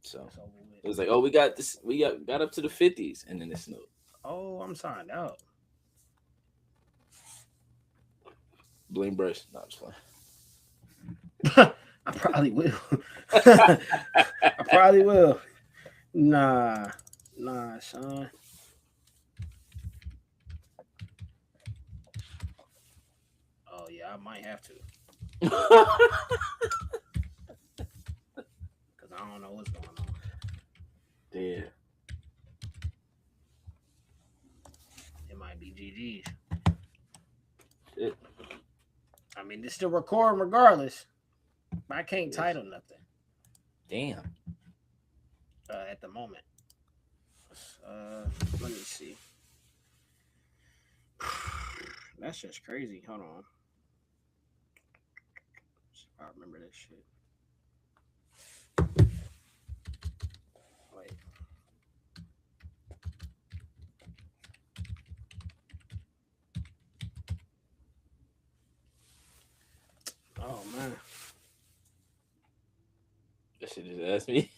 So It's over with. it was like, oh, we got this. We got up to the 50s, and then it snowed. Oh, I'm signed out. Blame Bryce. No, I'm just I probably will. I probably will. Nah, nah, son. Oh yeah, I might have to, playing. cause I don't know what's going on. Yeah. It might be GG's. Shit. I mean, it's still recording regardless. But I can't Yes. title nothing Damn. at the moment. Let me see. That's just crazy. Hold on. I remember this shit. Wait. Oh man. That shit just asked me.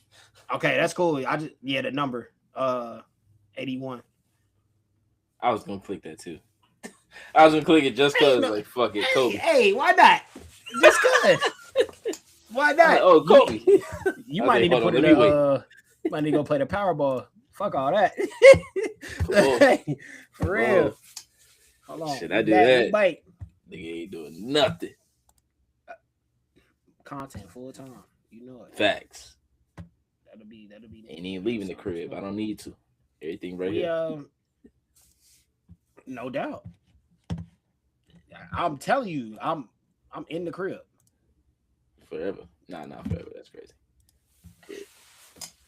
Okay, that's cool. I just the number 81. I was gonna click that too. I was gonna click it just Ain't cause, no, like, fuck it, hey, Kobe. hey, why not? Just cause. Why I'm like, not? oh, Kobe. You I was might like, need to hold on, put it let me wait. you might need to go play the Powerball. Fuck all that. Come on. Hey, for Come real. on. Hold on. Shit, We I do back, we that. bite. Nigga ain't doing nothing. Content full time. You know it. Facts. That'll be Ain't even leaving the something crib. I fun. don't need to. Everything right We here. no doubt. I'm telling you, I'm in the crib. Forever. Nah, forever. That's crazy. But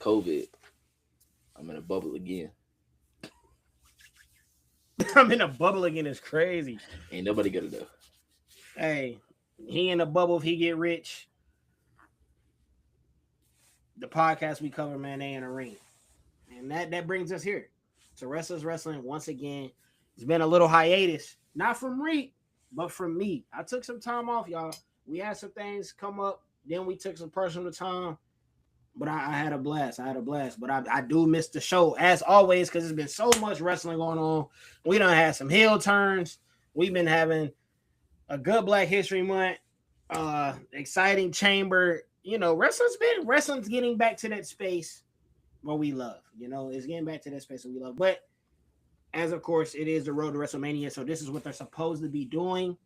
COVID. I'm in a bubble again. I'm in a bubble again. It's crazy. Ain't nobody good enough. Hey, he in a bubble if he get rich. The podcast we cover, man, they in a ring. And that brings us here to Restless Wrestling once again. It's been a little hiatus, not from Reek, but from me. I took some time off, y'all. We had some things come up. Then we took some personal time. But I had a blast. But I do miss the show as always because there's been so much wrestling going on. We done had some heel turns. We've been having a good Black History Month. Exciting chamber. You know, wrestling's getting back to that space what we love. You know, it's getting back to that space that we love. But as of course, it is the road to WrestleMania, so this is what they're supposed to be doing.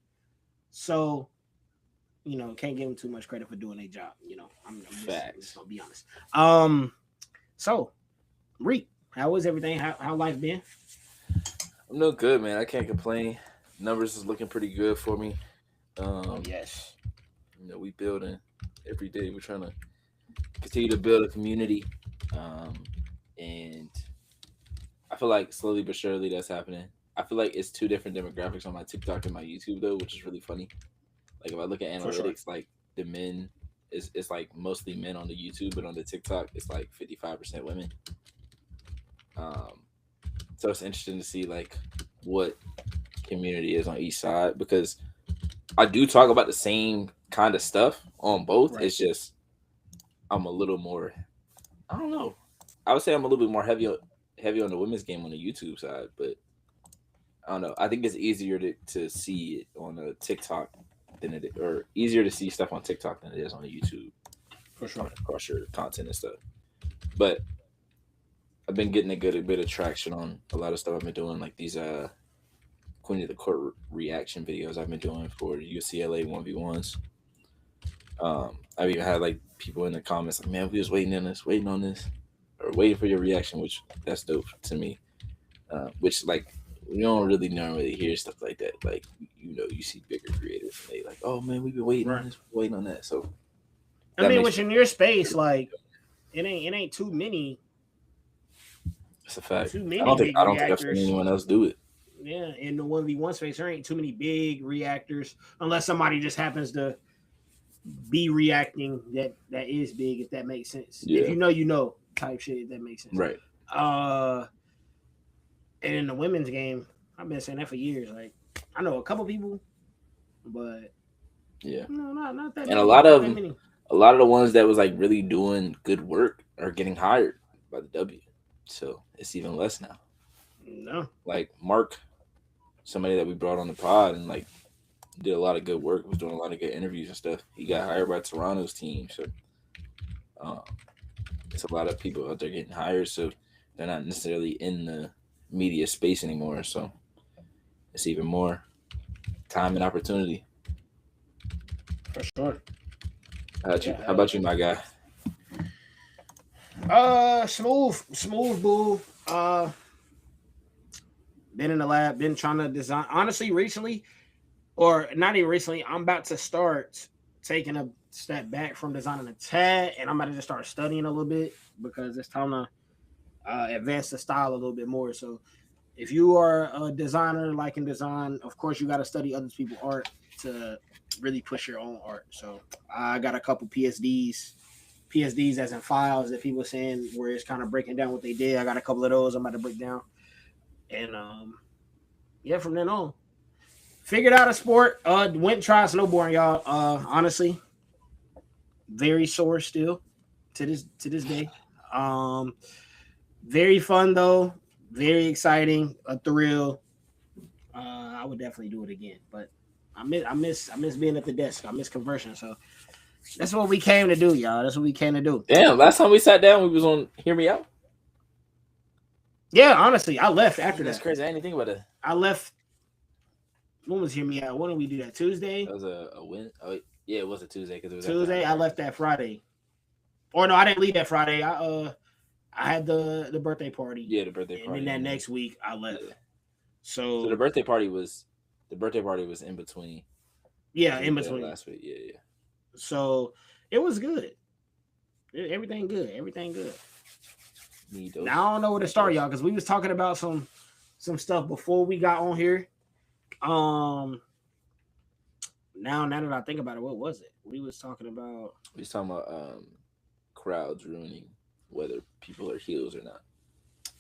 So, you know, can't give them too much credit for doing their job. You know, I'm just gonna be honest. So Reek, how is everything? How life been? I'm doing good, man. I can't complain. Numbers is looking pretty good for me. Oh Um, yes, we building every day. We're trying to continue to build a community. And I feel like slowly but surely that's happening. I feel like it's two different demographics on my TikTok and my YouTube though, which is really funny. Like if I look at for sure. analytics, like the men is it's like mostly men on the YouTube, but on the TikTok it's like 55% women. Um, so it's interesting to see like what community is on each side because I do talk about the same kind of stuff on both. Right. It's just I'm a little more. I don't know. I would say I'm a little bit more heavy on the women's game on the YouTube side, but I don't know. I think it's easier to see it on a TikTok than it or easier to see stuff on TikTok than it is on YouTube. For sure. Coming across your content and stuff. But I've been getting a good bit of traction on a lot of stuff I've been doing, like these Queen of the Court reaction videos I've been doing for UCLA 1v1s. I've even had like people in the comments like, "Man, we was waiting on this, or waiting for your reaction," which that's dope to me. Which like we don't really normally hear stuff like that. Like you see bigger creators, and they like, "Oh man, we've been waiting on Right. this, waiting on that." So I that mean, makes which me. in your space, like it ain't It's a fact. too many big I don't think I've seen reactors. anyone else do it. Yeah, in the 1v1 space, there ain't too many big reactors unless somebody just happens to be reacting that is big, if that makes sense. If Yeah. you know type shit, if that makes sense. Right. Uh and in the women's game, I've been saying that for years. Like I know a couple people, but Yeah. no, not that And a many. lot Not of that them, many. a lot of the ones that was like really doing good work are getting hired by the W. So it's even less now. No, Like Mark, somebody that we brought on the pod and like did a lot of good work, was doing a lot of good interviews and stuff. He got hired by Toronto's team. So um, it's a lot of people out there getting hired. So they're not necessarily in the media space anymore. So it's even more time and opportunity. for sure. How about you? Yeah, How hell about you, yeah. my guy? Smooth, boo. Been in the lab, been trying to design. Honestly, recently, or not even recently, I'm about to start taking a step back from designing a tad, and I'm about to just start studying a little bit because it's time to advance the style a little bit more. So, if you are a designer liking design, of course you got to study other people's art to really push your own art. So, I got a couple PSDs as in files that people saying where it's kind of breaking down what they did. I got a couple of those I'm about to break down, and yeah, from then on, figured out a sport. Went and tried snowboarding, y'all. Honestly, very sore still to this day. Um, very fun though, very exciting, a thrill. I would definitely do it again, but I miss being at the desk. I miss conversing. So that's what we came to do, y'all. That's what we came to do. Damn, last time we sat down, we was on Hear Me Out. Yeah, honestly, I left Damn, after that's that. crazy. I didn't think about that. I left. When was Hear Me Out? When did we do that? That Tuesday. was a win. Oh, yeah, it was a Tuesday because it was after Tuesday. Hyde I Park. left that Friday. Or no, I didn't leave that Friday. I had the birthday party, Yeah, the birthday and then party, that and then next week I left. yeah. So So the birthday party was in between yeah, because we in did that between. last week. Yeah, yeah. So it was good. Everything good. Everything good. Need Now I those. don't know where to Need start, those. y'all, because we was talking about some stuff before we got on here. Um, now that I think about it, what was it? We was talking about. We was talking about crowds ruining whether people are heels or not.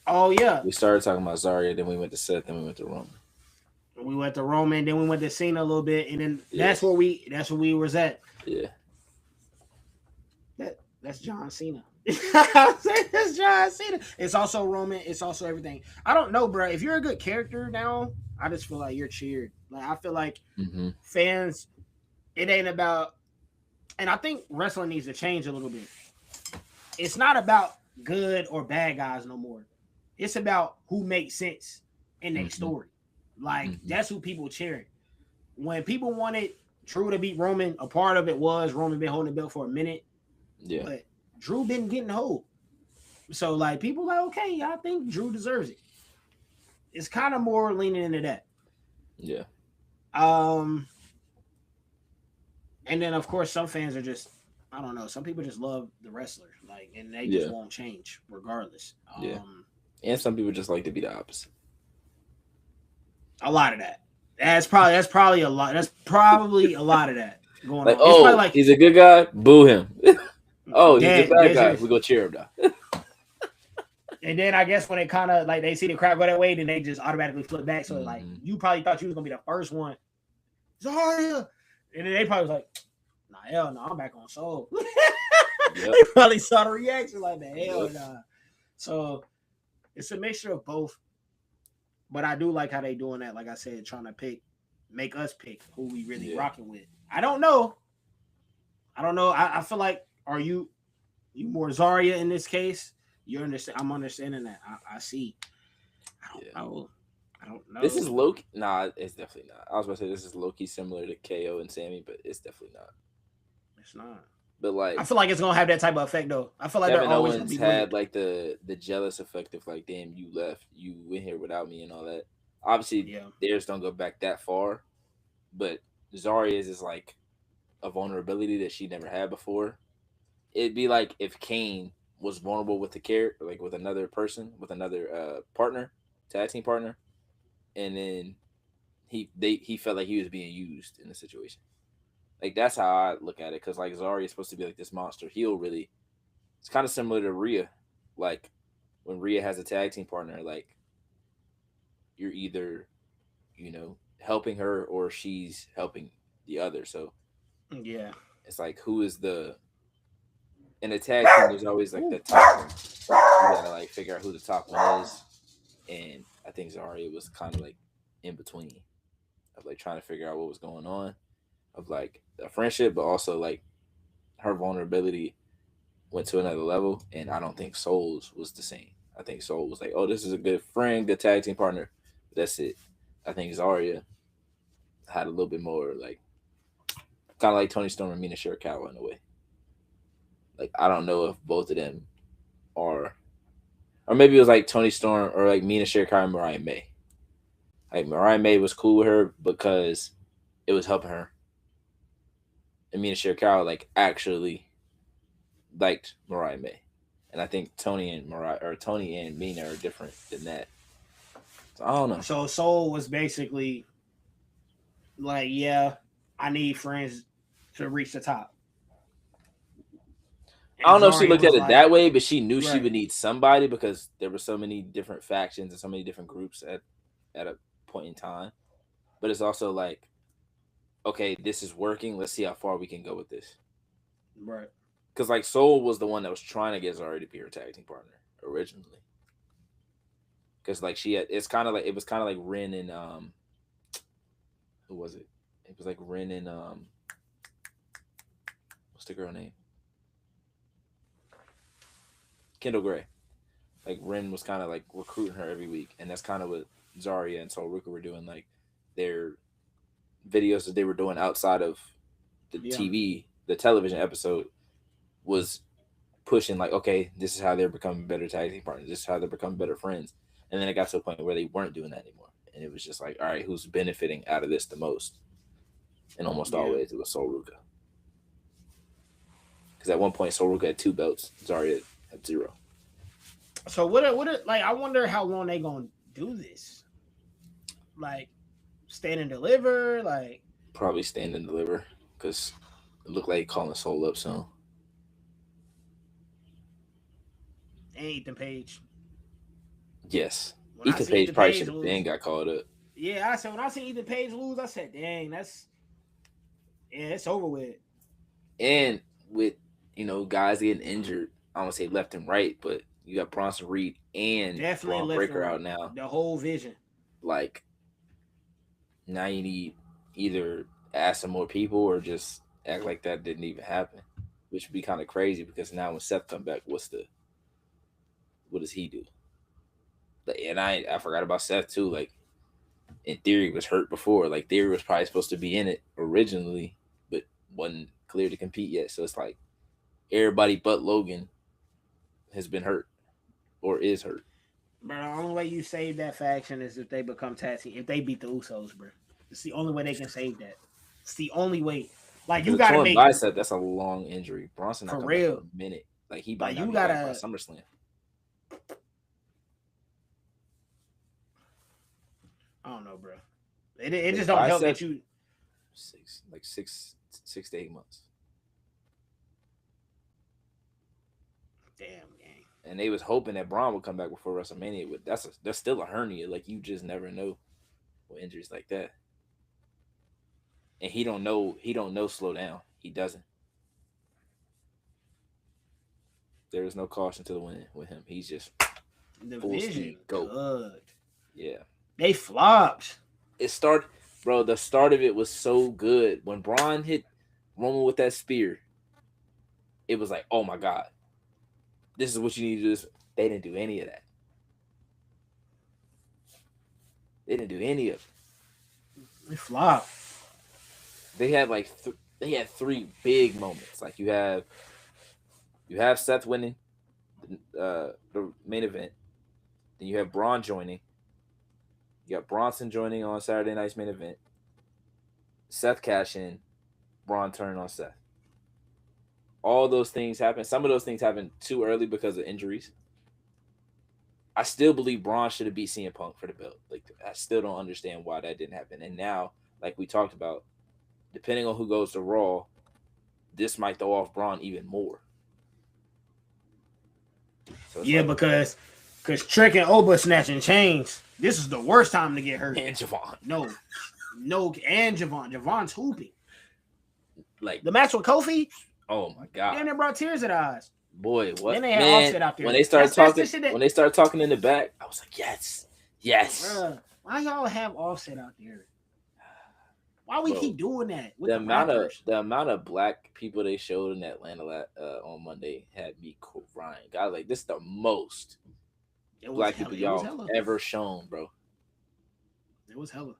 Oh yeah, We started talking about Zarya, then we went to Seth, then we went to Roman. we went to Roman, then we went to Cena a little bit, and then Yeah, that's where we was at. yeah, That's John Cena. That's John Cena. It's also Roman. It's also everything. I don't know, bro. If you're a good character now, I just feel like you're cheered. Like I feel like mm-hmm. fans, it ain't about. And I think wrestling needs to change a little bit. It's not about good or bad guys no more. It's about who makes sense in their Mm-hmm. story. Like Mm-hmm. that's who people cheering. When people wanted Drew to beat Roman, a part of it was Roman been holding the belt for a minute, Yeah, but Drew been getting hold. So like people like, okay, I think Drew deserves it. It's kind of more leaning into that. yeah, Um, and then of course some fans are just, I don't know. Some people just love the wrestler, like, and they just yeah, won't change regardless. yeah. And some people just like to be the opposite. A lot of that. That's probably a lot. That's probably a lot of that going Like, on. It's probably oh, like he's a good guy, boo him. Oh, he's a dead, bad dead guy, serious. we go cheer him now. And then I guess when it kind of like they see the crowd go that way, then they just automatically flip back. So like Mm-hmm. you probably thought you was gonna be the first one, Zarya, and then they probably was like, nah, hell no, I'm back on Soul. Yep. They probably saw the reaction like that, hell Yep. nah. So it's a mixture of both. But I do like how they doing that. Like I said, trying to make us pick who we really Yeah. rocking with. I don't know. I feel like you more Zarya in this case? You understand? I'm understanding that. I see. I don't Yeah. know. I don't know. This is low. Nah, it's definitely not. I was about to say this is low key similar to KO and Sammy, but it's definitely not. It's not. But I like feel like it's gonna have that type of effect though. I feel like they're Kevin always gonna Owens be had linked. like the jealous effect of like, damn, you left, you went here without me and all that. Obviously, Yeah. theirs don't go back that far, but Zarya's is like a vulnerability that she never had before. It'd be like if Kane was vulnerable with the character, like with another person, with another partner, tag team partner, and then he felt like he was being used in the situation. Like that's how I look at it, because like Zarya is supposed to be like this monster heel. Really, it's kind of similar to Rhea. Like when Rhea has a tag team partner, like you're either helping her or she's helping the other. So Yeah. it's like who is the in a tag team, there's always like the top one. You gotta like figure out who the top one is, and I think Zarya was kind of like in between of like trying to figure out what was going on of like a friendship, but also like her vulnerability went to another level, and I don't think Souls was the same. I think Soul was like, oh, this is a good friend, good tag team partner. But that's it. I think Zarya had a little bit more like kind of like Tony Storm and Mina Shirakawa in a way. Like I don't know if both of them are, or maybe it was like Tony Storm or like Mina Shirakawa and Mariah May. Like Mariah May was cool with her because it was helping her, and Mina Shirakawa like actually liked Mariah May. And I think Tony and Mina are different than that. So I don't know. So Soul was basically like, yeah, I need friends to reach the top. I And don't know if she Zarya looked at was it like, that way, but she knew she right, would need somebody because there were so many different factions and so many different groups at a point in time. But it's also like, okay, this is working. Let's see how far we can go with this. right, Because like Soul was the one that was trying to get Zarya to be her tag team partner originally. Because like she had, it's kind of like it was kind of like Ren and who was it? It was like Ren and what's the girl name? Kendall Gray. Like Ren was kind of like recruiting her every week, and that's kind of what Zarya and Sol Ruka were doing. Like their videos that they were doing outside of the TV, the television episode was pushing like, okay, this is how they're becoming better tag team partners. This is how they're becoming better friends. And then it got to a point where they weren't doing that anymore, and it was just like, all right, who's benefiting out of this the most? And almost always it was Sol Ruka. Because at one point, Sol Ruka had 2 belts, Zarya had 0. So what like I wonder how long they gonna do this. Like stand and deliver, like Probably stand and deliver because it looked like calling Soul up soon. and Ethan Page. Yes, When I Ethan see Page Ethan probably Page should have lose, been got called up. yeah, I said when I see Ethan Page lose, I said, dang, that's it's over with. And with guys getting injured, I don't say left and right, but you got Bronson Reed and Definitely Braun left Breaker and out right. now. The whole vision. Like now you need either ask some more people or just act like that didn't even happen, which would be kind of crazy because now when Seth come back, what does he do? And I forgot about Seth too. Like in theory was hurt before. Like Theory was probably supposed to be in it originally, but wasn't clear to compete yet. So it's like everybody but Logan has been hurt or is hurt. But the only way you save that faction is if they become tag team. If they beat the Usos, bro. It's the only way they can save that. It's the only way. Like you Because a gotta torn make bicep, that's a long injury. Bronson not for coming back for real. a minute. Like he Like might not you be back by gotta. SummerSlam. I don't know, bro. It His just don't help bicep, that you. 6 to 8 months. Damn, gang. And they was hoping that Braun would come back before WrestleMania, but that's still a hernia. Like you just never know with injuries like that. And he don't know slow down. He doesn't. There is no caution to the wind with him. He's just The full vision, speed, go. good. Yeah. They flopped. Bro, the start of it was so good. When Braun hit Roman with that spear, it was like, oh my God. This is what you need to do. They didn't do any of that. They didn't do any of it. They flopped. They had like they had 3 big moments. Like you have Seth winning the main event. Then you have Braun joining. You got Bronson joining on Saturday night's main event. Seth cash in. Braun turning on Seth. All those things happen. Some of those things happen too early because of injuries. I still believe Braun should have beat CM Punk for the belt. Like I still don't understand why that didn't happen. And now, like we talked about, depending on who goes to Raw, this might throw off Braun even more. So yeah, like, because Trick and Oba snatching chains. This is the worst time to get hurt. And Javon. No, and Javon. Javon's hooping. Like the match with Kofi. Oh my god. Then it brought tears to the eyes. Boy, what Then they had man? Offset out there. When they started That's talking, the shit that, when they started talking in the back, I was like, yes. bruh, why y'all have Offset out there? Why we keep doing that with the the amount rappers? the amount of black people they showed in Atlanta on Monday had me crying. I was like, this is the most black people y'all ever shown, bro. It was hella.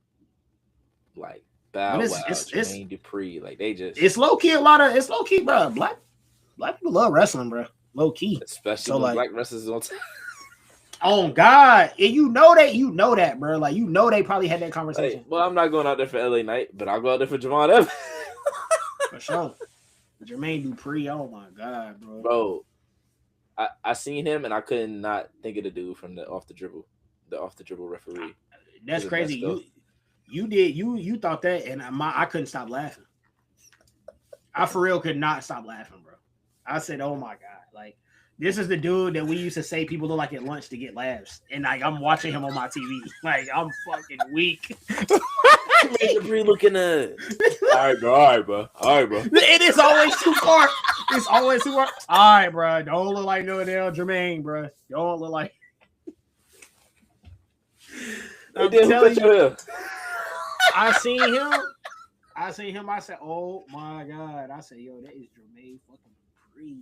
Like Bow Wow, Jermaine Dupri, like they just. It's low key a lot of. It's low key, bro. Black people love wrestling, bro. Low key, especially when black wrestlers on. Oh God, and you know that, bro. Like they probably had that conversation. Like, well, I'm not going out there for LA Knight, but I'll go out there for Javon Evans. For sure. Jermaine Dupri, oh my God, bro. Bro, I seen him and I could not think of the dude from the off the dribble referee. That's crazy. You thought that, and I couldn't stop laughing. I for real could not stop laughing, bro. I said, oh my God, like. This is the dude that we used to say people look like at lunch to get laughs. And like I'm watching him on my TV. Like I'm fucking weak. Debris looking at. All right, bro. It is always too far. It's always too far. All right, bro. Don't look like no damn Jermaine, bro. Don't look like. I'm telling you. I seen him. I said, oh my God. I said, yo, that is Jermaine fucking.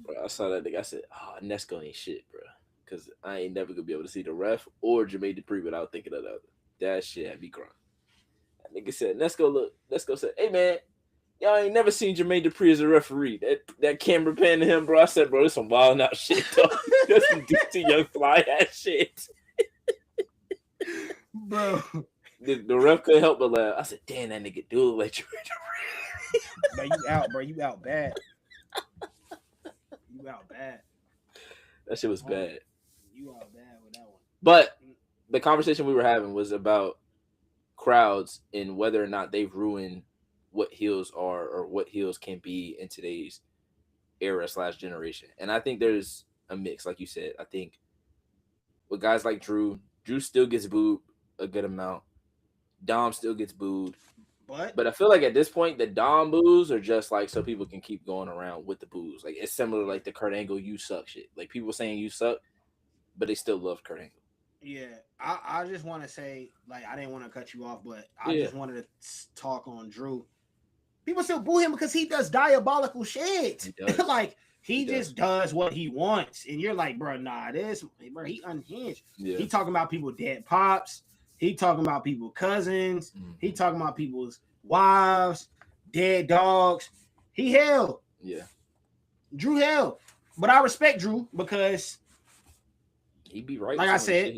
Bro, I saw that nigga. I said, "Oh, Nesco ain't shit, bro." Because I ain't never gonna be able to see the ref or Jermaine Dupri without thinking of the other. That shit had me crying. That nigga said, Nesco said, "Hey man, y'all ain't never seen Jermaine Dupri as a referee." That camera pan to him, bro. I said, "Bro, this some wild out shit, though. That's some DC Young Fly ass shit." Bro, the ref couldn't help but laugh. I said, "Damn, that nigga do look like Jermaine Dupri." Bro, you out, bro. You out bad. You out bad. That shit was bad. You out bad with that one. But the conversation we were having was about crowds and whether or not they've ruined what heels are or what heels can be in today's era / generation. And I think there's a mix, like you said. I think with guys like Drew still gets booed a good amount. Dom still gets booed. But I feel like at this point, the Dom boos are just like so people can keep going around with the boos. Like it's similar like the Kurt Angle "you suck" shit. Like people saying you suck, but they still love Kurt Angle. Yeah, I just want to say, like, I didn't want to cut you off, but I just wanted to talk on Drew. People still boo him because he does diabolical shit. He does. Like he just does what he wants, and you're like, bro, bro, he unhinged. Yeah. He talking about people dead pops. He talking about people cousins. Mm-hmm. He talking about people's wives, dead dogs. He hell. Yeah. Drew hell. But I respect Drew because he be right. Like I said,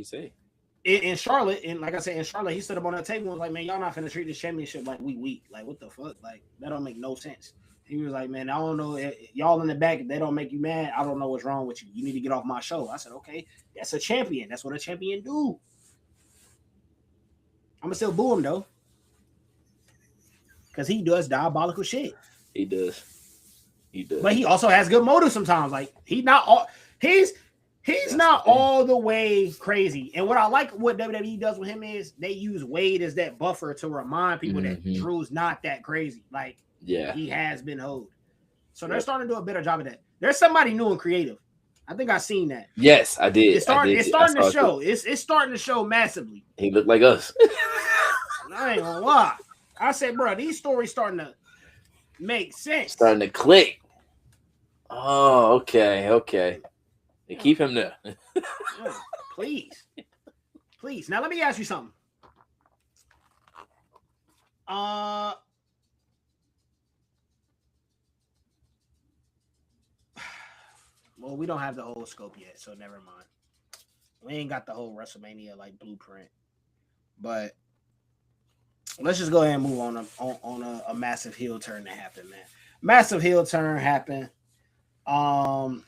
in Charlotte, and like I said, in Charlotte, he stood up on that table and was like, man, y'all not finna treat this championship like we weak. Like, what the fuck? Like, that don't make no sense. He was like, man, I don't know. Y'all in the back, if they don't make you mad, I don't know what's wrong with you. You need to get off my show. I said, okay, that's a champion. That's what a champion do. I'm gonna still boo him though, because he does diabolical shit. He does. But he also has good motives sometimes. Like he's not all the way crazy. And what I like what WWE does with him is they use Wade as that buffer to remind people that Drew's not that crazy. Like he has been hoed. So they're starting to do a better job of that. There's somebody new and creative. I think I've seen that. Yes, I did. It's starting to show. It's starting to show massively. He looked like us. I ain't gonna lie. I said, bro, these stories starting to make sense. Starting to click. Oh, okay. They keep him there. Please. Now let me ask you something. Well, we don't have the whole scope yet, so never mind. We ain't got the whole WrestleMania like blueprint, but let's just go ahead and move on a massive heel turn that happened, man. Massive heel turn happened. Our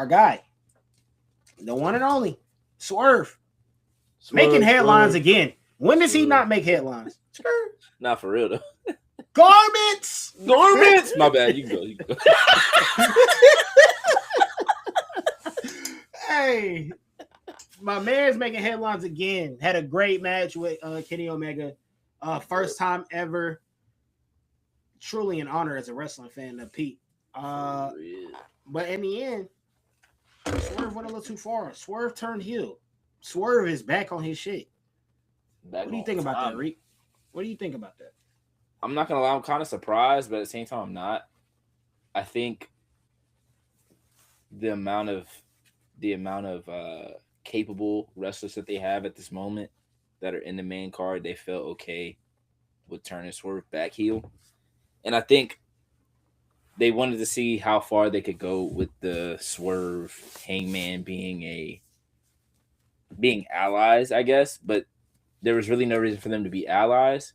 guy, the one and only Swerve making headlines again. When does he not make headlines? Not for real though. Garments. My bad. You can go. Hey, my man's making headlines again. Had a great match with Kenny Omega. First time ever. Truly an honor as a wrestling fan to Pete. Uh, For real. but in the end, Swerve went a little too far. Swerve turned heel. Swerve is back on his shit. Back What do you on think about that, time. Reek? What do you think about that? I'm not gonna lie, I'm kind of surprised, but at the same time, I'm not. I think the amount of capable wrestlers that they have at this moment that are in the main card, they felt okay with turning Swerve back heel, and I think they wanted to see how far they could go with the Swerve Hangman being allies, I guess. But there was really no reason for them to be allies,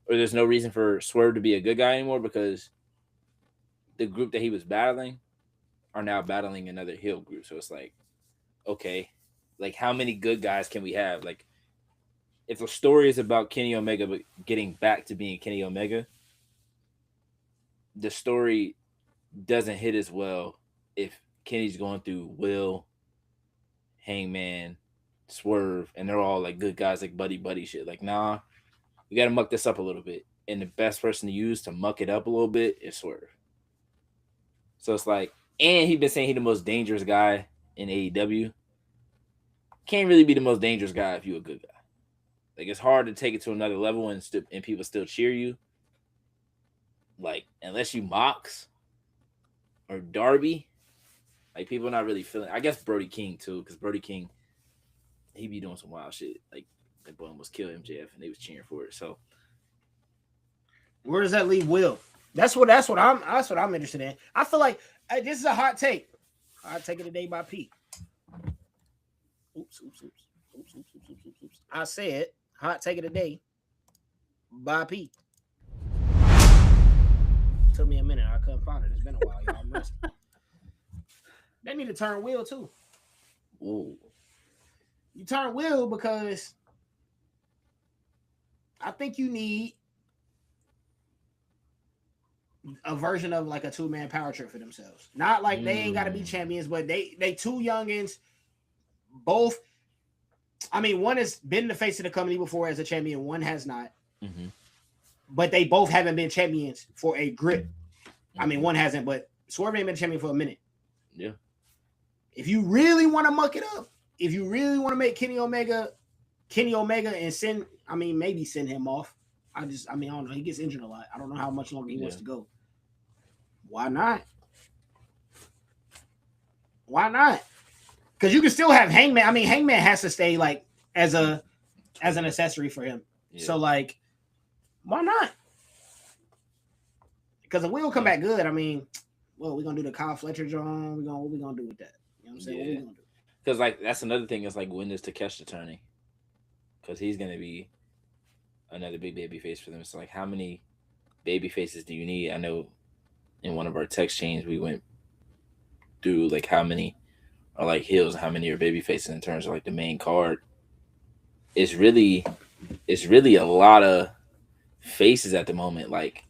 or there's no reason for Swerve to be a good guy anymore because the group that he was battling are now battling another heel group. So it's like, okay, like how many good guys can we have? Like if the story is about Kenny Omega getting back to being Kenny Omega, the story doesn't hit as well if Kenny's going through Will, Hangman, Swerve, and they're all like good guys, like buddy shit. Like, nah, we got to muck this up a little bit, and the best person to use to muck it up a little bit is Swerve. So it's like, and he's been saying he's the most dangerous guy in AEW. Can't really be the most dangerous guy if you're a good guy. Like it's hard to take it to another level and people still cheer you. Like unless you Mox or Darby, like people are not really feeling. I guess Brody King too, because Brody King he be doing some wild shit. Like that boy almost killed MJF and they was cheering for it. So Where does that leave Will? That's what I'm interested in. I feel like this is a hot take. Hot take of the day by P. Oops. I said hot take of the day by P. Took me a minute. I couldn't find it. It's been a while, y'all. I'm missing. They need to turn Will too. ooh, You turn Will because I think you need a version of like a 2-man power trip for themselves. Not like they ain't got to be champions, but they two youngins, both. I mean, one has been the face of the company before as a champion, one has not. mm-hmm. But they both haven't been champions for a grip. I mean, one hasn't, but Swerve ain't been champion for a minute. Yeah. If you really want to muck it up, if you really want to make Kenny Omega, and maybe send him off. I don't know. He gets injured a lot. I don't know how much longer he wants to go. Why not? Why not? Because you can still have Hangman. I mean, Hangman has to stay like as an accessory for him. Yeah. So like, why not? Because if we'll come back good, I mean, well, we're gonna do the Kyle Fletcher John. What we gonna do with that? You know what I'm saying? What we gonna do? Because like that's another thing is like when is Takeshita turning? Because he's gonna be another big baby face for them. So like, how many baby faces do you need? I know in one of our text chains we went through like how many are like heels, how many are baby faces in terms of like the main card. It's really a lot of faces at the moment. Like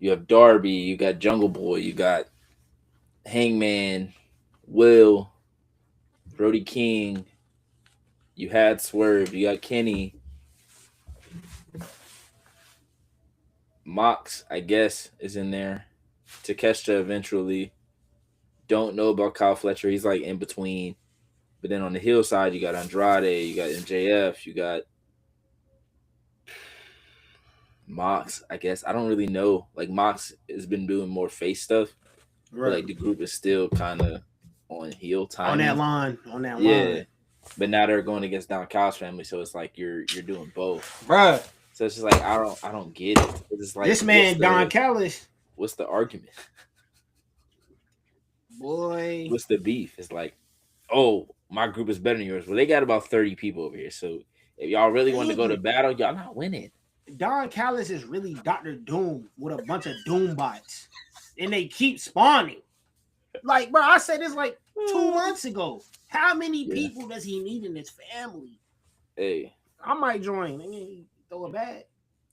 you have Darby, you got Jungle Boy, you got Hangman, Will, Brody King, you had Swerve, you got Kenny, Mox, I guess, is in there. Takeshita eventually. Don't know about Kyle Fletcher. He's like in between. But then on the heel side, you got Andrade, you got MJF, you got Mox, I guess. I don't really know. Like Mox has been doing more face stuff. Right. But like the group is still kind of on heel time. On that line. Yeah. But now they're going against Don Cal's family, so it's like you're doing both. Bruh. So it's just like I don't get it. It's like this man Don Callis. What's the argument? Boy. What's the beef? It's like, oh, my group is better than yours. Well, they got about 30 people over here. So if y'all really want to go to battle, y'all not winning. Don Callis is really Dr. Doom with a bunch of Doom bots. And they keep spawning. Like, bro, I said this like 2 months ago. How many people does he need in his family? Hey. I might join. Throw a bag.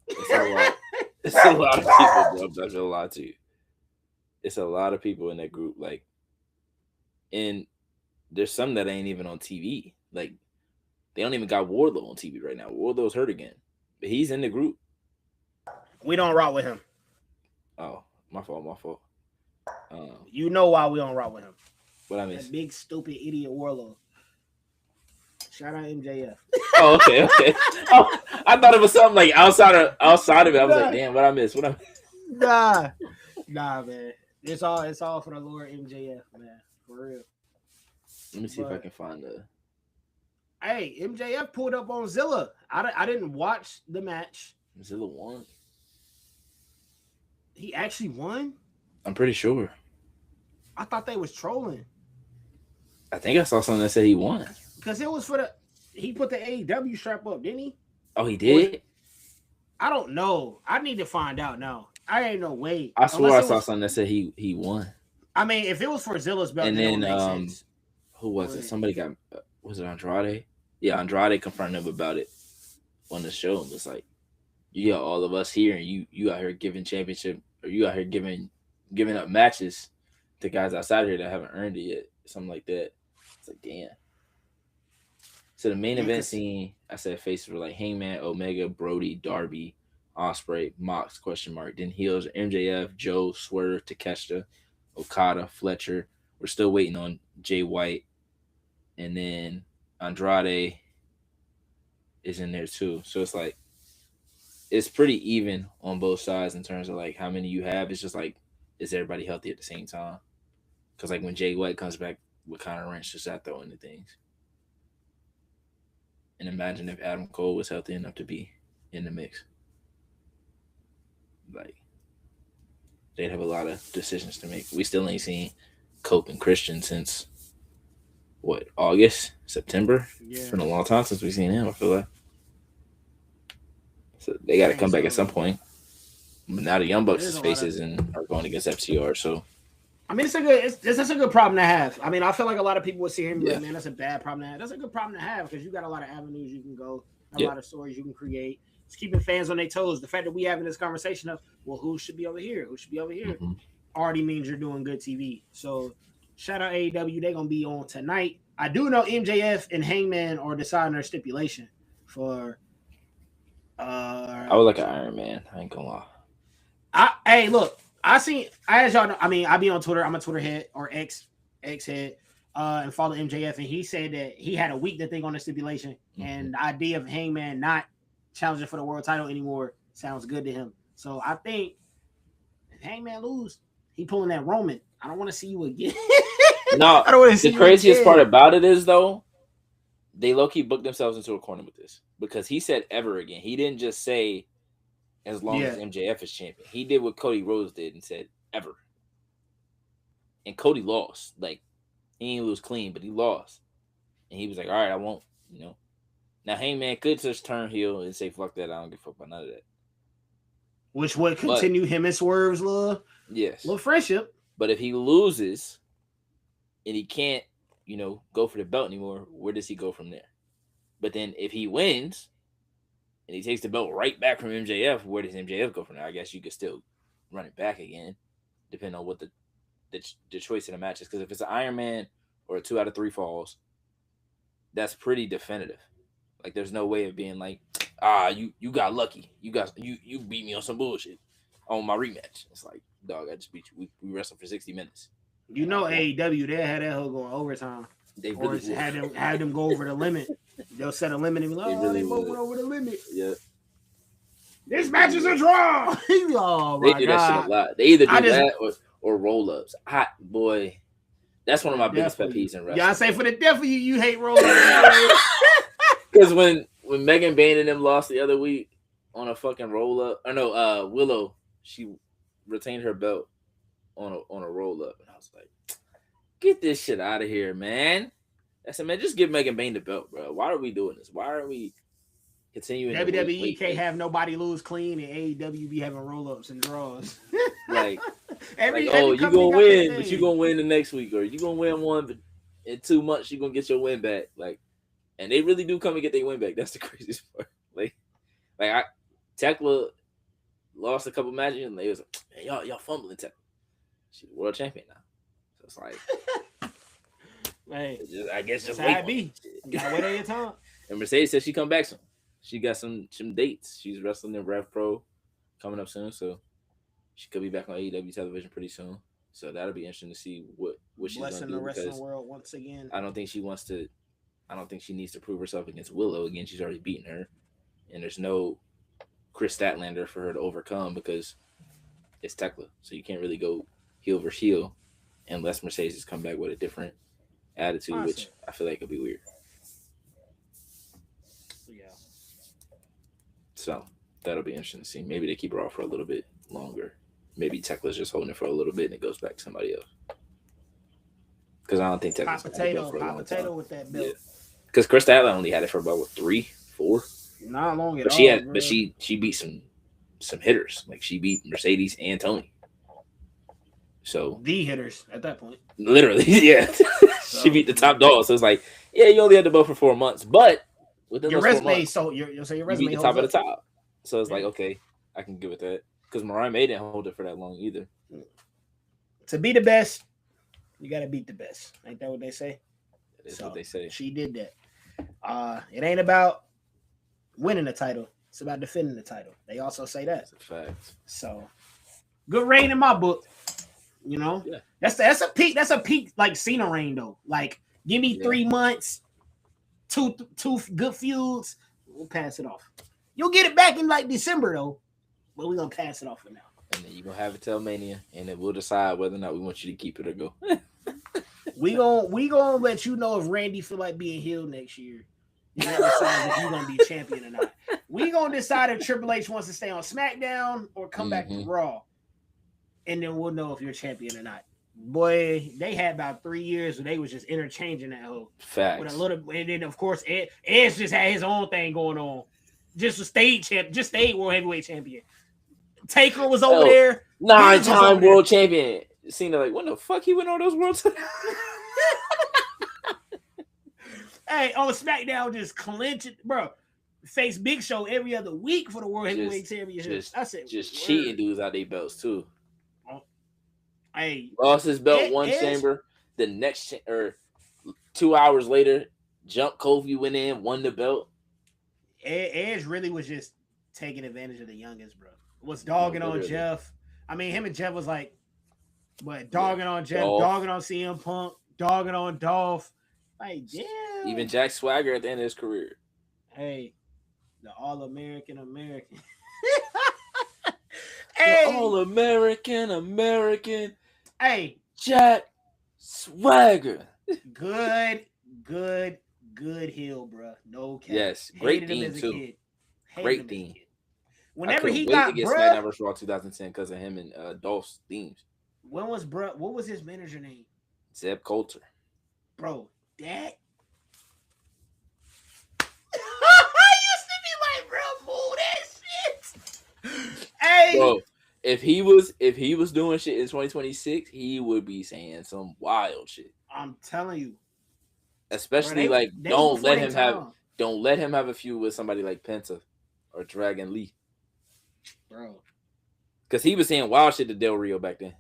It's a lot. It's a lot of people, bro. I'm not gonna lie to you. It's a lot of people in that group. Like, and there's some that ain't even on TV. Like, they don't even got Wardlow on TV right now. Wardlow's hurt again. But he's in the group. We don't rock with him. Oh, my fault. You know why we don't rock with him? What I That miss? big stupid idiot Warlow. Shout out MJF. Oh, okay, okay. Oh, I thought it was something like outside of it. I was like, nah, damn, what I missed? What I nah, nah, man. It's all for the Lord MJF, man, for real. Let me see if I But can find the hey, MJF pulled up on Zilla. I didn't watch the match. Zilla one. He actually won. I'm pretty sure. I thought they was trolling I think I saw something that said he won. because it was for the. He put the AEW strap up, didn't he? Oh, he Or did. I don't know. I need to find out now. I ain't no way I swore unless I it saw was. something that said he won. I mean, if it was for Zilla's belt, And then it then would make sense. who was it? But Somebody got was it Andrade? Yeah, Andrade confronted him about it on the show and was like, "You got all of us here, and you out here giving championship, or you out here giving up matches to guys outside here that haven't earned it yet, something like that." It's like, damn. So the main yeah, event cause scene, I said faces were like Hangman, Omega, Brody, Darby, Osprey, Mox question mark. Then heels MJF, Joe, Swerve, Takeshita, Okada, Fletcher. We're still waiting on Jay White, and then Andrade is in there too. So it's like it's pretty even on both sides in terms of like how many you have. It's just like is everybody healthy at the same time? Because like when Jay White comes back, what kind of wrench does that throw into things? And imagine if Adam Cole was healthy enough to be in the mix. Like they'd have a lot of decisions to make. We still ain't seen Cope and Christian since what, August, September? It's yeah, been a long time since we've seen him, I feel like. So they gotta man. come back at some So point. But now the Young Bucks there's is a lot of. faces and are going against FCR, so I mean, it's a good. That's a good problem to have. I mean, I feel like a lot of people would see him and be yeah. like, "Man, that's a bad problem to have." That's a good problem to have because you got a lot of avenues you can go, a Yeah. lot of stories you can create. It's keeping fans on their toes. The fact that we having this conversation of, well, who should be over here, who should be over here, Hmm. already means you're doing good TV. So, shout out AEW. They're gonna be on tonight. I do know MJF and Hangman are deciding their stipulation for. I would like an Iron Man, I ain't gonna lie. Hey, look, I seen. As y'all know, I mean, I be on Twitter. I'm a Twitter head or X head, and follow MJF, and he said that he had a week to think on the stipulation, Hmm. and the idea of Hangman not challenging for the world title anymore sounds good to him. So I think if Hangman lose, he pulling that Roman. I don't want to see you again. No, I don't want to see the you craziest part again. about it is though, they low key booked themselves into a corner with this because he said ever again. He didn't just say as long as Yeah, MJF is champion. He did what Cody Rhodes did and said ever. And Cody lost. Like he didn't lose clean, but he lost. And he was like, all right, I won't, you know. Now Hangman could just turn heel and say, fuck that, I don't give a fuck about none of that. which would But continue him and Swerve's little yes. friendship. But if he loses and he can't, go for the belt anymore, where does he go from there? But then if he wins and he takes the belt right back from MJF, where does MJF go from there? I guess you could still run it back again, depending on what the choice in the match is. Because if it's an Iron Man or a 2 out of 3 falls, that's pretty definitive. Like there's no way of being like, you got lucky. You beat me on some bullshit on my rematch. It's like, dog, I just beat you. We wrestled for 60 minutes. You And I know won. AEW, they had that hoe going overtime. They Or really would. had them go over the limit. They'll set a limit and be like, They oh, really they both would. went over the limit. Yeah. This They match really is a would. draw. Oh They my do that shit a god. lot. They either I do just that or roll ups. Hot boy. That's for one of the my biggest death pet of you. peeves in Yeah, I wrestling. say for the death of you, you hate roll ups. Because when Megan Bain and them lost the other week on a fucking roll up, or no, Willow, she retained her belt on a roll up, and I was like, get this shit out of here, man. I said, man, just give Megan Bain the belt, bro. Why are we doing this? Why are we continuing to WWE wait? can't have nobody lose clean, and AEW be having roll ups and draws. Like, oh, every you company gonna got their win, but you thing. gonna win the next week, or you gonna win one, but in 2 months you gonna get your win back. Like, and they really do come and get their win back. That's the craziest part. Like Tekla lost a couple matches, and they was like, man, y'all fumbling Tekla. She's world champion now, so it's like, Hey, I guess that's just how wait it on be. it. You gotta wait on your time. And Mercedes said she come back soon. She got some dates. She's wrestling in Rev Pro coming up soon, so she could be back on AEW television pretty soon. So that'll be interesting to see what she's gonna Blessing the do wrestling because world once again. I don't think she wants to. I don't think she needs to prove herself against Willow again. She's already beaten her, and there's no Chris Statlander for her to overcome because it's Tekla. So you can't really go heel versus heel unless Mercedes has come back with a different attitude, Mindset. which I feel like could be weird. Yeah. So that'll be interesting to see. Maybe they keep her off for a little bit longer. Maybe Tekla's just holding it for a little bit and it goes back to somebody else. Because I don't think Tekla's Hot going to hold it potato, for a hot long potato time. with that Yeah, belt. because Chris Statler only had it for about what, 3, 4. Not long at But all, bro. she beat some hitters. Like she beat Mercedes and Tony. So The hitters at that point. literally, yeah, she beat the top dog. So it's like, yeah, you only had the belt for 4 months, but within Your those 4 resume, months, so your you resume beat the holds top of the up. top. So it's like, Yeah. okay, I can give it that because Mariah May didn't hold it for that long either. To be the best, you gotta beat the best. Ain't that what they say? That is what they say. She did that. It ain't about winning the title; it's about defending the title. They also say that. That's a fact. So, good reign in my book. You know, Yeah. that's a peak. That's a peak like Cena reign though. Like, give me 3 months, two good feuds. We'll pass it off. You'll get it back in like December though, but we're gonna pass it off for now. And then you're gonna have it till Mania, and then we'll decide whether or not we want you to keep it or go. We gonna let you know if Randy feel like being healed next year. And that decides if you're gonna be champion or not. We gonna decide if Triple H wants to stay on SmackDown or come back to Raw, and then we'll know if you're champion or not. Boy, they had about 3 years where they was just interchanging that whole Facts. with a little, and then of course Edge just had his own thing going on. Just a state champ, just stayed World Heavyweight Champion. Taker was over there. 9-time world champion. Cena like, what the fuck he went on those world Hey, on SmackDown just clinching, bro. Face Big Show every other week for the World Heavyweight Championship. I said, just cheating dudes out their belts too. Hey, Lost his belt one chamber. The next or 2 hours later, Jump Kofi went in, won the belt. Edge really was just taking advantage of the youngest, bro. Was dogging on Jeff. I mean, him and Jeff was like, what? Dogging on Jeff, dogging on CM Punk, dogging on Dolph. Like, damn. Even Jack Swagger at the end of his career. Hey, the All-American American. Hey, All-American. Hey, Jack Swagger. Good heel, bro. No cap. Yes, great theme too. Great theme. Whenever he got to get bruh, SmackDown vs. Raw 2010 because of him and Dolph's themes. When was bruh? What was his manager name? Zeb Coulter. Bro, that. I used to be like, bro, move that shit. Hey, bro, if he was doing shit in 2026, he would be saying some wild shit. I'm telling you. Especially bro, don't let him have a feud with somebody like Penta or Dragon Lee. Bro. Because he was saying wild shit to Del Rio back then.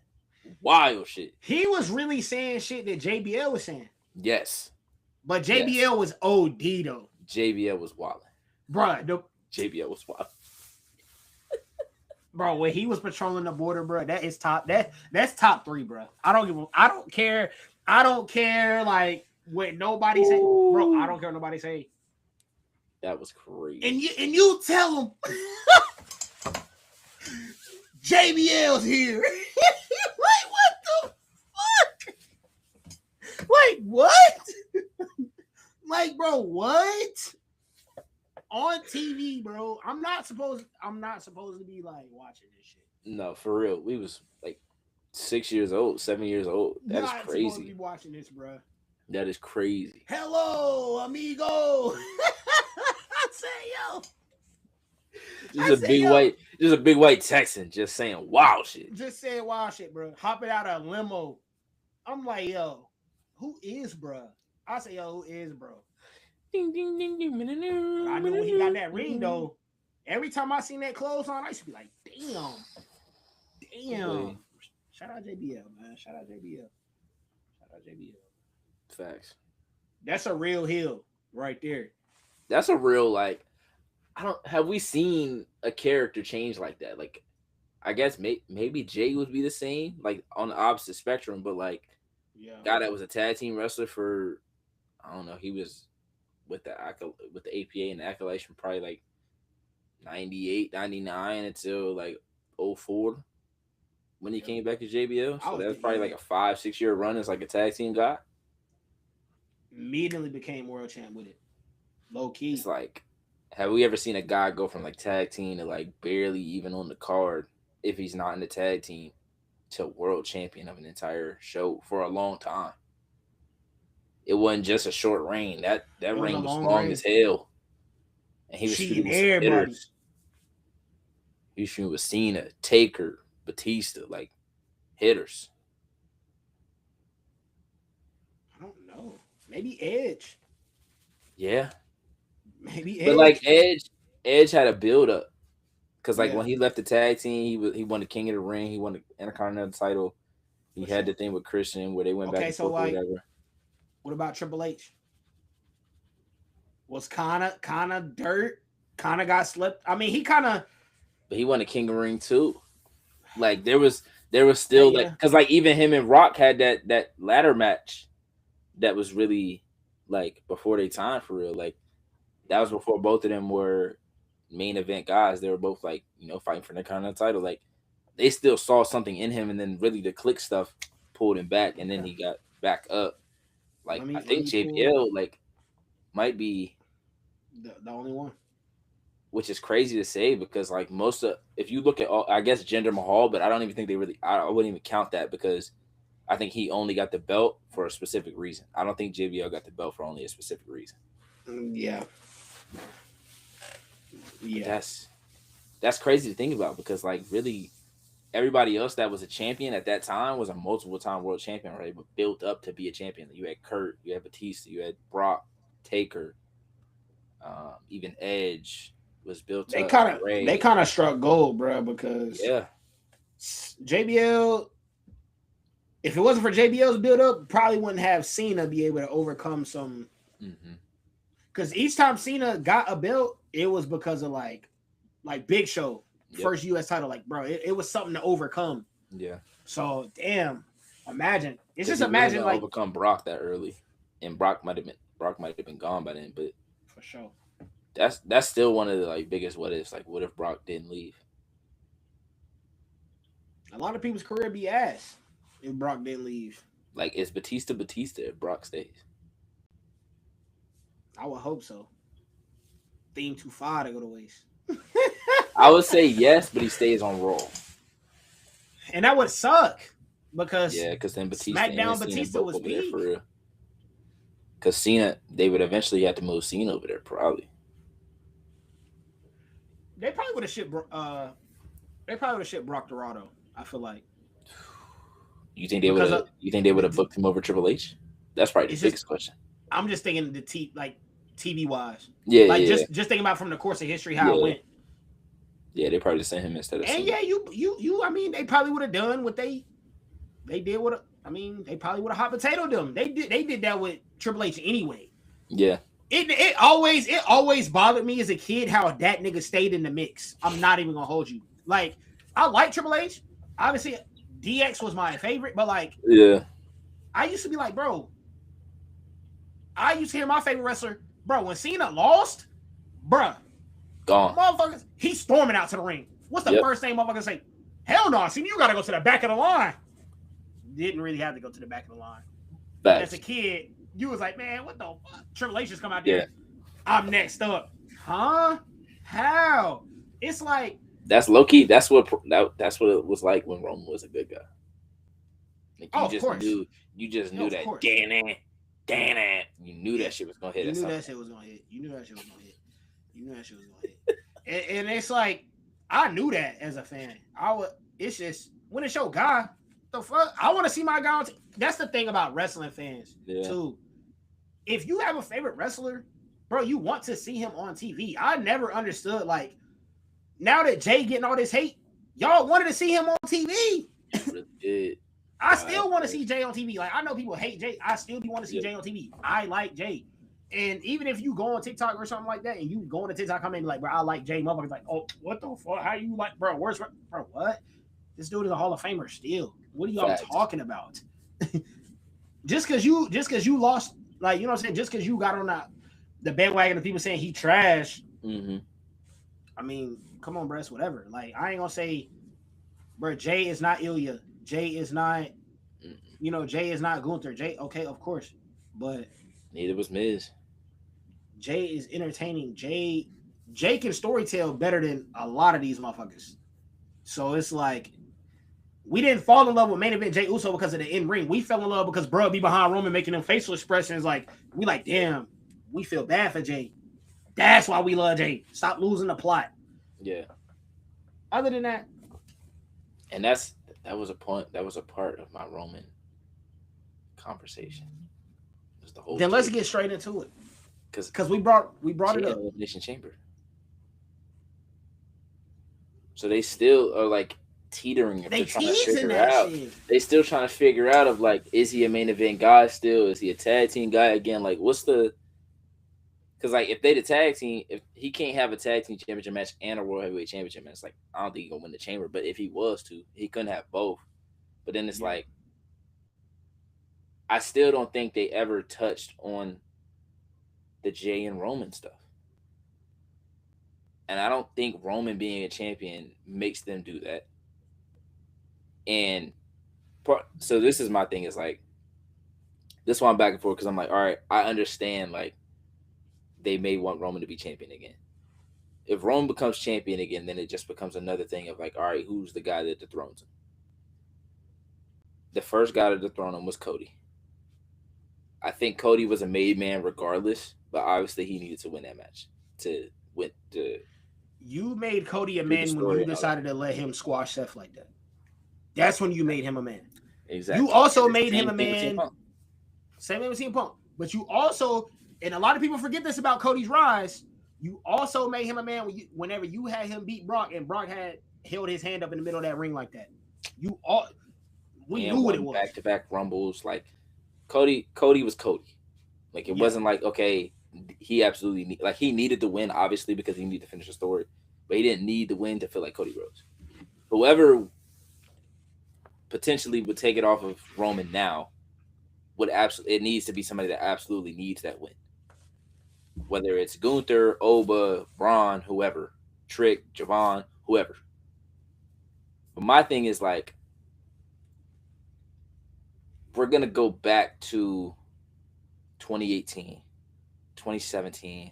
Wild shit. He was really saying shit that JBL was saying. Yes. But JBL was OD though. JBL was wild. Bro, JBL was wild. Bro, when he was patrolling the border, bro, that is top. That's top 3, bro. I don't care like what nobody say. Bro, I don't care what nobody say. That was crazy. And you tell him JBL's here. Like, what the fuck? Like, what? Like, bro, what? On TV, bro. I'm not supposed to be like watching this shit. No, for real. We was like 6 years old, 7 years old. That is crazy. Supposed to be watching this, bro. That is crazy. Hello, amigo. I say, yo. Just a big white Texan just saying wild shit. Just saying wild shit, bro. Hopping out of a limo. I'm like, yo, who is bro? I say, yo, who is bro? Ding, ding, ding, ding. I knew when he got that ring though. Every time I seen that clothes on, I used to be like, damn. Shout out JBL, man. Shout out JBL. Facts. That's a real heel right there. That's a real have we seen a character change like that? Like, I guess maybe Jay would be the same, like on the opposite spectrum, but like Yeah. guy that was a tag team wrestler for I don't know, he was with with the APA and the accolation probably like 98, 99 until like '04 when he Yeah. came back to JBL. I So would that's think, probably yeah. like a 5, 6 year run as like a tag team guy. Immediately became world champ with it. Low It's key. like, have we ever seen a guy go from like tag team to like barely even on the card if he's not in the tag team to world champion of an entire show for a long time? It wasn't just a short reign. That It was a reign was long long as reign. hell, and he was feuding Cheating with some everybody. hitters. He was feuding with Cena, Taker, Batista, like hitters. I don't know. Maybe Edge. Yeah, Maybe but like Edge. Edge had a build up because like Yeah, when he left the tag team, he won the King of the Ring, he won the Intercontinental title. He for had sure. the thing with Christian where they went back Okay, and so forth or like, whatever. what about Triple H? Was kind of dirt? Kind of got slipped. I mean, he kind of. But he won the King of the Ring too. Like there was Hey, still like yeah. because like even him and Rock had that ladder match that was really like before they time for real. Like that Yeah. was before both of them were main event guys. They were both like fighting for the Continental title. Like they still saw something in him, and then really the click stuff pulled him back, and then Okay. he got back up. Let Like I me let think me pull JBL like might be, the only one. which is crazy to say because like most of if you look at all, I guess Jinder Mahal, but I don't even think they really I wouldn't even count that because I think he only got the belt for a specific reason. I don't think JBL got the belt for only a specific reason. Yeah. But Yeah. that's crazy to think about because like really everybody else that was a champion at that time was a multiple time world champion, right? But built up to be a champion. You had Kurt, you had Batista, you had Brock, Taker, even Edge was built They up. kind of they Ray, kind of struck gold, bro, because yeah, JBL. If it wasn't for JBL's build up, probably wouldn't have Cena be able to overcome some. hmm Because each time Cena got a belt, it was because of like Big Show yep, first U.S. title. Like, bro, it was something to overcome. yeah. So damn, imagine. It's Because just he wasn't imagine gonna like overcome Brock that early, and Brock might have been gone by then. But for sure. that's still one of the like biggest what ifs. Like, what if Brock didn't leave? A lot of people's career be ass if Brock didn't leave. Like, is Batista if Brock stays? I would hope so. Theme too far to go to waste. I would say yes, but he stays on Raw. And that would suck because Yeah, because then Batista and SmackDown Cena Batista both was over there for peak. real. Because Cena, they would eventually have to move Cena over there, probably. They probably would have shipped. They probably would have shipped Brock Dorado. I feel like You think they would because have? You think they would have booked him over Triple H? That's probably the it's just biggest question. I'm just thinking like TV wise, Yeah, like yeah, just thinking about from the course of history how it yeah, went. yeah. They probably just sent him instead of And Cena. yeah, you. I mean, they probably would have done what they did. What I mean, they probably would have hot potatoed them. They did that with Triple H anyway. Yeah, It always bothered me as a kid how that nigga stayed in the mix. I'm not even gonna hold you. Like I like Triple H. Obviously, DX was my favorite, but like yeah, I used to be like, bro. I used to hear my favorite wrestler, bro. When Cena lost, bro, gone. motherfuckers, he's storming out to the ring. What's the Yep, first thing motherfuckers say? Hell no, Cena, you gotta go to the back of the line. Didn't really have to go to the back of the line. As a facts. kid, you was like, man, what the fuck? Triple H just come out Yeah, there. I'm next up. Huh? How? It's like, that's low key. That's what it was like when Roman was a good guy. Like oh, of course. you just No, knew of that. course. Damn it, you knew Yeah. that shit was gonna hit You at knew some that point. shit was gonna hit. You knew that shit was gonna hit. You knew that shit was gonna hit. And it's like, I knew that as a fan. It's just when it show guy, the fuck, I want to see my guy. That's the thing about wrestling fans Yeah, too. If you have a favorite wrestler, bro, you want to see him on TV. I never understood like now that Jay getting all this hate, y'all wanted to see him on TV. you really did. I God, still want to like, see Jay on TV. Like I know people hate Jay. I still do want to see yep, Jay on TV. I like Jay. And even if you go on TikTok or something like that, and you go on the TikTok comment like, bro, I like Jay, motherfuckers like, oh, what the fuck? How you like, bro? Where's bro? What? This dude is a Hall of Famer still. What are y'all Facts. talking about? Just cause you lost, like, you know what I'm saying? Just cause you got on the bandwagon of people saying he trash. Mm-hmm. I mean, come on, bro, it's whatever. Like, I ain't gonna say, bro, Jay is not Ilya. Jay is not, Jay is not Gunther. Jay, okay, of course, but Neither was Miz. Jay is entertaining. Jay can storytell better than a lot of these motherfuckers. So it's like we didn't fall in love with main event Jay Uso because of the in ring. We fell in love because bro be behind Roman making them facial expressions. Like we like, damn, we feel bad for Jay. That's why we love Jay. Stop losing the plot. Yeah, Other than that, and that was a point. That was a part of my Roman conversation. It was the whole then let's Jay get straight into it. because Cause we brought Jay it in up. Elimination Chamber, so they still are like teetering if They they're trying to teasing figure that out. shit. They still trying to figure out of like, is he a main event guy still? Is he a tag team guy again? Like, what's the? Because like, if they the tag team, if he can't have a tag team championship match and a world heavyweight championship match, like I don't think he gonna win the chamber. But if he was to, he couldn't have both. But then it's Yeah. like, I still don't think they ever touched on the Jay and Roman stuff, and I don't think Roman being a champion makes them do that. And so this is my thing is like, this one I'm back and forth because I'm like, all right, I understand like they may want Roman to be champion again. If Roman becomes champion again, then it just becomes another thing of like, all right, who's the guy that dethrones him? The first guy to dethrone him was Cody. I think Cody was a made man regardless, but obviously he needed to win that match to win to You made Cody a do the man when story you and all that. decided to let him squash Seth like that. That's when you made him a man. You Exactly. also And the made him same a thing with CM man. Punk. Same thing with CM Punk. But you also, and a lot of people forget this about Cody's rise. You also made him a man whenever you had him beat Brock, and Brock had held his hand up in the middle of that ring like that. You all, we knew And what it won was. back to back rumbles. Like Cody was Cody. Like it Yeah, wasn't like okay, he absolutely like he needed to win obviously because he needed to finish the story, but he didn't need the win to feel like Cody Rhodes. Whoever potentially would take it off of Roman now would absolutely it needs to be somebody that absolutely needs that win. Whether it's Gunther, Oba, Braun, whoever, Trick, Javon, whoever. But my thing is like we're gonna go back to 2018, 2017,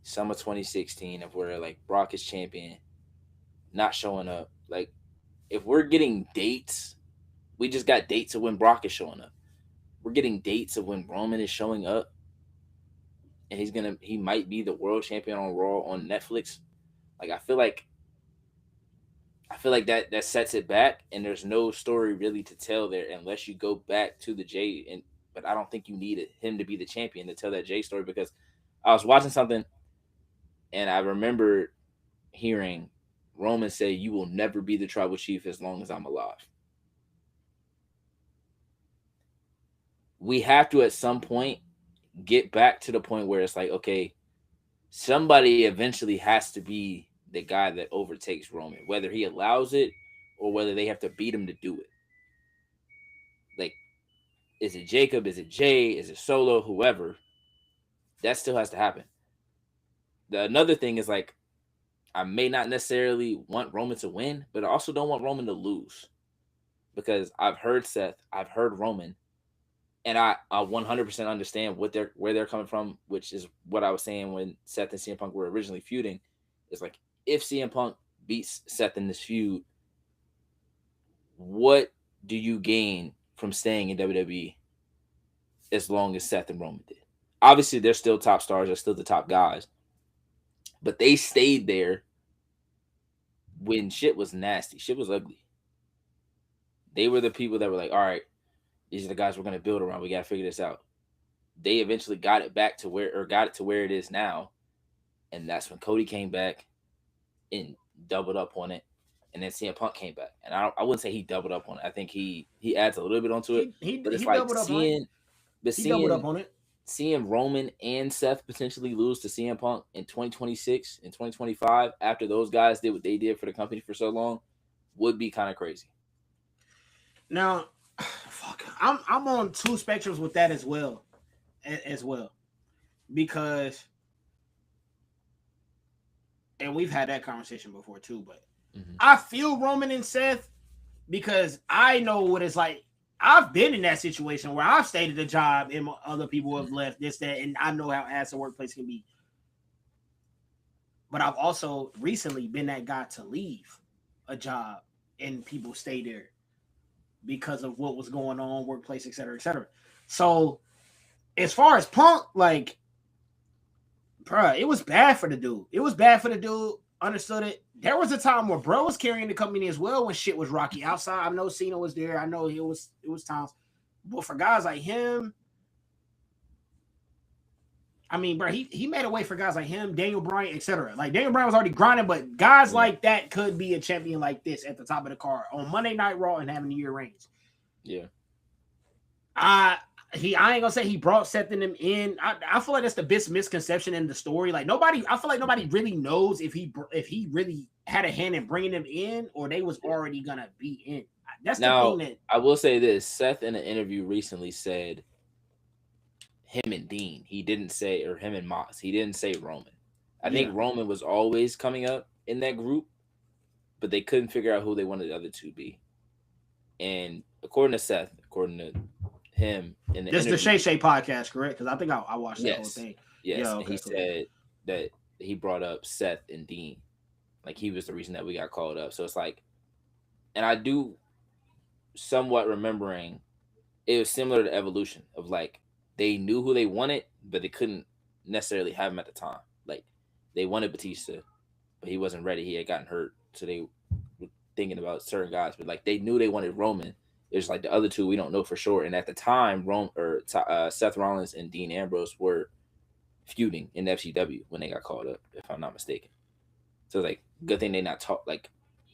summer 2016 of where like Brock is champion, not showing up. Like if we're getting dates, we just got dates of when Brock is showing up. We're getting dates of when Roman is showing up, and he might be the world champion on Raw on Netflix. Like I feel like that sets it back, and there's no story really to tell there unless you go back to the Jay. And but I don't think you needed him to be the champion to tell that Jay story because I was watching something and I remember hearing Roman say, "You will never be the tribal chief as long as I'm alive." We have to at some point get back to the point where it's like, okay, somebody eventually has to be the guy that overtakes Roman, whether he allows it or whether they have to beat him to do it. Like, is it Jacob? Is it Jay? Is it Solo? Whoever. That still has to happen. Another thing is like, I may not necessarily want Roman to win, but I also don't want Roman to lose because I've heard Seth, I've heard Roman, and I 100% understand where they're coming from, which is what I was saying when Seth and CM Punk were originally feuding. It's like if CM Punk beats Seth in this feud, what do you gain from staying in WWE as long as Seth and Roman did? Obviously, they're still top stars, they're still the top guys, but they stayed there when shit was nasty, shit was ugly. They were the people that were like, all right, these are the guys we're going to build around. We got to figure this out. They eventually got it back to got it to where it is now. And that's when Cody came back and doubled up on it. And then CM Punk came back. And I wouldn't say he doubled up on it. I think he adds a little bit onto it. he But it's he like doubled up on it. He doubled up seeing on it. seeing Roman and Seth potentially lose to CM Punk in 2026 and 2025 after those guys did what they did for the company for so long would be kind of crazy. Now, fuck, I'm on two spectrums with that as well, because, and we've had that conversation before too, but I feel Roman and Seth because I know what it's like. I've been in that situation where I've stayed at a job and other people have left, this, that, and I know how ass a workplace can be. But I've also recently been that guy to leave a job and people stay there because of what was going on, workplace, et cetera, et cetera. So as far as Punk, like, bruh, it was bad for the dude. It was bad for the dude. Understood it. There was a time where bro was carrying the company as well when shit was rocky outside. I know Cena was there. I know it was times. But for guys like him, I mean, bro, he made a way for guys like him, Daniel Bryan, etc. Like Daniel Bryan was already grinding, but guys like that could be a champion like this at the top of the card on Monday Night Raw and having the year reigns. Yeah. I ain't gonna say he brought Seth and them in. I feel like that's the biggest misconception in the story. Like I feel like nobody really knows if he really had a hand in bringing them in or they was already gonna be in. That's the thing that I will say this. Seth in an interview recently said him and Dean. He didn't say, or him and Mox. He didn't say Roman. I think Roman was always coming up in that group, but they couldn't figure out who they wanted the other two to be. And according to Seth, according to him in the this is the Shay Shay podcast, correct? Because I think I watched that whole thing. Yes, yeah, okay, he said that he brought up Seth and Dean, like he was the reason that we got called up. So it's like, and I do somewhat remembering it was similar to Evolution of like they knew who they wanted, but they couldn't necessarily have him at the time. Like they wanted Batista, but he wasn't ready. He had gotten hurt, so they were thinking about certain guys. But like they knew they wanted Roman. It's like the other two we don't know for sure. And at the time, Seth Rollins and Dean Ambrose were feuding in FCW when they got called up, if I'm not mistaken. So like, good thing they not talk like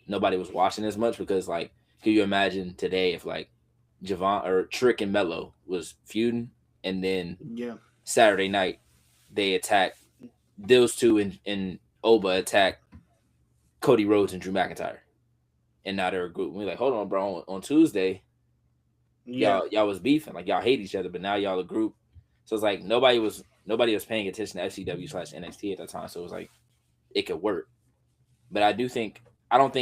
nobody was watching as much because like, can you imagine today if like Javon or Trick and Mello was feuding and then Saturday night they attack those two and Oba attack Cody Rhodes and Drew McIntyre. And now they're a group. We're like, hold on, bro. On Tuesday, y'all was beefing. Like y'all hate each other, but now y'all a group. So it's like nobody was paying attention to FCW/NXT at that time. So it was like it could work. But I don't think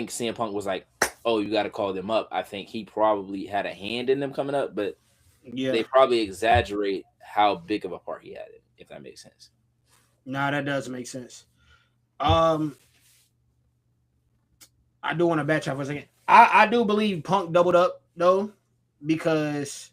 CM Punk was like, oh, you got to call them up. I think he probably had a hand in them coming up, but they probably exaggerate how big of a part he had in, if that makes sense. No, that does make sense. I do want to backtrack for a second. I do believe Punk doubled up though, because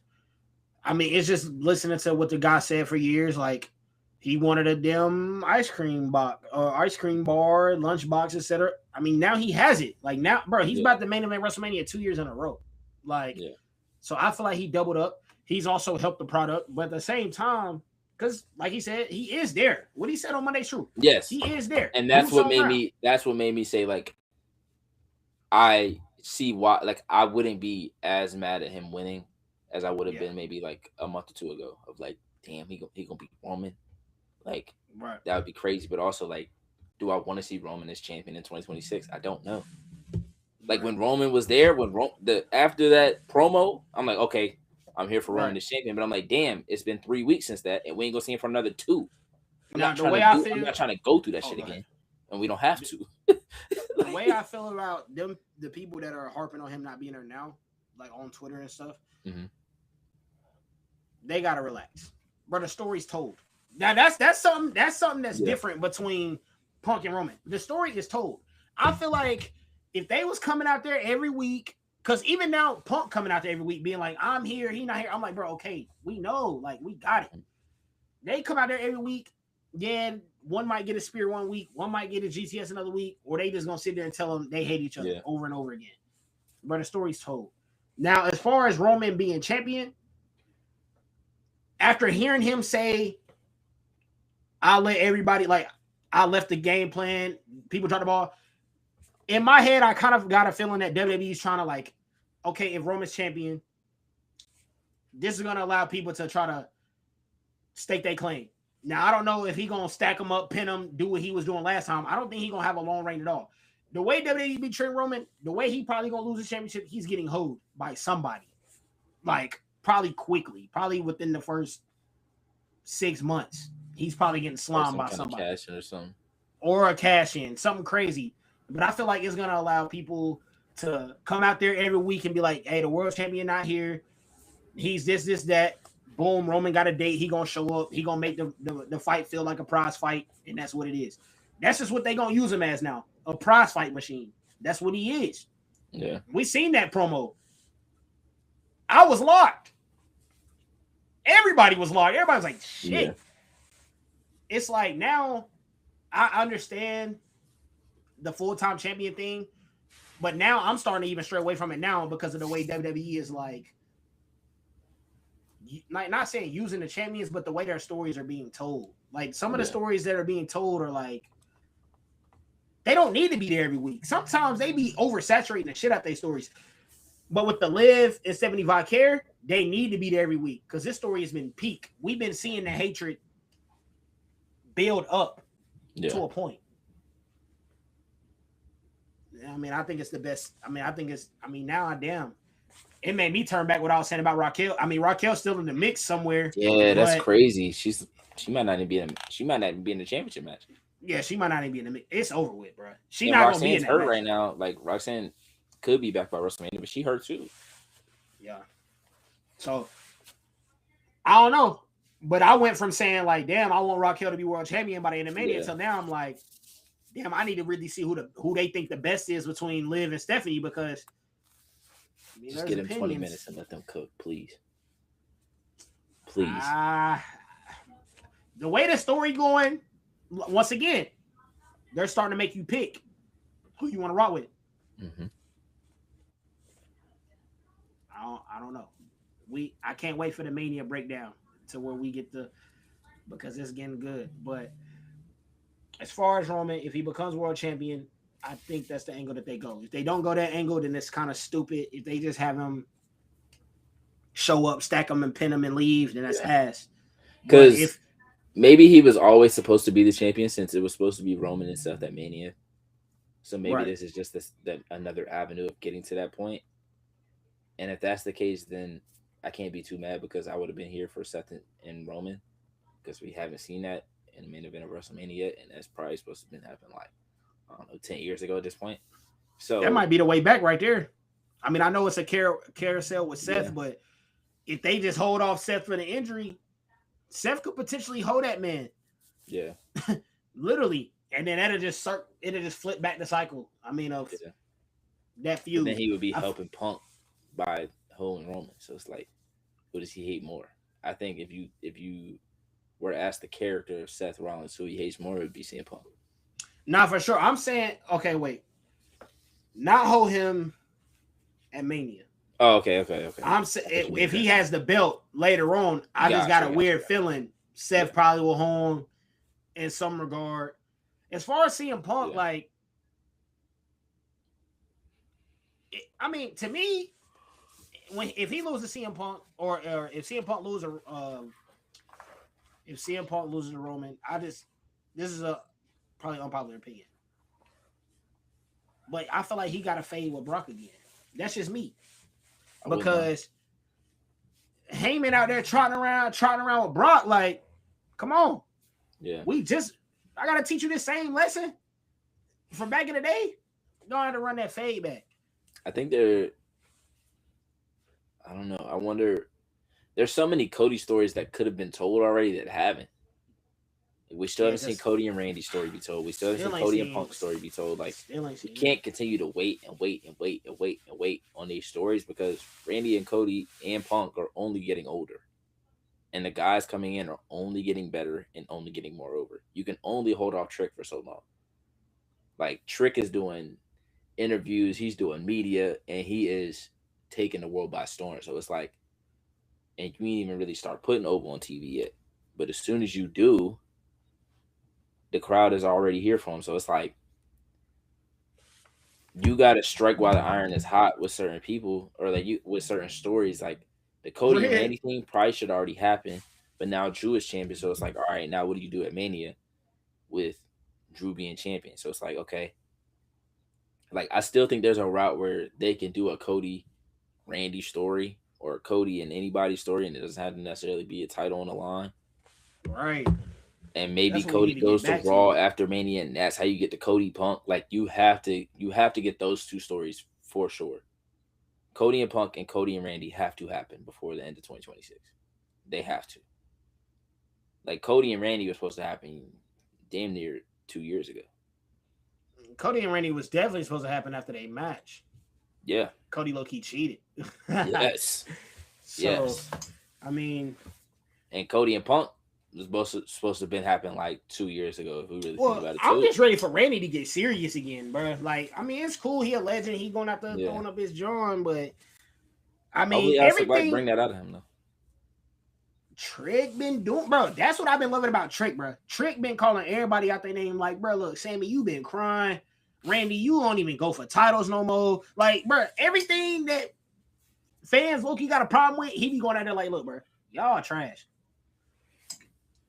I mean it's just listening to what the guy said for years. Like he wanted a damn ice cream box, ice cream bar, lunch box, etc. I mean now he has it. Like now, bro, he's about to main event WrestleMania 2 years in a row. Like, so I feel like he doubled up. He's also helped the product, but at the same time, because like he said, he is there. What he said on Monday's true. Yes, he is there, and that's what made me. That's what made me say like. I see why, like, I wouldn't be as mad at him winning as I would have been maybe like a month or two ago. Of like, damn, he gonna beat Roman, like that would be crazy. But also, like, do I want to see Roman as champion in 2026? I don't know. Like when Roman was there, after that promo, I'm like, okay, I'm here for Roman as champion. But I'm like, damn, it's been 3 weeks since that, and we ain't gonna see him for another 2. I'm not trying to go through that shit again, and we don't have to. The way I feel about them, the people that are harping on him not being there now, like on Twitter and stuff, they gotta relax. But the story's told. Now that's something that's different between Punk and Roman. The story is told. I feel like if they was coming out there every week, because even now Punk coming out there every week being like, I'm here, he not here. I'm like, bro, okay, we know, like we got it. They come out there every week. Yeah, one might get a spear one week, one might get a GTS another week, or they just gonna sit there and tell them they hate each other over and over again. But the story's told. Now, as far as Roman being champion, after hearing him say, I'll let everybody, like, I left the game plan, people try the ball. In my head, I kind of got a feeling that WWE's trying to, like, okay, if Roman's champion, this is gonna allow people to try to stake their claim. Now I don't know if he gonna stack them up, pin them, do what he was doing last time. I don't think he gonna have a long reign at all. The way WWE be treating Roman, the way he probably gonna lose the championship, he's getting hoed by somebody. Like probably quickly, probably within the first 6 months, he's probably getting or slimed some by kind of somebody cash in or something. or a cash in, something crazy. But I feel like it's gonna allow people to come out there every week and be like, "Hey, the world champion not here. He's this, that." Boom, Roman got a date. He gonna show up. He gonna make the fight feel like a prize fight, and that's what it is. That's just what they gonna use him as now, a prize fight machine. That's what he is. Yeah, We seen that promo. I was locked. Everybody was locked. Everybody was like, yeah, "Shit." It's like now I understand the full time champion thing, but now I'm starting to even stray away from it now because of the way WWE is like not saying using the champions, but the way their stories are being told. Like some of the yeah. stories that are being told are like they don't need to be there every week. Sometimes they be oversaturating the shit out their stories. But with the Live and 75 Care, they need to be there every week because this story has been peak. We've been seeing the hatred build up Yeah. to a point. I mean, I think it's the best. I mean, I think it's. I mean, now I damn. It made me turn back what I was saying about Raquel. I mean, Raquel's still in the mix somewhere, Yeah, that's but crazy. She might not even be in. She might not even be in the championship match. yeah, she might not even be in the mix. It's over with, bro. She And not gonna be in Roxanne's that hurt match. right now. Like Roxanne could be back by WrestleMania, but she hurt too. Yeah. So I don't know, but I went from saying like, damn, I want Raquel to be world champion by the end of Mania Yeah. until now I'm like, damn, I need to really see who they think the best is between Liv and Stephanie because I mean, Just there's get them 20 opinions. minutes and let them cook, please. Please. The way the story going, once again, they're starting to make you pick who you want to rock with. Mm-hmm. I don't know. I can't wait for the Mania breakdown to where we get the because it's getting good. But as far as Roman, if he becomes world champion, I think that's the angle that they go. If they don't go that angle, then it's kind of stupid. If they just have him show up, stack him, and pin him and leave, then that's Yeah. ass. But Because if maybe he was always supposed to be the champion since it was supposed to be Roman and stuff at Mania. So maybe right, this is just that another avenue of getting to that point. And if that's the case, then I can't be too mad because I would have been here for Seth and Roman because we haven't seen that in the main event of WrestleMania yet, and that's probably supposed to have been happening like I don't know 10 years ago at this point. that So might be the way back right there. I mean, I know it's a carousel with yeah, Seth, but if they just hold off Seth for the injury, Seth could potentially hold that man, yeah, literally, and then it'll just flip back the cycle. I mean, of yeah. that But then feud. he would be I, helping Punk by holding Roman. So it's like, who does he hate more? I think if you were asked the character of Seth Rollins who he hates more, it would be CM Punk. not for sure. I'm saying, okay, wait, not hold him at Mania. Oh, okay. I'm I saying thought you if meant he that. has the belt later on, I just got a weird Gotcha. feeling Seth Yeah, probably will hold him in some regard. As far as CM Punk, yeah, like, I mean, to me, if he loses CM Punk or if CM Punk loses if CM Punk loses to Roman, this is a probably unpopular opinion, but I feel like he got to fade with Brock again. That's just me I wouldn't mind. because Heyman out there trotting around with Brock. Like, come on, Yeah, I gotta teach you this same lesson from back in the day. You don't have to run that fade back. I think they're. I don't know. I wonder. There's so many Cody stories that could have been told already that haven't. We still Yeah, haven't seen because Cody and Randy's story be told. We still haven't seen still ain't Cody and seen, Punk's story be told. Like still ain't we seen it. can't continue to wait and wait and wait and wait and wait on these stories because Randy and Cody and Punk are only getting older. And the guys coming in are only getting better and only getting more over. You can only hold off Trick for so long. Like Trick is doing interviews, he's doing media, and he is taking the world by storm. So it's like, and you ain't even really start putting Oval on TV yet. But as soon as you do, the crowd is already here for him. So it's like you got to strike while the iron is hot with certain people, or like you with certain stories. Like the Cody and Red, Randy thing probably should already happen. But now Drew is champion, so it's like, all right, now what do you do at Mania with Drew being champion? So it's like, okay, like I still think there's a route where they can do a Cody Randy story or Cody and anybody story, and it doesn't have to necessarily be a title on the line. Right. And maybe That's what we need Cody to get goes to back Raw to. after Mania, and that's how you get the Cody Punk. Like you have to get those two stories for sure. Cody and Punk and Cody and Randy have to happen before the end of 2026. They have to. Like Cody and Randy was supposed to happen damn near 2 years ago. Cody and Randy was definitely supposed to happen after they match. Yeah. Cody low key cheated. Yes. So, Yes. I mean, And Cody and Punk was supposed to have been happening like 2 years ago if we really think well, about it I'm too. just ready for Randy to get serious again, bro. Like, I mean, it's cool. He a legend. He going out there Yeah. throwing up his John, but I mean, Hopefully Asuka Black everything bring that out of him though. Trick been doing, bro. That's what I've been loving about Trick, bro. Trick been calling everybody out their name, like, bro, look, Sammy, you been crying. Randy, you don't even go for titles no more. Like, bro, everything that fans Loki got a problem with, he be going out there like, look, bro, y'all trash.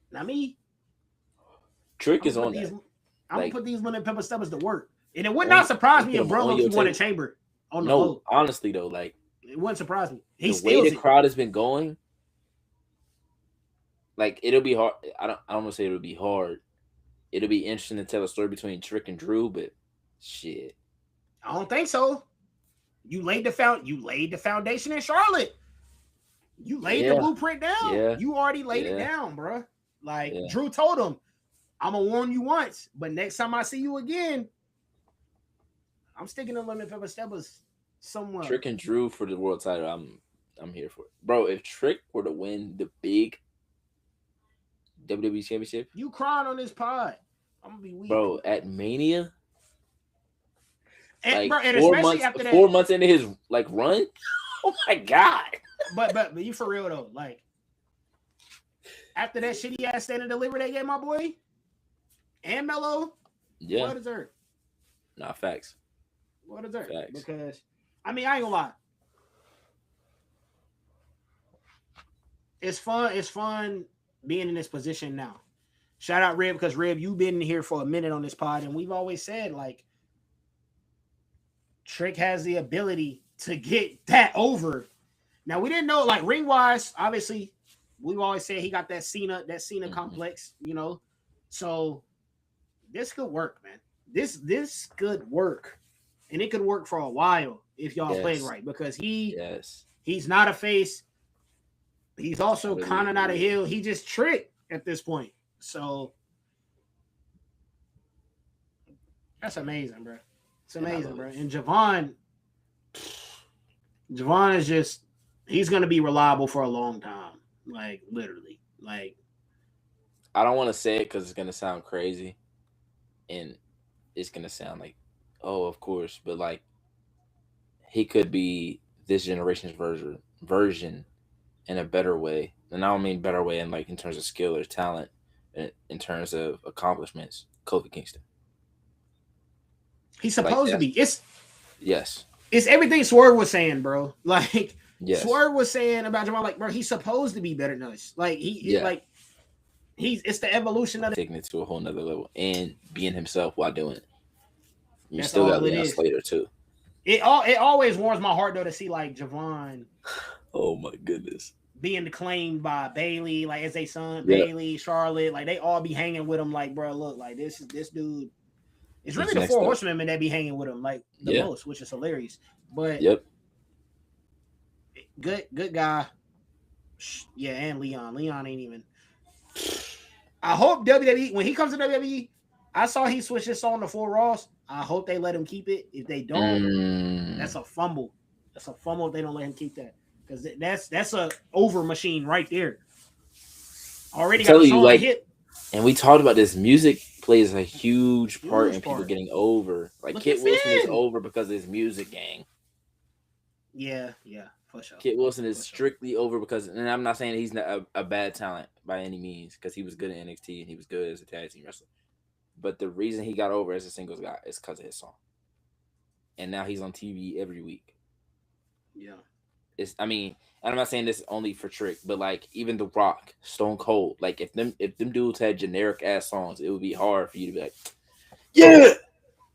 Not me. Trick I'm is gonna put on these. that. I'm Like gonna put these lemon pepper steppers to work, and it would on not surprise and me put if them Bro on Loki your won a table. chamber on the No, low. honestly though, like It wouldn't surprise me. He the way steals the it. crowd has been going, like it'll be hard. I don't want to say it'll be hard. It'll be interesting to tell a story between Trick and Drew, but shit. I don't think so. You laid the foundation in Charlotte. You laid the Yeah, blueprint down. yeah, You already laid it yeah, down, bro. Like yeah. Drew told him, I'm gonna warn you once, but next time I see you again, I'm sticking the lemon pepper steppers somewhere. Trick and Drew for the world title. I'm here for it, bro. If Trick were to win the big WWE Championship, You crying on this pod. I'm gonna be weak. bro, at Mania, And like bro, and four especially months, after that, 4 months into his like run. Oh my god. but you for real though, like after that shitty ass stand and deliver they gave my boy and Mello, Yeah, well deserved. nah, facts, Well deserved. facts. Because I mean, I ain't gonna lie. It's fun. It's fun being in this position now. Shout out Rib, because Rib, you've been here for a minute on this pod, and we've always said like Trick has the ability to get that over. Now we didn't know, like ring wise, obviously, we've always said he got that Cena complex, you know. So this could work, man. This could work, and it could work for a while if y'all playing Yes, right, because yes. he's not a face. He's also Really, kind of not a really. heel. He just Trick at this point. So that's amazing, bro. It's And I amazing, love bro. it. And Javon is just he's gonna be reliable for a long time. Like literally. Like I don't want to say it because it's gonna sound crazy, and it's gonna sound like, oh, of course, but like he could be this generation's version in a better way, and I don't mean better way in like in terms of skill or talent, in terms of accomplishments. Kofi Kingston, he's like supposed to that's be. yes, It's everything Swerve was saying, bro. Like yes, Swerve was saying about Javon, like, bro, he's supposed to be better than us. Like yeah, like he's it's the evolution of it. taking it to a whole nother level and being himself while doing it. You That's still got all it Leon is. Slater too. It always warms my heart though to see like Javon Oh my goodness. being claimed by Bailey, like as they son, Yeah, Bailey, Charlotte, like they all be hanging with him. Like, bro, look, like this dude. It's really he's the next four up. horsemen that be hanging with him like the Yeah, most, which is hilarious. But yep. good guy. Yeah, and Leon. Leon ain't even. I hope WWE when he comes to WWE, I saw he switched his song to Full Ross. I hope they let him keep it. If they don't, that's a fumble. That's a fumble if they don't let him keep that. Because that's a over machine right there. Already I'm got the telling you, song to like, hit. and we talked about this. Music plays a huge part in Huge people part. getting over. Like Look Kit at Wilson is Finn. over because of his music gang. Yeah, for sure. Kit Wilson is For sure. strictly over because, and I'm not saying he's not a bad talent by any means, because he was good at NXT and he was good as a tag team wrestler. But the reason he got over as a singles guy is because of his song. And now he's on TV every week. Yeah. It's I mean, and I'm not saying this only for Trick, but like even The Rock, Stone Cold, like if them dudes had generic ass songs, it would be hard for you to be like, yeah.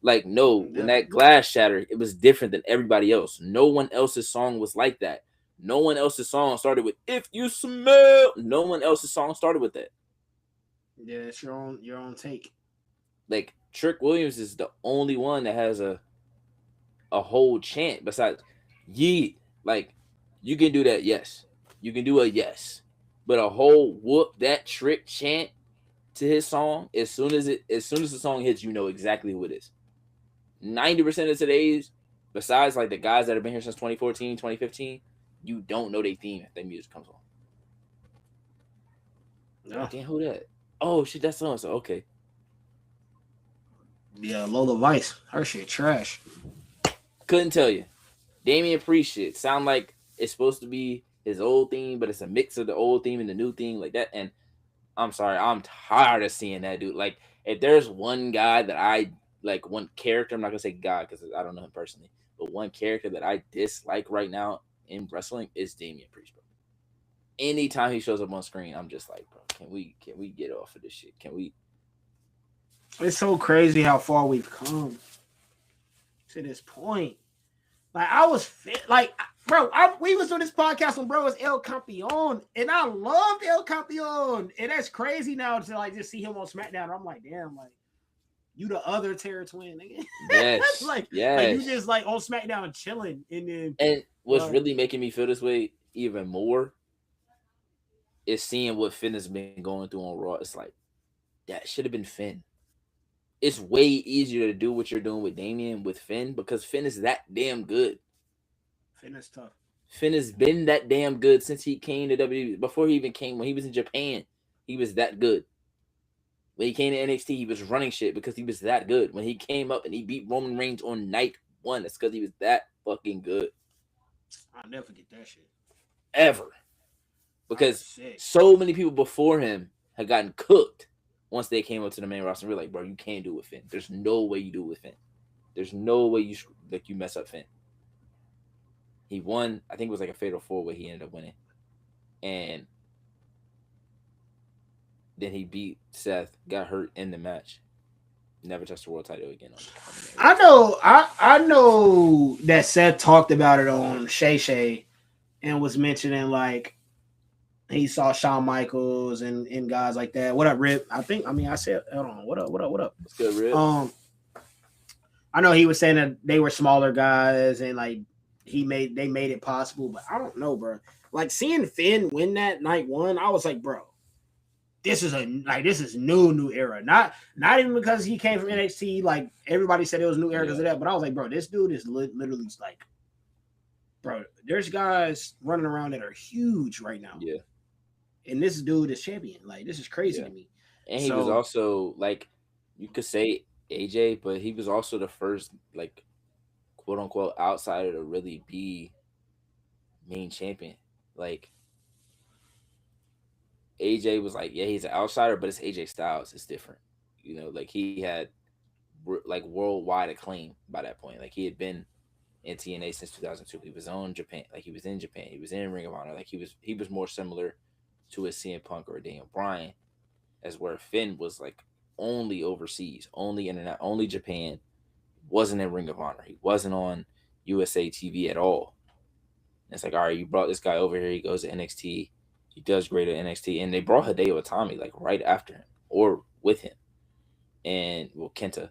Like no, when Definitely. that glass shattered, it was different than everybody else. No one else's song was like that. No one else's song started with "If You Smell." No one else's song started with that. Yeah, it's your own take. Like Trick Williams is the only one that has a whole chant besides yeet. Like you can do that, yes. You can do a yes. But a whole whoop that trick chant to his song, as soon as the song hits, you know exactly who it is. 90% of today's, besides like the guys that have been here since 2014, 2015, you don't know their theme if their music comes on. You're Yeah. like, damn, who that? Oh shit, that's so and so. Okay. Yeah, Lola Vice. Her shit trash. Couldn't tell you. Damien Priest shit sound like it's supposed to be his old theme, but it's a mix of the old theme and the new theme, like that. And I'm sorry, I'm tired of seeing that dude. Like, if there's one guy that I like, one character, I'm not gonna say guy because I don't know him personally, but one character that I dislike right now in wrestling is Damian Priest, bro. Anytime he shows up on screen, I'm just like, bro, can we get off of this shit? Can we? It's so crazy how far we've come to this point. Like I was fit, like bro. We was doing this podcast when bro was El Campeon, and I loved El Campeon, and that's crazy now to like just see him on SmackDown. I'm like, damn, like you the other Terror Twin, nigga. Yes, like you yes. just like on SmackDown chilling, and then And what's like really making me feel this way even more is seeing what Finn has been going through on Raw. It's like that should have been Finn. It's way easier to do what you're doing with Damien with Finn because Finn is that damn good. fitness tough. Finn has been that damn good since he came to WWE. Before he even came, when he was in Japan, he was that good. When he came to NXT, he was running shit because he was that good. When he came up and he beat Roman Reigns on night one, it's because he was that fucking good. I'll never forget that shit. Ever. I was Because sick. so many people before him had gotten cooked once they came up to the main roster. We're like, bro, you can't do it with Finn. There's no way you do it with Finn. There's no way you mess up Finn. He won. I think it was like a fatal four way he ended up winning, and then he beat Seth. Got hurt in the match. Never touched the world title again on the main I roster. know, I know that Seth talked about it on Shay Shay and was mentioning like he saw Shawn Michaels and guys like that. What up, Rip? I said, hold on, what up? What's good, Rip? Um, I know he was saying that they were smaller guys and like they made it possible, but I don't know, bro. Like seeing Finn win that night one, I was like, bro, this is new era. Not even because he came from NXT. Like everybody said it was new era because Yeah, of that, but I was like, bro, this dude is literally like, bro, there's guys running around that are huge right now, yeah, and this dude is champion. Like this is crazy yeah. to me. And he was So also like, you could say AJ, but he was also the first like quote unquote outsider to really be main champion. Like AJ was like, yeah, he's an outsider, but it's AJ Styles. It's different. Like he had like worldwide acclaim by that point. Like he had been in TNA since 2002. He was on Japan. Like he was in Japan. He was in Ring of Honor. Like he was more similar to a CM Punk or a Daniel Bryan, as where Finn was like only overseas, only internet, only Japan. Wasn't in Ring of Honor. He wasn't on USA TV at all. And it's like, all right, you brought this guy over here. He goes to NXT. He does great at NXT, and they brought Hideo Itami like right after him or with him, and well Kenta,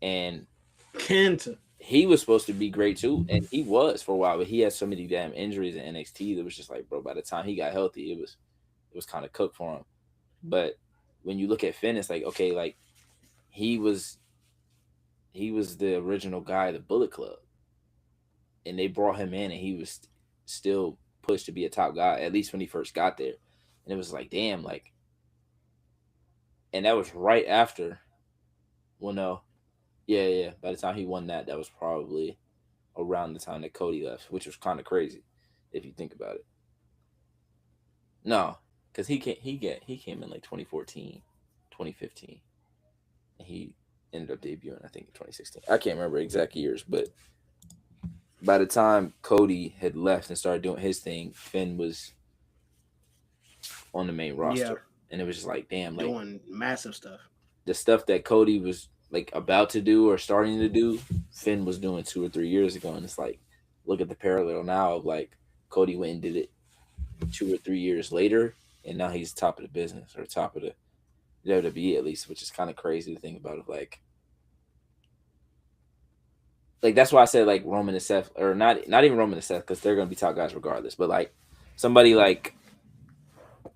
and Kenta. he was supposed to be great too, and he was for a while, but he had so many damn injuries in NXT that was just like, bro, by the time he got healthy, it was kind of cooked for him. But when you look at Finn, it's like, okay, like he was he was the original guy of the Bullet Club, and they brought him in, and he was still pushed to be a top guy, at least when he first got there. And it was like, damn, like, and that was right after. Well, no, yeah, yeah. By the time he won that, that was probably around the time that Cody left, which was kind of crazy if you think about it. No, because he came in like 2014, 2015, and he ended up debuting I think in 2016. I can't remember exact years, but by the time Cody had left and started doing his thing, Finn was on the main Yeah, roster, and it was just like, damn, like doing massive stuff. the stuff that Cody was like about to do or starting to do, Finn was doing 2 or 3 years ago, and it's like, look at the parallel now of like Cody went and did it 2 or 3 years later, and now he's top of the business or top of the WWE at least, which is kind of crazy to think about. Of like that's why I said like Roman and Seth, or not even Roman and Seth, because they're gonna be top guys regardless. But like somebody like I'm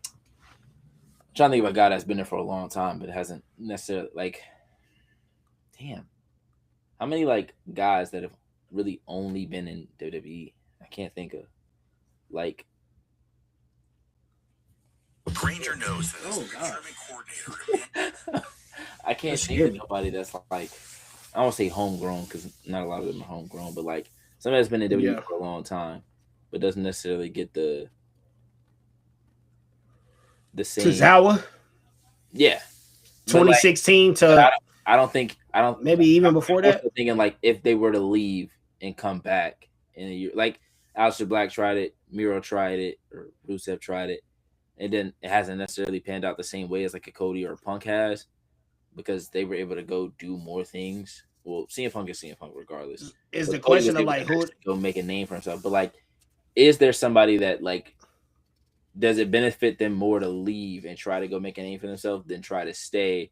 trying to think of a guy that's been there for a long time, but hasn't necessarily like damn. How many like guys that have really only been in WWE? I can't think of like Granger knows that as Oh the God, procurement coordinator, I that can't think scared of me. nobody that's like I don't say homegrown because not a lot of them are homegrown, but like somebody that's been in WWE Yeah, for a long time, but doesn't necessarily get the same. Tozawa, Yeah, but like 2016 but to I don't think I don't. maybe even before I'm more that. so thinking like if they were to leave and come back in a year, like Aleister Black tried it, Miro tried it, or Rusev tried it, and then it hasn't necessarily panned out the same way as like a Cody or a Punk has because they were able to go do more things. Well, CM Punk is CM Punk regardless, Is but the Cody question was of able to like who? actually go make a name for himself. But like, is there somebody that like does it benefit them more to leave and try to go make a name for themselves than try to stay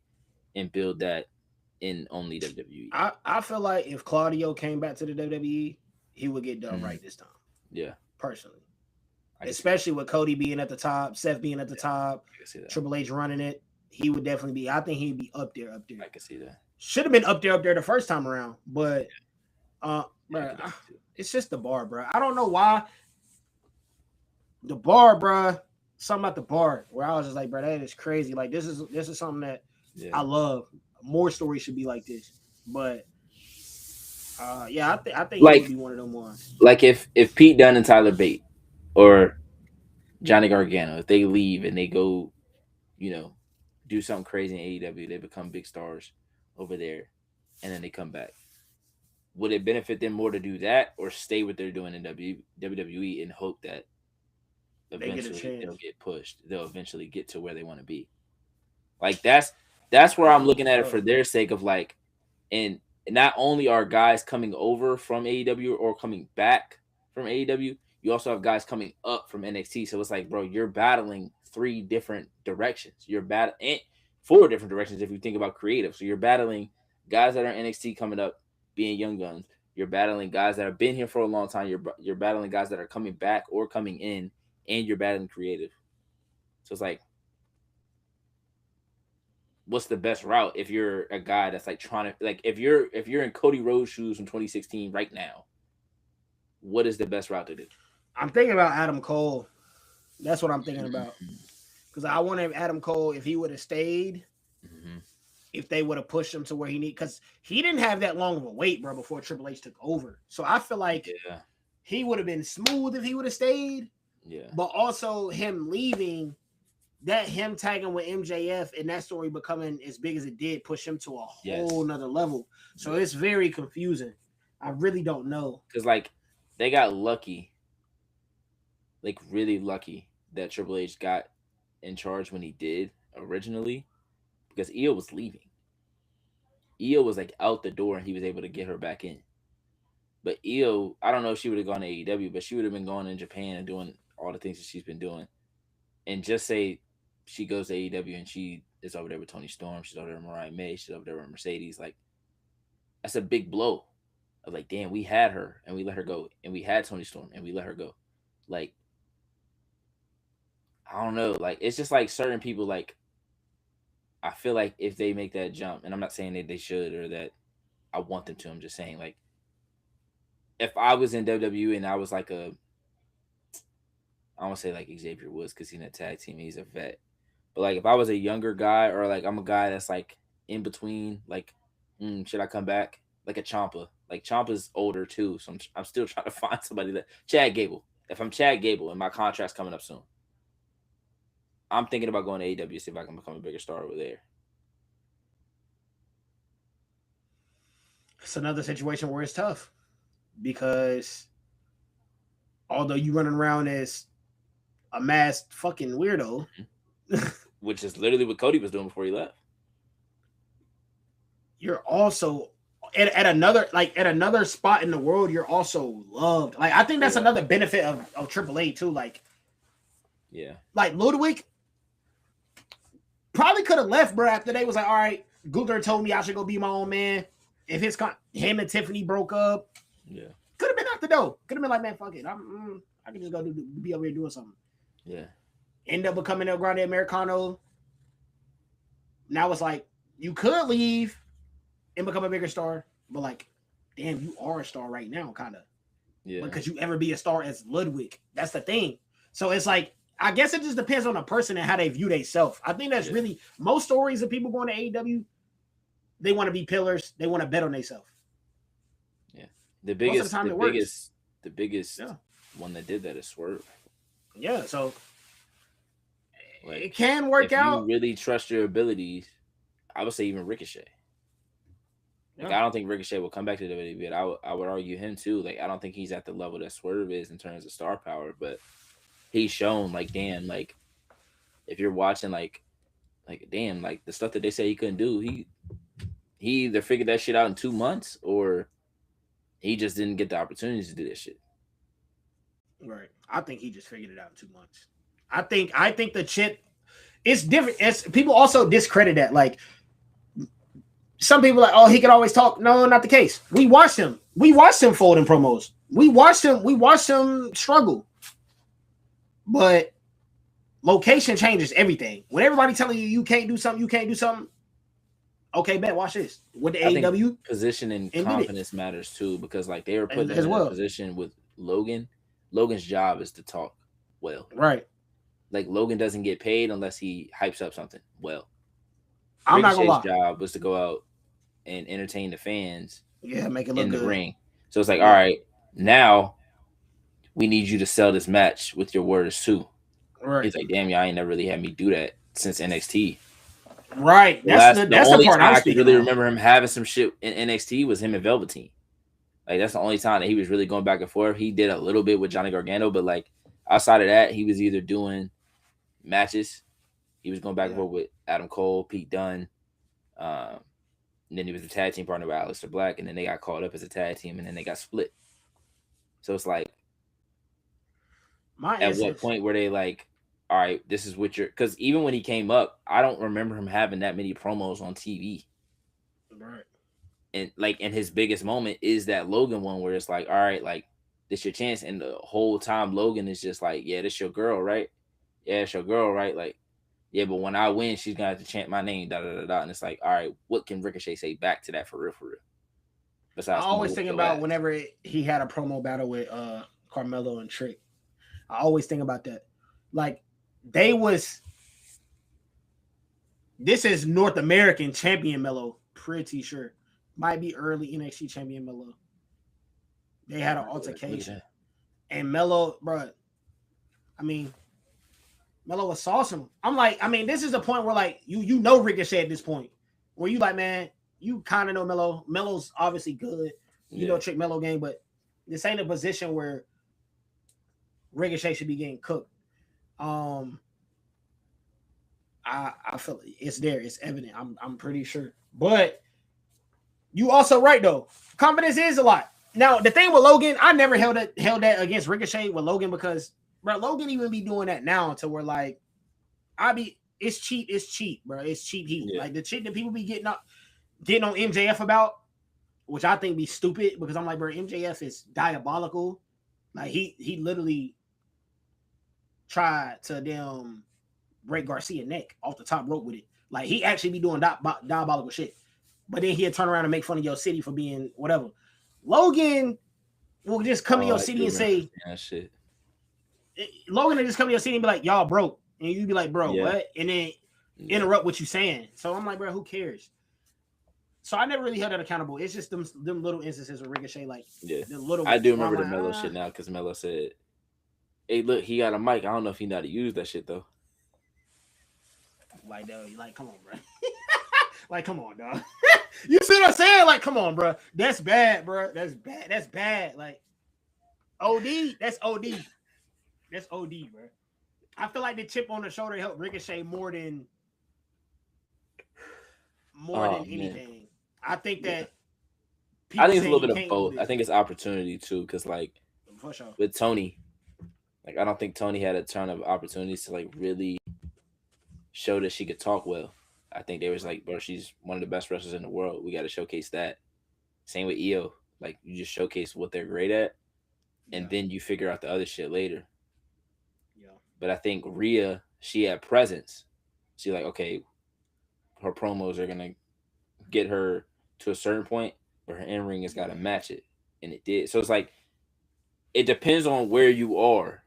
and build that in only WWE? I feel like if Claudio came back to the WWE, he would get done Mhm. right this time. Yeah, Personally, I can see that. especially with Cody being at the top, Seth being at the top, I can see that. Triple H running it, he would definitely be. I think he'd be up there, up there. I can see that. Should have been up there the first time around, but Yeah, I bro, can definitely see it's just the bar, bro. I don't know why the bar, bro. Something about the bar where I was just like, bro, that is crazy. Like this is something that that. Yeah, I love. More stories should be like this, but yeah, I think he would like be one of them ones. if Pete Dunne and Tyler Bate or Johnny Gargano, if they leave and they go, you know, do something crazy in AEW, they become big stars over there, and then they come back. Would it benefit them more to do that or stay what they're doing in WWE and hope that They get a eventually they'll chance. get pushed? They'll eventually get to where they want to be. Like that's where I'm looking at it for Bro, their sake of like, and not only are guys coming over from AEW or coming back from AEW, you also have guys coming up from NXT. So it's like, bro, you're battling three different directions. You're battling four different directions if you think about creative. So you're battling guys that are in NXT coming up, being young guns. You're battling guys that have been here for a long time. You're battling guys that are coming back or coming in, and you're battling creative. So it's like, what's the best route if you're a guy that's like trying to like if you're in Cody Rhodes shoes from 2016 right now, what is the best route to do? I'm thinking about Adam Cole. That's what I'm thinking about Mm-hmm. because I want Adam Cole if he would have stayed, Mm-hmm. if they would have pushed him to where he need, because he didn't have that long of a wait, bro, before Triple H took over. So I feel like Yeah, he would have been smooth if he would have stayed, yeah, but also him leaving, that him tagging with MJF and that story becoming as big as it did push him to a yes, whole nother level. So yeah. it's very confusing. I really don't know. Because like they got lucky, like really lucky that Triple H got in charge when he did originally, because Io was leaving. Io was like out the door, and he was able to get her back in. But Io, I don't know if she would have gone to AEW, but she would have been going in Japan and doing all the things that she's been doing. And just say she goes to AEW and she is over there with Tony Storm, she's over there with Mariah May, she's over there with Mercedes. Like that's a big blow. Of like, damn, we had her and we let her go, and we had Tony Storm and we let her go. Like I don't know, like it's just like certain people. Like I feel like if they make that jump, and I'm not saying that they should or that I want them to. I'm just saying like if I was in WWE and I was like I don't say like Xavier Woods because he's in a tag team, he's a vet. But like if I was a younger guy or like I'm a guy that's like in between, like should I come back? Like a Champa. Like Champa's older too, so I'm still trying to find somebody that Chad Gable. If I'm Chad Gable and my contract's coming up soon, I'm thinking about going to AEW see if I can become a bigger star over there. It's another situation where it's tough. because although you running around as a masked fucking weirdo, Which is literally what Cody was doing before he left. you're also at another spot in the world. You're also loved. Like I think that's Yeah. another benefit of AAA too. Like Yeah. Ludwig probably could have left, bro. After they was like, all right, Gunther told me I should go be my own man. If him and Tiffany broke up, Yeah. could have been out the door. Could have been like, man, fuck it. I can just go be over here doing something. Yeah. End up becoming El Grande Americano. Now it's like you could leave and become a bigger star, but like, damn, you are a star right now, kind of. Yeah. But could you ever be a star as Ludwig? That's the thing. So it's like, I guess it just depends on the person and how they view themselves. I think that's really most stories of people going to AEW. They want to be pillars. They want to bet on themselves. Yeah. The biggest Yeah. one that did that is Swerve. Yeah, so Like, it can work if out. you really trust your abilities, I would say even Ricochet. Like, Yeah. I don't think Ricochet will come back to WWE, but I would argue him too. Like, I don't think he's at the level that Swerve is in terms of star power, but he's shown, like, damn, like, if you're watching, like, damn, like, the stuff that they say he couldn't do, he either figured that shit out in 2 months or he just didn't get the opportunities to do that shit. Right. I think he just figured it out in 2 months. I think the chip it's different. It's people also discredit that. Like some people are like, oh, he could always talk. No, not the case. We watched him. We watched him fold in promos. We watched him struggle. But location changes everything. When everybody telling you can't do something, okay, bet, watch this. With the AEW, position and confidence matters too, because like they were putting him in a position with Logan. Logan's job is to talk well. Right. Like Logan doesn't get paid unless he hypes up something well. I'm not gonna lie. Job was to go out and entertain the fans. Yeah, make it look in good. The ring. So it's like, all right, now we need you to sell this match with your words too. Right. He's like, damn, y'all ain't never really had me do that since NXT. Right. That's the part I can really remember him having some shit in NXT was him and Velveteen. Like that's the only time that he was really going back and forth. He did a little bit with Johnny Gargano, but like outside of that, he was either doing matches. He was going back and forth with Adam Cole, Pete Dunne. And then he was a tag team partner with Aleister Black, and then they got called up as a tag team, and then they got split. So it's like, what point were they like, all right, this is what you're... Because even when he came up, I don't remember him having that many promos on TV. Right. And like, and his biggest moment is that Logan one where it's like, all right, like, this your chance. And the whole time Logan is just like, yeah, this your girl, right? Yeah, it's your girl, right? Like, yeah, but when I win, she's gonna have to chant my name, da da da da. And it's like, all right, what can Ricochet say back to that for real, for real? Besides, I always think about whenever he had a promo battle with Carmelo and Trick. I always think about that. Like, this is North American champion Melo, pretty sure. Might be early NXT champion Melo. They had an altercation. And Melo, bro, I mean, Melo was saucing. I'm like, I mean, this is the point where like you know Ricochet at this point. Where you like, man, you kind of know Melo. Melo's obviously good. You know Trick Melo game, but this ain't a position where Ricochet should be getting cooked. I feel it's there. It's evident. I'm pretty sure. But you also right though. Confidence is a lot. Now the thing with Logan, I never held that against Ricochet with Logan because bro, Logan even be doing that now to where like it's cheap, bro. It's cheap heat. Yeah. Like the shit that people be getting on MJF about, which I think be stupid because I'm like, bro, MJF is diabolical. Like he literally tried to damn break Garcia's neck off the top rope with it. Like he actually be doing diabolical shit. But then he'll turn around and make fun of your city for being whatever. Logan will just come to your city and say, shit. Logan will just come to your city and be like, y'all broke. And you be like, bro, what? And then interrupt what you saying. So I'm like, bro, who cares? So I never really held that accountable. It's just them little instances with Ricochet, like I do remember the Melo shit now because Melo said, hey, look, he got a mic. I don't know if he know how to use that shit though. Like, come on, bro. Like, come on, dog. You see what I'm saying? Like, come on, bro. That's bad, bro. That's bad. That's bad. Like, OD. That's OD. That's OD, bro. I feel like the chip on the shoulder helped Ricochet more than anything. I think that I people think it's a say little he bit of can't do both. this. I think it's opportunity too, because like For sure. with Tony, like I don't think Tony had a ton of opportunities to like really show that she could talk well. I think they was like, bro, she's one of the best wrestlers in the world. We got to showcase that. Same with Io. Like you just showcase what they're great at, and then you figure out the other shit later. Yeah. But I think Rhea, she had presence. She like, okay, her promos are gonna get her to a certain point, but her in ring has got to match it, and it did. So it's like it depends on where you are.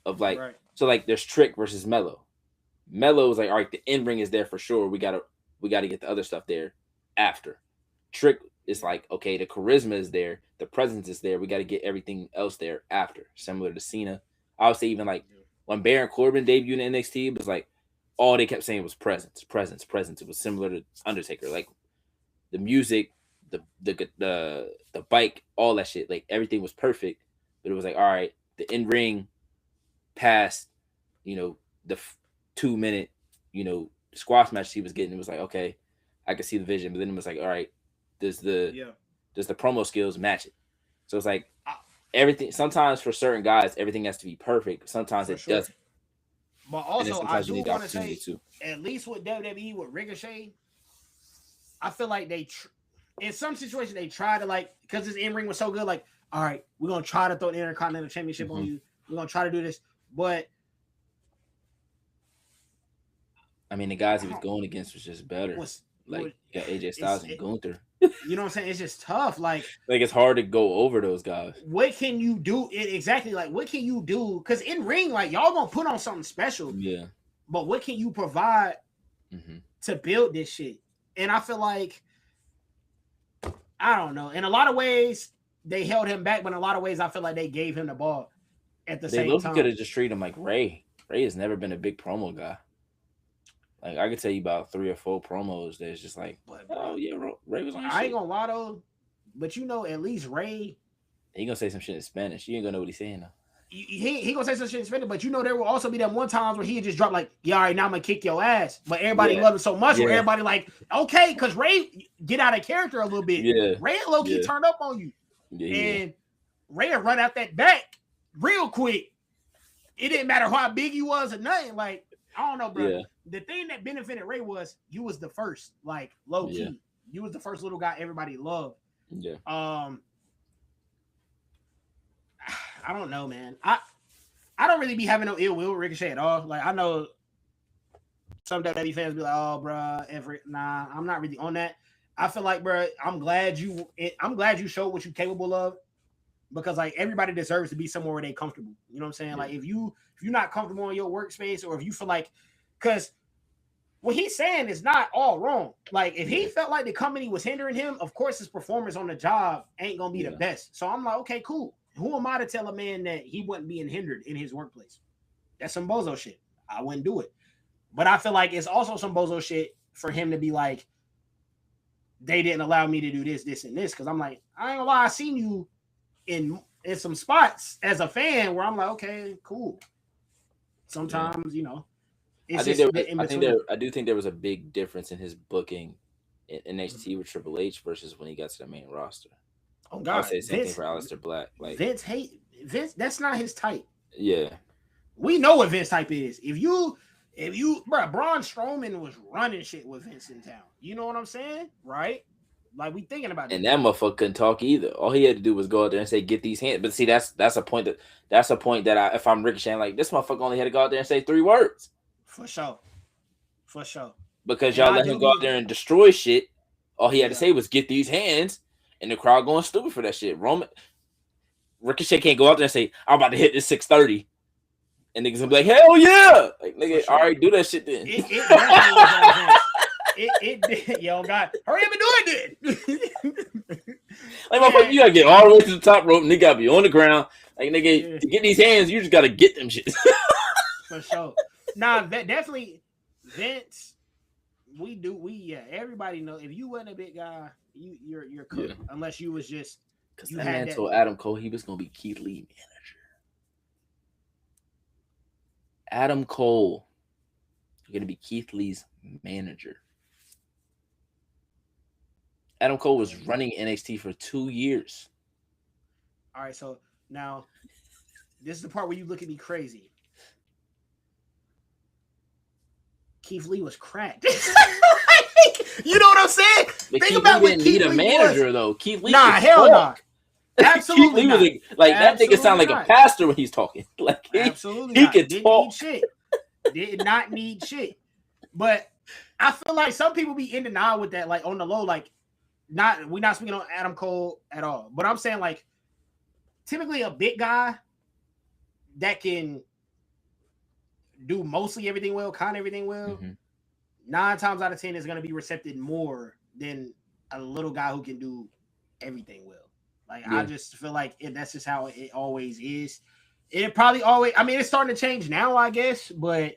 Of like, so like there's Trick versus Mello. Mello is like, all right, the in ring is there for sure. We gotta get the other stuff there after. Trick is like, okay, the charisma is there, the presence is there. We got to get everything else there after. Similar to Cena, I would say even like when Baron Corbin debuted in NXT, it was like all they kept saying was presence, presence, presence. It was similar to Undertaker, like the music, the bike, all that shit. Like everything was perfect, but it was like, all right, the in ring past, the 2-minute, squash match he was getting. It was like, okay, I could see the vision, but then it was like, all right, does the promo skills match it? So it's like everything. Sometimes for certain guys, everything has to be perfect. Sometimes it doesn't. But also, I do want to say, at least with WWE with Ricochet, I feel like they, in some situations, they try to like, because his in ring was so good. Like, all right, we're gonna try to throw the Intercontinental Championship on you. We're gonna try to do this, but I mean, the guys he was going against was just better. You got AJ Styles and Gunther. You know what I'm saying? It's just tough. Like it's hard to go over those guys. What can you do? Exactly. Like, what can you do? Because in ring, like, y'all gonna put on something special. Yeah. But what can you provide to build this shit? And I feel like, I don't know. In a lot of ways, they held him back, but in a lot of ways, I feel like they gave him the ball at the same time. They could have just treated him like Ray. Ray has never been a big promo guy. Like, I could tell you about 3 or 4 promos that's just like, oh, yeah, Ray was on I ain't gonna lie, though, but at least Ray... He gonna say some shit in Spanish. You ain't gonna know what he's saying, though. He gonna say some shit in Spanish, but there will also be that one times where he just drop like, yeah, all right, now I'm gonna kick your ass. But everybody loved him so much where everybody like, okay, because Ray get out of character a little bit. Yeah. Ray low-key turned up on you. And Ray run out that back real quick. It didn't matter how big he was or nothing. Like, I don't know, bro. Yeah. The thing that benefited Ray was you was the first, like low key. Yeah. You was the first little guy everybody loved. Yeah. I don't know, man. I don't really be having no ill will with Ricochet at all. Like, I know some WWE fans be like, "Oh, bro, nah." I'm not really on that. I feel like, bro, I'm glad you showed what you're capable of, because like everybody deserves to be somewhere where they're comfortable. You know what I'm saying? Yeah. Like if you're not comfortable in your workspace, or if you feel like, because what he's saying is not all wrong. Like if he felt like the company was hindering him, of course his performance on the job ain't gonna be the best. So I'm like, okay, cool. Who am I to tell a man that he wasn't being hindered in his workplace? That's some bozo shit. I wouldn't do it. But I feel like it's also some bozo shit for him to be like, they didn't allow me to do this, this, and this. Because I'm like, I ain't gonna lie, I seen you in some spots as a fan where I'm like, okay, cool. Sometimes, it's I do think there was a big difference in his booking in NXT with Triple H versus when he got to the main roster. Oh God, I would say the same thing for Aleister Black. Like Vince, that's not his type. Yeah, we know what Vince type is. If you, bro, Braun Strowman was running shit with Vince in town. You know what I'm saying, right? Like we thinking about and that motherfucker couldn't talk either. All he had to do was go out there and say, "Get these hands." But see, that's a point that if I'm Ricochet, like this motherfucker only had to go out there and say 3 words. For sure. Because y'all let him go out there and destroy shit. All he had to say was, "Get these hands," and the crowd going stupid for that shit. Ricochet can't go out there and say, "I'm about to hit this 630," and niggas gonna be like, "Hell yeah!" Like nigga, all right, do that shit then. It definitely was on Vince. It did. Yo, God, hurry up and do it. Like, motherfucker, you gotta get all the way to the top rope, and they gotta be on the ground. Like, nigga, to get these hands, you just gotta get them shit. For sure. Nah, definitely, Vince everybody know if you wasn't a big guy, you're Yeah. cooked. Unless you was just Because you that had man that. told Adam Cole he was going to be Keith Lee manager. Adam Cole, you're going to be Keith Lee's manager. Adam Cole was Man. running NXT for 2 years. All right, so now this is the part where you look at me crazy. Keith Lee was cracked. You know what I'm saying? But Think Keith Lee about what didn't need Keith a Lee manager, was. though. Keith Lee Nah, could hell talk. nah. Keith Absolutely Lee was not. like that nigga sound Absolutely like a not. pastor when he's talking. Like Absolutely he not. could Didn't talk. need shit. Did not need shit. But I feel like some people be in denial with that, like on the low, like we're not speaking on Adam Cole at all. But I'm saying like typically a big guy that can do mostly everything well, kind of everything well, Mhm. 9 times out of 10 is going to be recepted more than a little guy who can do everything well. Like I Yeah. just feel like that's just how it always is. It probably always. I mean, it's starting to change now, I guess, but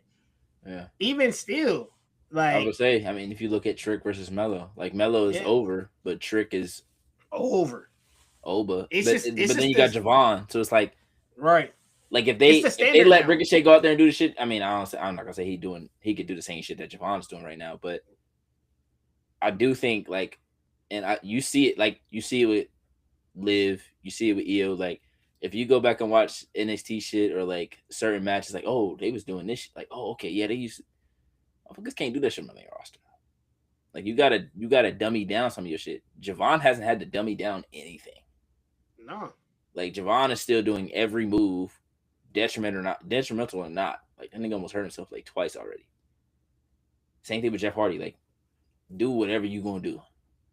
Yeah. even still, I like would say, I mean, if you look at Trick versus Mello, like Mello is yeah, over, but Trick is over. Oba. It's But just then you got this Javon, so it's like right. if It's the they standard let now. Ricochet go out there and do the shit. I mean, I'm not gonna say he could do the same shit that Javon's doing right now, but I do think like, and you see it with Liv, you see it with EO. Like if you go back and watch NXT shit or like certain matches, like oh they was doing this shit, like oh okay yeah they used. Motherfuckers can't do that shit on the main roster. Like you gotta dummy down some of your shit. Javon hasn't had to dummy down anything. No. Like Javon is still doing every move, detrimental or not. Like that nigga almost hurt himself like twice already. Same thing with Jeff Hardy. Like do whatever you gonna do.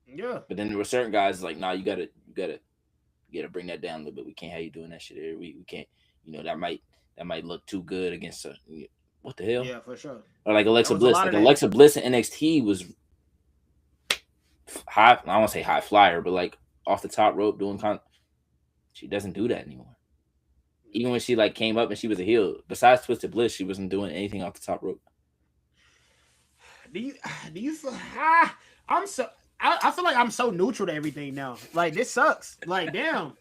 Yeah. But then there were certain guys like nah you gotta bring that down a little bit. We can't have you doing that shit every week. We can't. You know that might look too good against a. What the hell? Yeah, for sure. Or like There Alexa was a Bliss. lot Like of that. Alexa Bliss in NXT was high. I don't want to say high flyer, but like off the top rope doing she doesn't do that anymore. Even when she like came up and she was a heel, besides Twisted Bliss, she wasn't doing anything off the top rope. Do you feel I'm so I feel like I'm so neutral to everything now. Like this sucks. Like damn.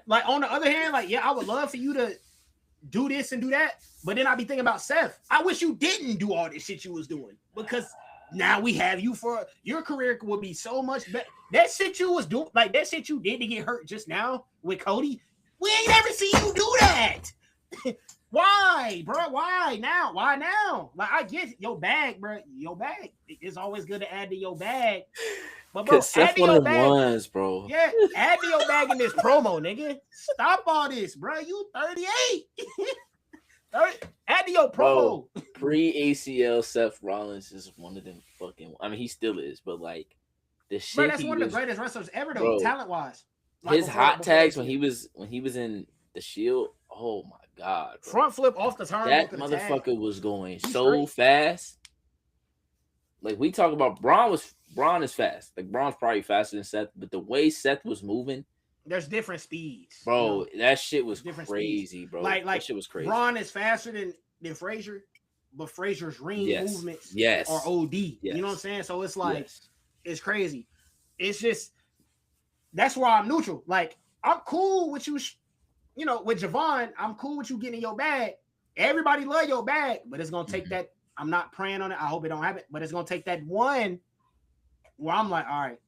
Like on the other hand, like yeah, I would love for you to do this and do that, but then I'd be thinking about Seth. I wish you didn't do all this shit you was doing because now we have you for your career would be so much better. That shit you was doing, like that shit you did to get hurt just now with Cody. We ain't ever seen you do that. Why, bro? Why now? Why now? Like I get your bag, bro. Your bag. It's always good to add to your bag. But bro, Cause Seth add to one your of them bag. ones, bro. Yeah, add to your bag in this promo, nigga. Stop all this, bro. You 38. Add to your promo. Pre ACL Seth Rollins is one of them fucking. I mean, he still is, but like the shit Bro, that's he one of was, the greatest wrestlers ever, though, bro, talent wise. his hot tags when he was in the Shield. Oh my god, bro. Front flip off the turnbuckle. That to the motherfucker tag. was going He's so straight. fast. Like we talk about Braun is fast. Like Braun's probably faster than Seth, but the way Seth was moving, There's different speeds, bro, that shit was different crazy, speeds. bro. Like that shit was crazy. Braun is faster than Frazier, but Frazier's ring movements are OD. Yes. You know what I'm saying? So it's like Yes. it's crazy. It's just that's why I'm neutral. Like I'm cool with you, you know, with Javon. I'm cool with you getting your bag. Everybody love your bag, but it's gonna take that. I'm not praying on it. I hope it don't happen, but it's gonna take that one where I'm like, all right,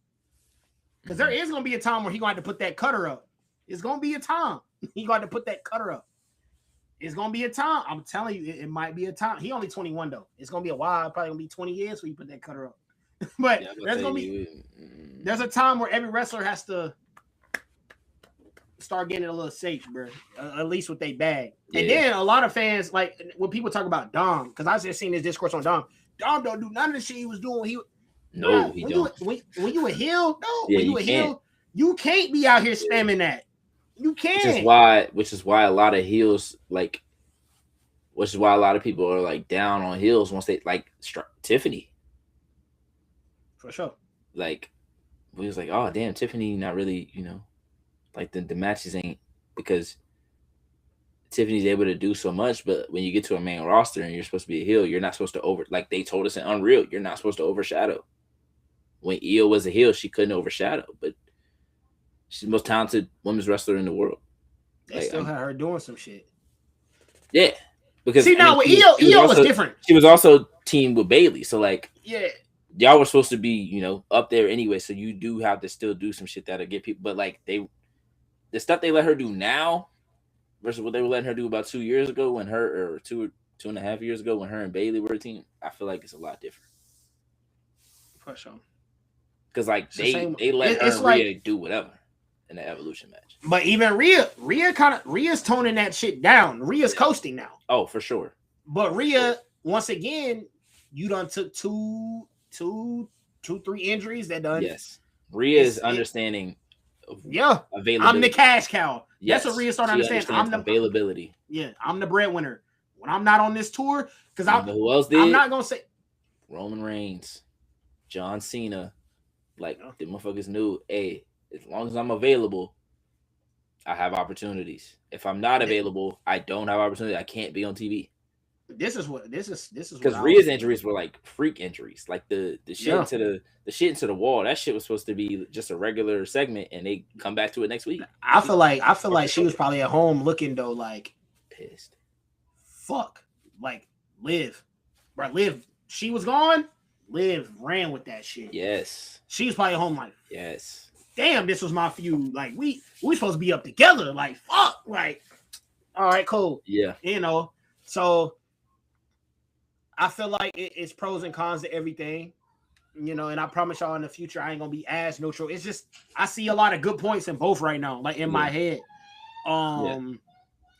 because there is gonna be a time where he gonna have to put that cutter up. It's gonna be a time he gonna have to put that cutter up. It's gonna be a time. I'm telling you, it might be a time. He only 21 though. It's gonna be a while. Probably gonna be 20 years when you put that cutter up. But Yeah, there's gonna be there's a time where every wrestler has to start getting a little safe, bro. At least with their bag. Yeah. And then a lot of fans, like when people talk about Dom, because I just seen this discourse on Dom. Dom don't do none of the shit he was doing. He don't. When you a heel, no. Yeah, when you you a can't. heel, you can't be out here spamming that. You can't. Which is why a lot of heels which is why a lot of people are like down on heels once they like Tiffany. For sure. Like we was like, oh damn, Tiffany not really, you know, like the matches ain't because Tiffany's able to do so much, but when you get to a main roster and you're supposed to be a heel, you're not supposed to like they told us in Unreal, you're not supposed to overshadow. When Io was a heel, she couldn't overshadow, but she's the most talented women's wrestler in the world. They still had her doing some shit. Yeah, because see now with Io was different. She was also teamed with Bailey, so like yeah, y'all were supposed to be up there anyway. So you do have to still do some shit that'll get people. But like the stuff they let her do now versus what they were letting her do about 2 years ago when her or 2.5 years ago when her and Bailey were a team, I feel like it's a lot different. For sure. Because like they let her and Rhea do whatever in the Evolution match. But even Rhea's toning that shit down. Rhea's coasting now. Oh, for sure. But Rhea, once again, you done took 3 injuries that done. Yes. Rhea is understanding. Availability. I'm the cash cow. Yes. That's what Rhea started to understand. I'm the availability. Yeah, I'm the breadwinner. When I'm not on this tour, because who else did? I'm not gonna say Roman Reigns, John Cena. Like the motherfuckers knew, hey, as long as I'm available, I have opportunities. If I'm not available, I don't have opportunity. I can't be on TV. This is because Rhea's injuries were like freak injuries, like the shit into the shit into the wall. That shit was supposed to be just a regular segment, and they come back to it next week. I feel like she was probably at home looking though, like pissed. Fuck, like Liv. She was gone. Liv ran with that shit. Yes, she was probably at home like yes. Damn, this was my feud. Like we supposed to be up together. Like fuck. Like all right, cool. Yeah, so. I feel like it's pros and cons to everything, and I promise y'all in the future I ain't gonna be as neutral. It's just I see a lot of good points in both right now, like in my head. I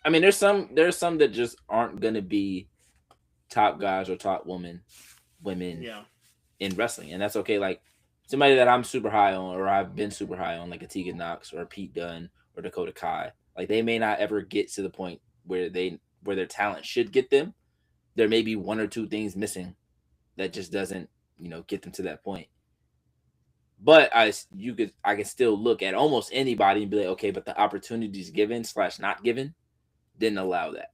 mean, there's some that just aren't gonna be top guys or top women in wrestling, and that's okay. Like somebody that I'm super high on, or I've been super high on, like a Tegan Knox or a Pete Dunne or Dakota Kai. Like they may not ever get to the point where their talent should get them. There may be 1 or 2 things missing that just doesn't, get them to that point. But I can still look at almost anybody and be like, okay, but the opportunities given / not given didn't allow that.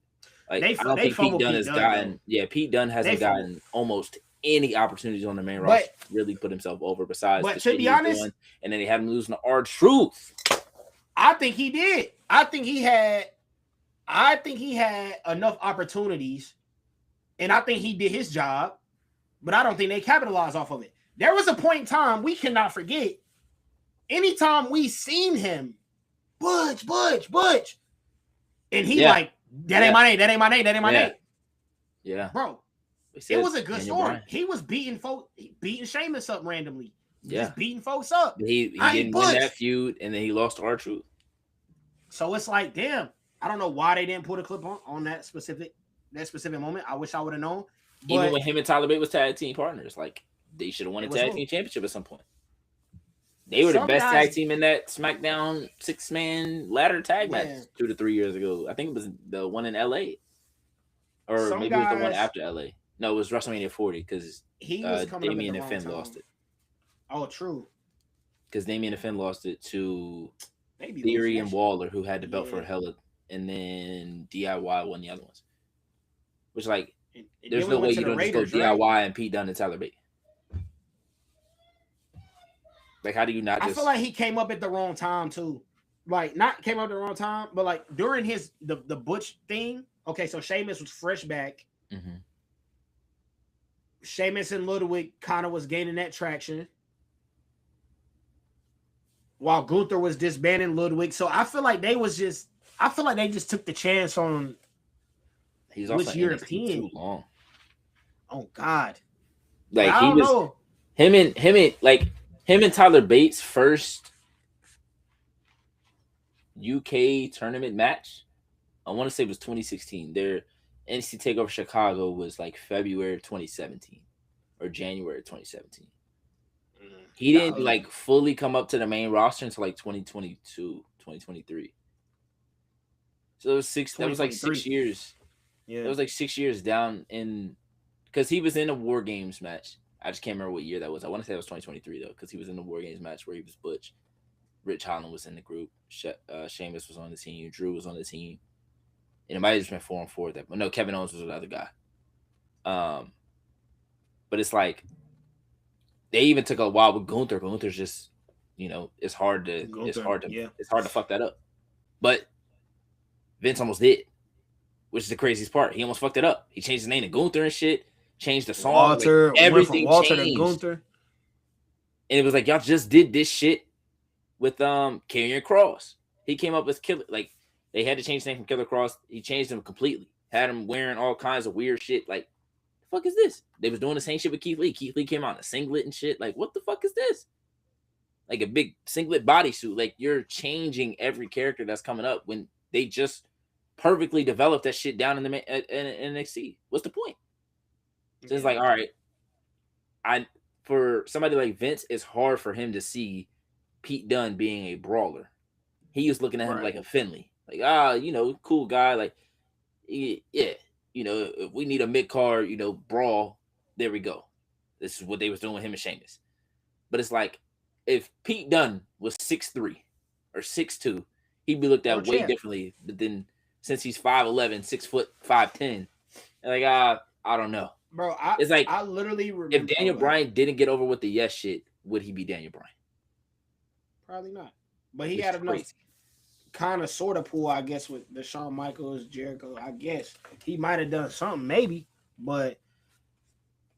Like I don't think Pete Dunne has gotten. Yeah, Pete Dunne hasn't gotten almost any opportunities on the main roster. Really put himself over. Besides, but to be honest, and then they had him losing to R-Truth. I think he did. I think he had enough opportunities. And I think he did his job, but I don't think they capitalized off of it. There was a point in time we cannot forget. Anytime we seen him, Butch, and he like, that ain't my name, that ain't my name, that ain't my name. Yeah. Bro, it was a good story. He was beating Sheamus up randomly. Just beating folks up. He didn't win that feud, and then he lost to R-Truth. So it's like, damn, I don't know why they didn't put a clip on that specific moment. I wish I would have known. But even when him and Tyler Bate was tag team partners, like they should have won a tag team championship at some point. They were the best tag team in that SmackDown 6-man ladder tag match 2 to 3 years ago. I think it was the one in LA, or maybe it was the one after LA. No, it was WrestleMania 40 because Damian and Finn lost it. Oh, true. Because Damian and Finn lost it to Theory and Waller, who had the belt for a hell of, and then DIY won the other ones. Which, like, there's no way you don't just go DIY and Pete Dunne and Tyler Bate. Like, how do you not just... I feel like he came up at the wrong time, too. Like, not came up at the wrong time, but, like, during the Butch thing, okay, so Sheamus was fresh back. Mm-hmm. Sheamus and Ludwig kind of was gaining that traction. While Gunther was disbanding Ludwig. So, I feel like they just took the chance on... He's also European too long. Oh God! Like I don't know. Him and Tyler Bates' first UK tournament match. I want to say it was 2016. Their NXT Takeover Chicago was like February of 2017 or January of 2017. He didn't like fully come up to the main roster until like 2022, 2023. So it was that was like 6 years. Yeah, it was like 6 years down in, because he was in a War Games match. I just can't remember what year that was. I want to say it was 2023 though, because he was in the War Games match where he was Butch. Rich Holland was in the group. Sheamus was on the team. Drew was on the team, and it might have just been 4-4 that. But no, Kevin Owens was the other guy. But it's like they even took a while with Gunther. Gunther's just, it's hard to fuck that up. But Vince almost did, which is the craziest part. He almost fucked it up. He changed his name to Gunther and shit. Changed the song. Walter, like, everything went from Walter changed. to Gunther. And it was like y'all just did this shit with Karrion Kross. He came up with Killer. Like they had to change his name from Killer Kross. He changed him completely. Had him wearing all kinds of weird shit. Like, the fuck is this? They was doing the same shit with Keith Lee. Keith Lee came out in a singlet and shit. Like, what the fuck is this? Like a big singlet bodysuit. Like you're changing every character that's coming up when they just perfectly developed that shit down in NXT. What's the point? So it's like, all right, for somebody like Vince, it's hard for him to see Pete Dunne being a brawler. He was looking at him like a Finley, like cool guy. Like, yeah, if we need a mid card, brawl, there we go. This is what they was doing with him and Sheamus. But it's like, if Pete Dunne was 6'3" or 6'2", he'd be looked at way differently. But then since he's 5'11", 6'5'10", like I don't know. Bro, it's like I literally remember if Daniel Bryan didn't get over with the yes shit, would he be Daniel Bryan? Probably not. But he had enough kind of sort of pull, I guess, with the Shawn Michaels, Jericho. I guess he might have done something, maybe, but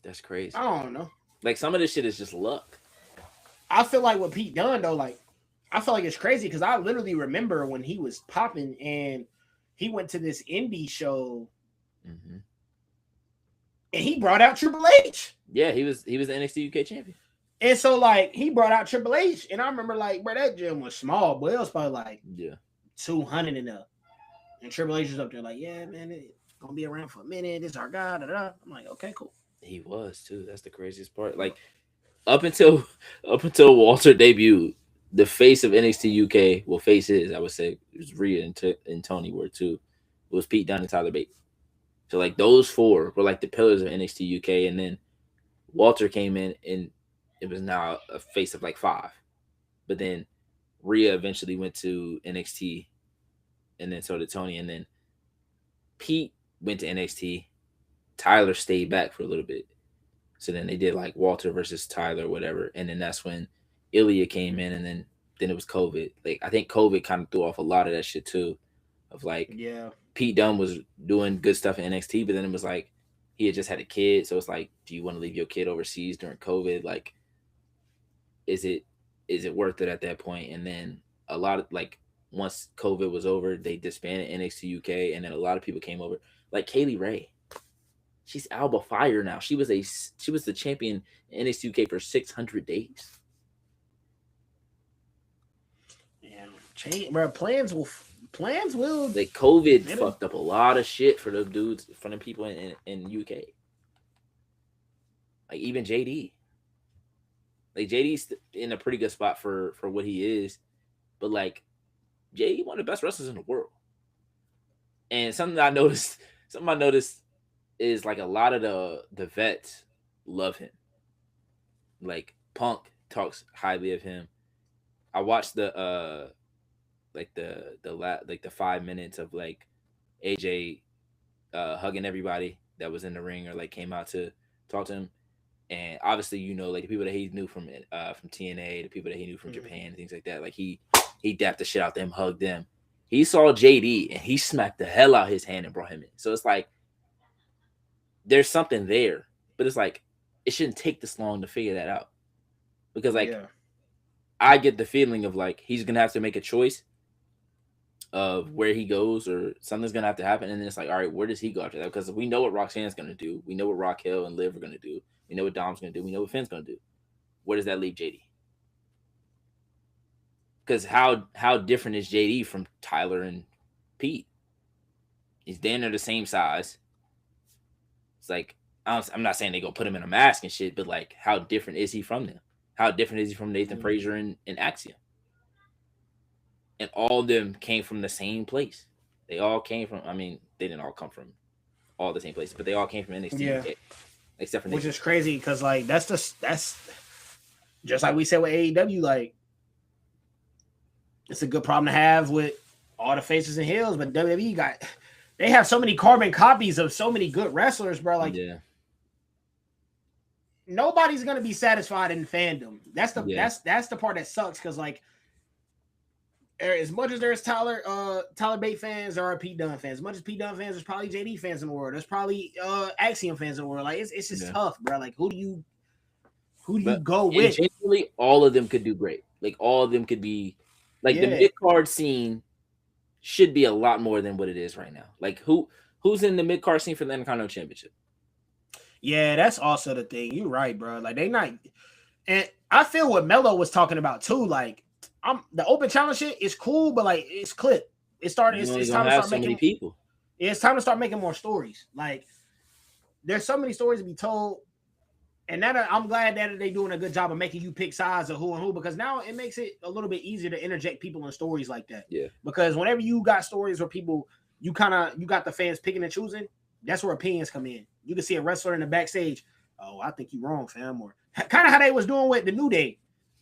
that's crazy. I don't know. Like some of this shit is just luck. I feel like with Pete Dunne though, like I feel like it's crazy because I literally remember when he was popping and he went to this indie show. Mm-hmm. And he brought out Triple H. Yeah, he was the NXT UK champion. And so, like, he brought out Triple H. And I remember, like, bro, that gym was small, but it was probably, like, 200 and up. And Triple H was up there like, yeah, man, it's going to be around for a minute. This is our guy. Da, da, da. I'm like, okay, cool. He was, too. That's the craziest part. Like, up until Walter debuted, the face of NXT UK, well, faces, I would say, it was Rhea and Tony were, too. It was Pete Dunne and Tyler Bate. So, like, those four were, like, the pillars of NXT UK. And then Walter came in, and it was now a face of, like, 5. But then Rhea eventually went to NXT, and then so did Tony. And then Pete went to NXT. Tyler stayed back for a little bit. So then they did, like, Walter versus Tyler or whatever. And then that's when Ilya came in, and then it was COVID. Like, I think COVID kind of threw off a lot of that shit, too. Of, like, Pete Dunne was doing good stuff in NXT, but then it was like he had just had a kid, so it's like, do you want to leave your kid overseas during COVID? Like, is it worth it at that point? And then a lot of, like, once COVID was over, they disbanded NXT UK, and then a lot of people came over, like Kaylee Ray. She's Alba Fire now. She was the champion in NXT UK for 600 days. Yeah, bro, plans will. Like COVID fucked up a lot of shit for the dudes, for the people in UK. Like even JD. Like JD's in a pretty good spot for what he is, but like JD one of the best wrestlers in the world. And something I noticed is like a lot of the vets love him. Like Punk talks highly of him. I watched the 5 minutes of like AJ hugging everybody that was in the ring or like came out to talk to him, and obviously like the people that he knew from TNA, the people that he knew from Japan and things like that, like he dapped the shit out them, hugged them. He saw JD and he smacked the hell out his hand and brought him in. So it's like there's something there, but it's like it shouldn't take this long to figure that out, because like I get the feeling of like he's gonna have to make a choice of where he goes, or something's gonna have to happen, and then it's like, all right, where does he go after that? Because we know what Roxanne's gonna do, we know what Raquel and Liv are gonna do, we know what Dom's gonna do, we know what Finn's gonna do. Where does that leave JD? Because how different is JD from Tyler and Pete? He's damn near the same size. It's like I'm not saying they go put him in a mask and shit, but like how different is he from them? How different is he from Nathan Frazier and Axiom? And all of them came from the same place. They all came from, I mean, they didn't all come from all the same places, but they all came from NXT UK, except for Which is crazy because like that's just like we said with AEW, like it's a good problem to have with all the faces and heels, but WWE they have so many carbon copies of so many good wrestlers, bro. Like, yeah, nobody's gonna be satisfied in fandom. That's the Yeah. that's the part that sucks because like as much as there's Tyler Bate fans, there are Pete Dunne fans. As much as Pete Dunne fans, there's probably JD fans in the world. There's probably Axiom fans in the world. Like it's just Yeah. tough, bro. Like who do you but go and with? genuinely, all of them could do great. Like all of them could be, like the Yeah. mid card scene should be a lot more than what it is right now. Like who's in the mid card scene for the Intercontinental Championship? Yeah, that's also the thing. You're right, bro. Like they not, and I feel what Melo was talking about too. Like the open challenge shit is cool, but like it's clip. It started. You It's only time gonna to have start so making. many people. It's time to start making more stories. Like there's so many stories to be told, and that I'm glad that they're doing a good job of making you pick sides of who and who because now it makes it a little bit easier to interject people in stories like that. Yeah. Because whenever you got stories where people you got the fans picking and choosing, that's where opinions come in. You can see a wrestler in the backstage. Oh, I think you're wrong, fam. Or kind of how they was doing with the New Day.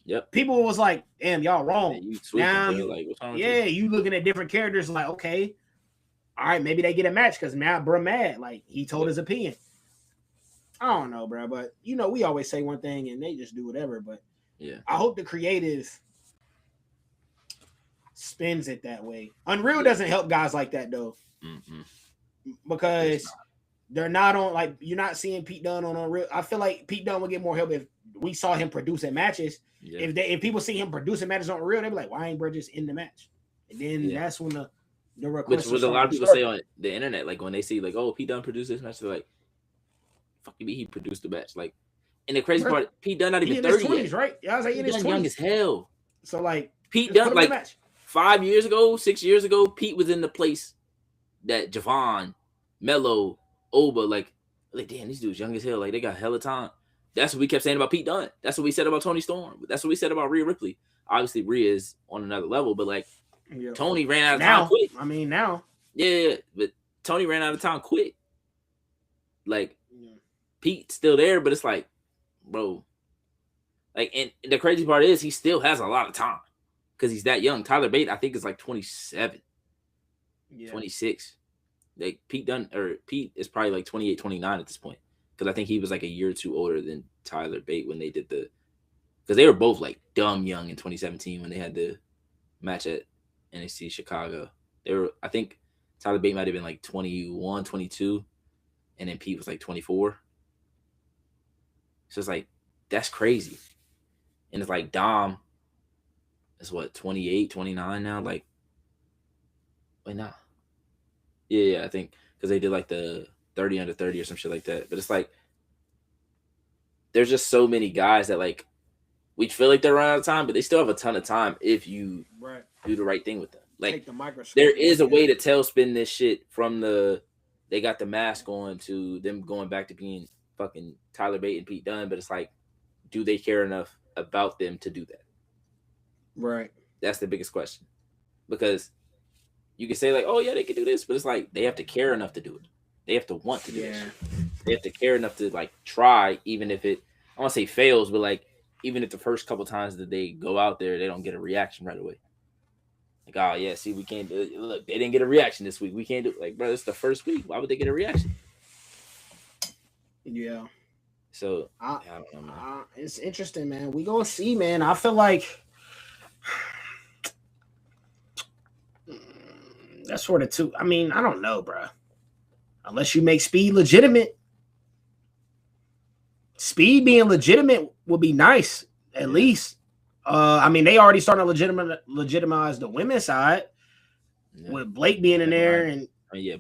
Yep. People was like, damn, y'all wrong. Yeah, you tweaking, now bro. Like, what's wrong with you looking at different characters like, okay, all right, maybe they get a match because now bro mad. Like he told his opinion. I don't know, bro, but we always say one thing and they just do whatever. But yeah, I hope the creative spins it that way. Unreal doesn't help guys like that though, because they're not on like you're not seeing Pete Dunne on Unreal. I feel like Pete Dunne would get more help if we saw him producing matches. Yeah. If people see him producing matches on Unreal, they'd be like, why ain't bro just in the match? And then that's when the which was a lot of people say on the internet, like when they see like, oh, Pete Dunne produced this match, they're like, fuck you, he produced the match. Like, and the crazy part, Pete Dunne not even 30 20s, yet. right? Yeah, I was like in his 20s, young as hell. So like Pete Dunne, like 5 years ago, 6 years ago, Pete was in the place that Javon, Melo, Oba, like damn, these dudes young as hell. Like they got hella time. That's what we kept saying about Pete Dunne. That's what we said about Tony Storm. That's what we said about Rhea Ripley. Obviously, Rhea is on another level, but like Tony ran out of time quick. I mean, now. Yeah, but Tony ran out of time quick. Like Pete's still there, but it's like, bro. Like, and the crazy part is he still has a lot of time because he's that young. Tyler Bate, I think, is like 27, 26. Like Pete is probably like 28, 29 at this point. Because I think he was like a year or two older than Tyler Bate when they did because they were both like dumb young in 2017 when they had the match at NXT Chicago. I think Tyler Bate might have been like 21, 22, and then Pete was like 24. So it's like, that's crazy. And it's like Dom is what, 28, 29 now? Like, wait, nah. Yeah, I think because they did like the 30 under 30 or some shit like that. But it's like, there's just so many guys that like, we feel like they're running out of time, but they still have a ton of time if you do the right thing with them. Like, there is a way to tailspin this shit from they got the mask on to them going back to being fucking Tyler Bate and Pete Dunne, but it's like, do they care enough about them to do that? Right. That's the biggest question. Because you can say like, oh yeah, they can do this, but it's like they have to care enough to do it. They have to want to do it. They have to care enough to like try, even if it, I want to say fails, but like even if the first couple times that they go out there, they don't get a reaction right away. Like, oh yeah, see, we can't do it. Look, they didn't get a reaction this week. We can't do it. Like, bro, it's the first week. Why would they get a reaction? Yeah. So I don't know, man. It's interesting, man. We gonna see, man. I feel like that's sort of too. I mean, I don't know, bro. Unless you make Speed legitimate, Speed being legitimate would be nice at least. I mean, they already starting to legitimize the women's side with Blake being in there, and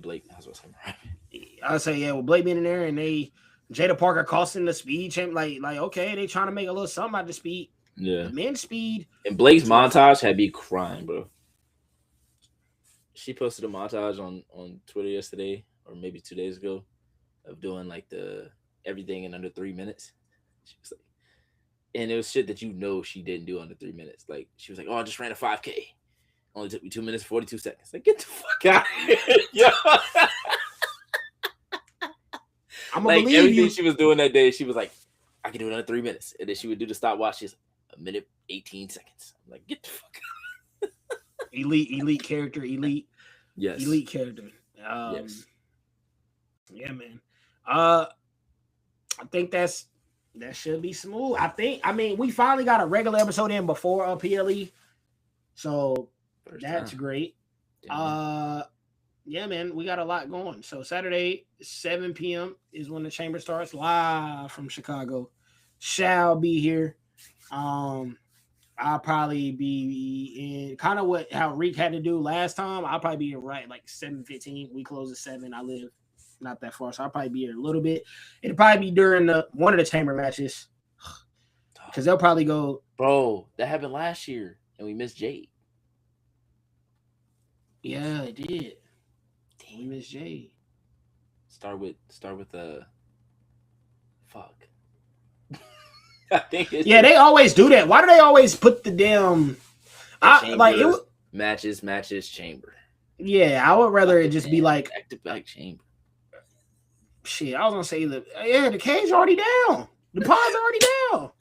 Blake. That's what's happening. I say, with Blake being in there, and Jada Parker costing the Speed champ, like okay, they trying to make a little something out of the Speed. Yeah, the men's Speed. And Blake's montage had me crying, bro. She posted a montage on Twitter yesterday, or maybe 2 days ago, of doing like the everything in under 3 minutes. She was like, and it was shit that she didn't do under 3 minutes. Like she was like, "Oh, I just ran a 5K. Only took me 2 minutes 42 seconds." Like, get the fuck out of here, yo. I'm like believe everything you. She was doing that day, she was like, "I can do it under 3 minutes," and then she would do the stopwatch. She's 1 minute 18 seconds. I'm like, get the fuck out. Elite character, elite. Yes. Elite character. Yes. Yeah, man. I think that should be smooth. I mean, we finally got a regular episode in before PLE, so First that's time. great. Yeah, man, we got a lot going. So Saturday, 7 p.m. is when the chamber starts live from Chicago. Shall be here. I'll probably be in kind of how Reek had to do last time. I'll probably be in right like 7:15. We close at 7. I live not that far, so I'll probably be here a little bit. It'll probably be during one of the chamber matches because they'll probably go. Bro, that happened last year, and we missed Jade. Yeah, it did. We missed Jade. Start with fuck. I think it's Yeah, they always do that. Why do they always put the damn? chamber, matches, chamber. Yeah, I would rather it just be like back to back chamber. Shit, I was gonna say the cage already down. The pod's already down.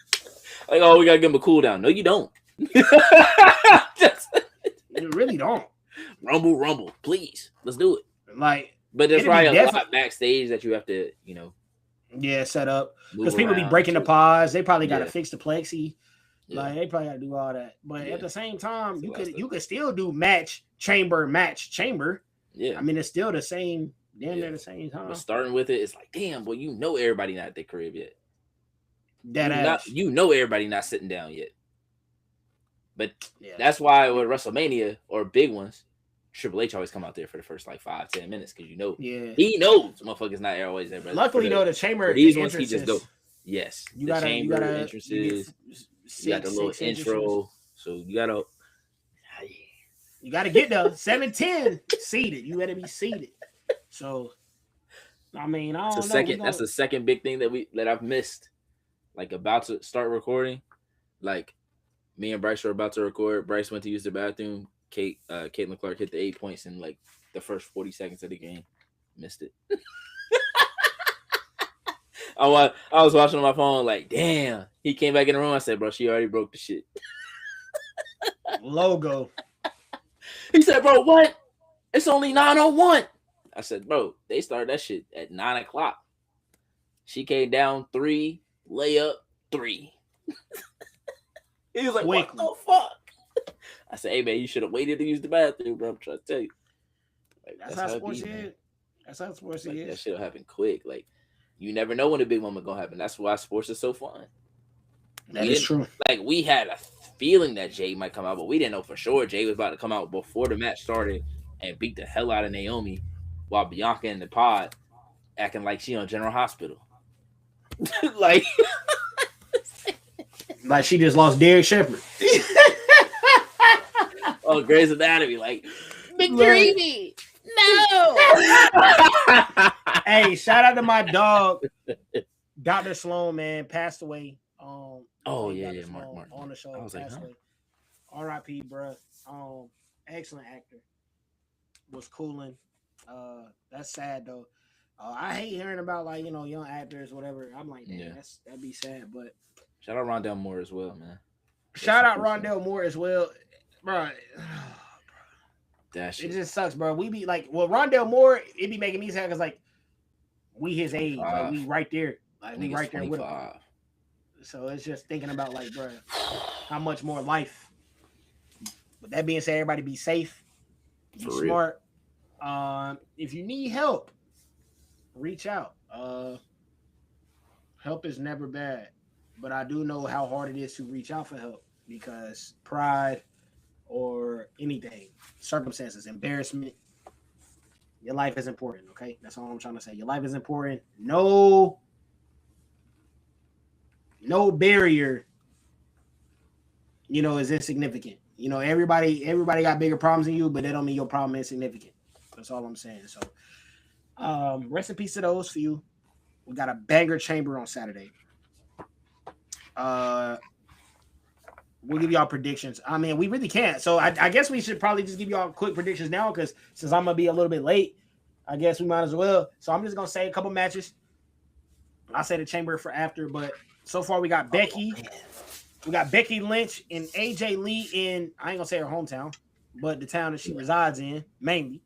Like, oh, we gotta give him a cool down. No, you don't. You really don't. Rumble, please. Let's do it. Like, but there's probably a lot backstage that you have to, set up because people be breaking the pods. They probably got to fix the plexi. Yeah. Like, they probably got to do all that. But at the same time, you could still do match chamber. Yeah, I mean, it's still the same. Damn, they're the same time. But starting with it, it's like, damn, boy, everybody not at their crib yet. That everybody not sitting down yet. But that's why with WrestleMania or big ones, Triple H always come out there for the first like 5-10 minutes because he knows motherfuckers not always there. Luckily though, the chamber these ones he just go. Yes, you got entrances. You got the little intro, so you gotta get the 7-10 seated. You gotta be seated. So, I mean, I don't know. That's the second big thing that I've missed. Like about to start recording, like me and Bryce were about to record. Bryce went to use the bathroom. Caitlin Clark hit the 8 points in like the first 40 seconds of the game. Missed it. I was watching on my phone like, damn. He came back in the room. I said, bro, she already broke the shit. Logo. He said, bro, what? It's only 9:01. I said, bro, they started that shit at 9 o'clock. She came down 3, layup 3. He was like, what the fuck? I said, hey, man, you should have waited to use the bathroom, bro. I'm trying to tell you. Like, that's how sports is. That's how sports is. That shit will happen quick. Like, you never know when a big moment gonna happen. That's why sports is so fun. That is true. Like, we had a feeling that Jay might come out, but we didn't know for sure Jay was about to come out before the match started and beat the hell out of Naomi while Bianca in the pod acting like she on General Hospital. like she just lost Derek Shepherd. Oh, Grey's Anatomy, like McDreamy. No. Hey, shout out to my dog, Dr. Sloan, man, passed away. Mark on the show. I was like, huh? R.I.P. bro. Excellent actor. Was cooling. That's sad though. I hate hearing about like young actors, whatever. I'm like, damn, that'd be sad. But shout out Rondell Moore as well, man. Shout out Rondell Moore as well, bro. That shit. It just sucks, bro. We be like, Rondell Moore, it be making me sad because like we his age, like we right there, like we right there with him. So it's just thinking about like, bro, how much more life. But that being said, everybody be safe, be smart. If you need help, reach out. Help is never bad, but I do know how hard it is to reach out for help because pride or anything, circumstances, embarrassment, your life is important. Okay, that's all I'm trying to say. Your life is important. No barrier, is insignificant. Everybody got bigger problems than you, but that don't mean your problem is insignificant. That's all I'm saying. So, rest in peace to those for you. We got a banger chamber on Saturday. We'll give y'all predictions. I mean, we really can't. So I guess we should probably just give y'all quick predictions now because since I'm gonna be a little bit late, I guess we might as well. So I'm just gonna say a couple matches. I'll say the chamber for after, but so far we got Becky. We got Becky Lynch and AJ Lee in, I ain't gonna say her hometown, but the town that she resides in, mainly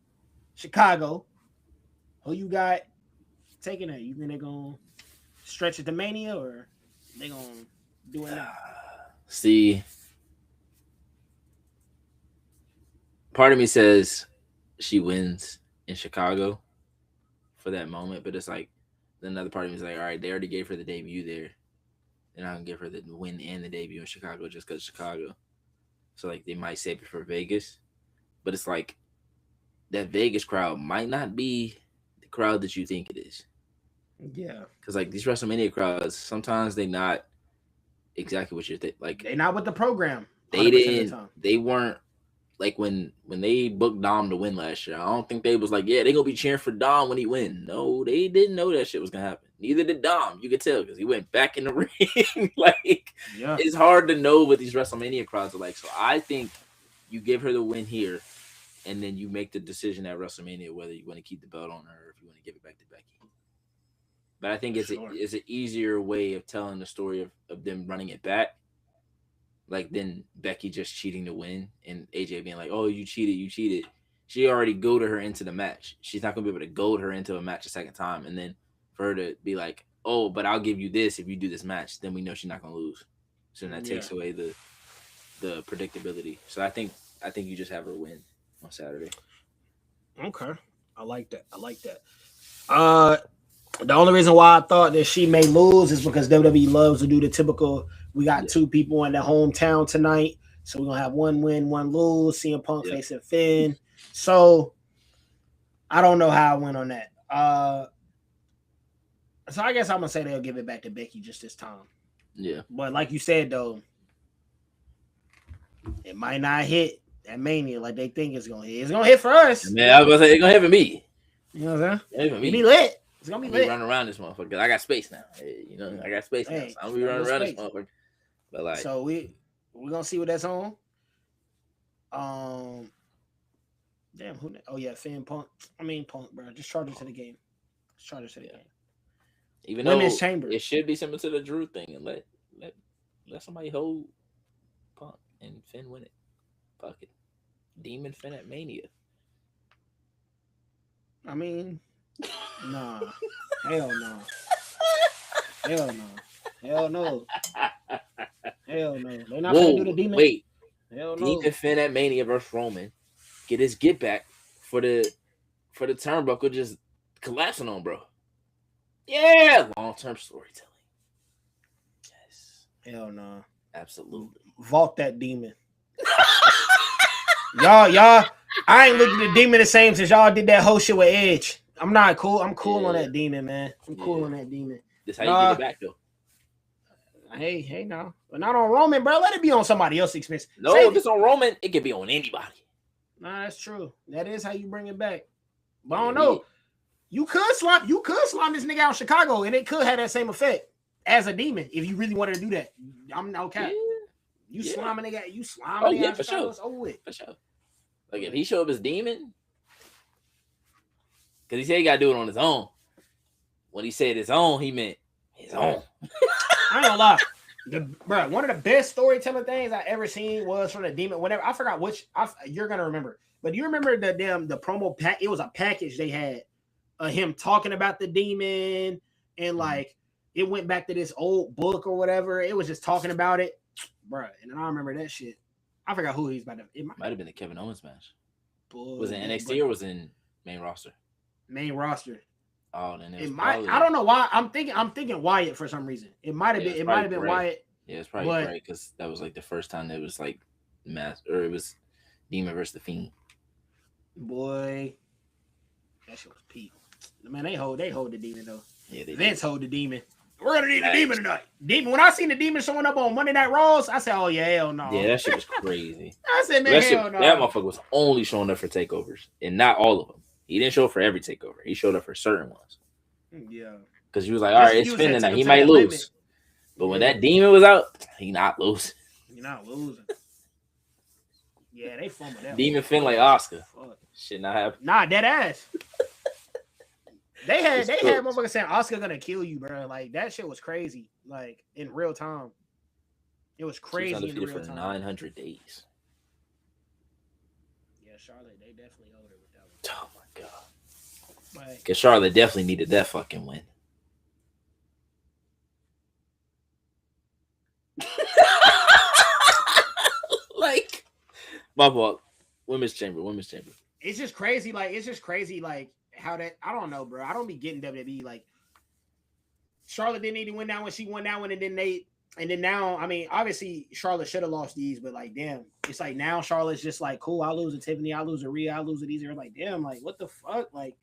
Chicago. Who you got taking that? You think they're gonna stretch it to Mania or they gonna do it now? See, part of me says she wins in Chicago for that moment, but it's like then another part of me is like, all right, they already gave her the debut there. They're not gonna give her the win and the debut in Chicago just because Chicago. So like they might save it for Vegas, but it's like that Vegas crowd might not be the crowd that you think it is. Yeah, Because like these WrestleMania crowds, sometimes they not exactly what you think. Like they not with the program they 100% of the didn't, time. they weren't like when they booked Dom to win last year. I don't think they was like, yeah, they gonna be cheering for Dom when he win. No, they didn't know that shit was gonna happen. Neither did Dom. You could tell because he went back in the ring. Like Yeah, it's hard to know what these WrestleMania crowds are like. So I think you give her the win here, and then you make the decision at WrestleMania whether you want to keep the belt on her or if you want to give it back to Becky. But I think sure. it's an easier way of telling the story of them running it back, like than Becky just cheating to win and AJ being like, "Oh, you cheated, you cheated." She already goaded her into the match. She's not gonna be able to goad her into a match a second time, and then for her to be like, "Oh, but I'll give you this if you do this match," then we know she's not gonna lose. So then that Yeah. takes away the predictability. So I think you just have her win on Saturday. Okay, I like that. I like that. The only reason why I thought that she may lose is because WWE loves to do the typical. We got Yeah. two people in their hometown tonight, so we're gonna have one win, one lose. CM Punk Yeah. facing Finn. So I don't know how I went on that. So I guess I'm gonna say they'll give it back to Becky just this time. Yeah. But like you said though, it might not hit at Mania like they think it's gonna hit. It's gonna hit for us. Man, I was gonna say it's gonna hit for me. You know what I'm saying? It's gonna It be be lit. It's gonna I'm be be lit. running around this motherfucker. I got space now. Hey, you know, I got space now. Hey, So I'm gonna be got running no around this space. motherfucker. But like, So we're gonna see what that's on. Um, damn, who? Oh yeah, Finn Punk. I mean Punk, bro. Just charge it to the game. Just charge it to the Yeah. game. even Women's though chamber. it should be similar to the Drew thing, and let somebody hold Punk and Finn win it. Fuck it, Demon Finn at Mania. I mean, nah, hell no, hell no, hell no, hell no. They're not gonna do the Whoa, demon. wait, Hell no. Demon Finn at Mania versus Roman. Get his get back for the turnbuckle just collapsing on, bro. Yeah, long term storytelling. Yes, Hell no. absolutely. Vault that demon. y'all. I ain't looked at the demon the same since y'all did that whole shit with Edge. I'm not cool. I'm cool on Yeah. that demon, man. I'm cool Yeah. on that demon. This how you get it back though. Hey, no. But not on Roman, bro. Let it be on somebody else's expense. No, Save if it's on Roman, it could be on anybody. Nah, that's true. That is how you bring it back. But I don't Yeah. know. You could slime this nigga out in Chicago, and it could have that same effect as a demon if you really wanted to do that. I'm no cap. You Yeah. slime a nigga, you slime Oh, a nigga yeah, out in for Chicago, sure. it's over with. For sure. Like if he show up as demon, because he said he got to do it on his own. When he said his own, he meant his own. I ain't gonna lie. Bro, one of the best storytelling things I ever seen was from the demon. Whenever I forgot which, you're gonna remember. But do you remember the promo pack? It was a package they had, him talking about the demon, and like it went back to this old book or whatever. It was just talking about it, bro. And I remember that shit. I forgot who he's about to. It Might have been the Kevin Owens match. boy, Was it NXT or was it in main roster? main roster? Oh, then It might. I don't know why. I'm thinking Wyatt for some reason. It might have been. It might have been Wyatt. Yeah, it's probably but- right because that was like the first time that it was like it was Demon versus the Fiend. Boy, that shit was peak. Man, they hold the demon though. Yeah, they Vince did. hold the demon. We're gonna need the Nice. demon tonight. Demon. When I seen the demon showing up on Monday Night Raws, I said, "Oh yeah, hell no." Yeah, that shit was crazy. I said, "Man, that hell no." That motherfucker was only showing up for takeovers, and not all of them. He didn't show up for every takeover. He showed up for certain ones. Yeah. Because he was like, all right, it's He was Finn that tonight. He to might that lose. limit. But when that demon was out, he not losing. You're not losing. Yeah, they fumbled that. Demon one. Finn like Oscar. Fuck. Shit not happen. Nah, dead ass. They had It's motherfuckers saying Oscar gonna kill you, bro. Like that shit was crazy. Like in real time. It was He crazy was in undefeated real for time. 900 days. Yeah, Charlotte, they definitely owed it with that one. Oh my god. But Because Charlotte definitely needed that fucking win. Like, my fault. Women's chamber. it's just crazy. Like it's just crazy. Like how that I don't know, bro. I don't be getting WWE. Like Charlotte didn't need to win that one. She won that one, and then now. I mean, obviously Charlotte should have lost these, but like, damn, it's like now Charlotte's just like, cool. I lose to Tiffany. I lose to Rhea. I lose to these. They're like, damn, like what the fuck, like.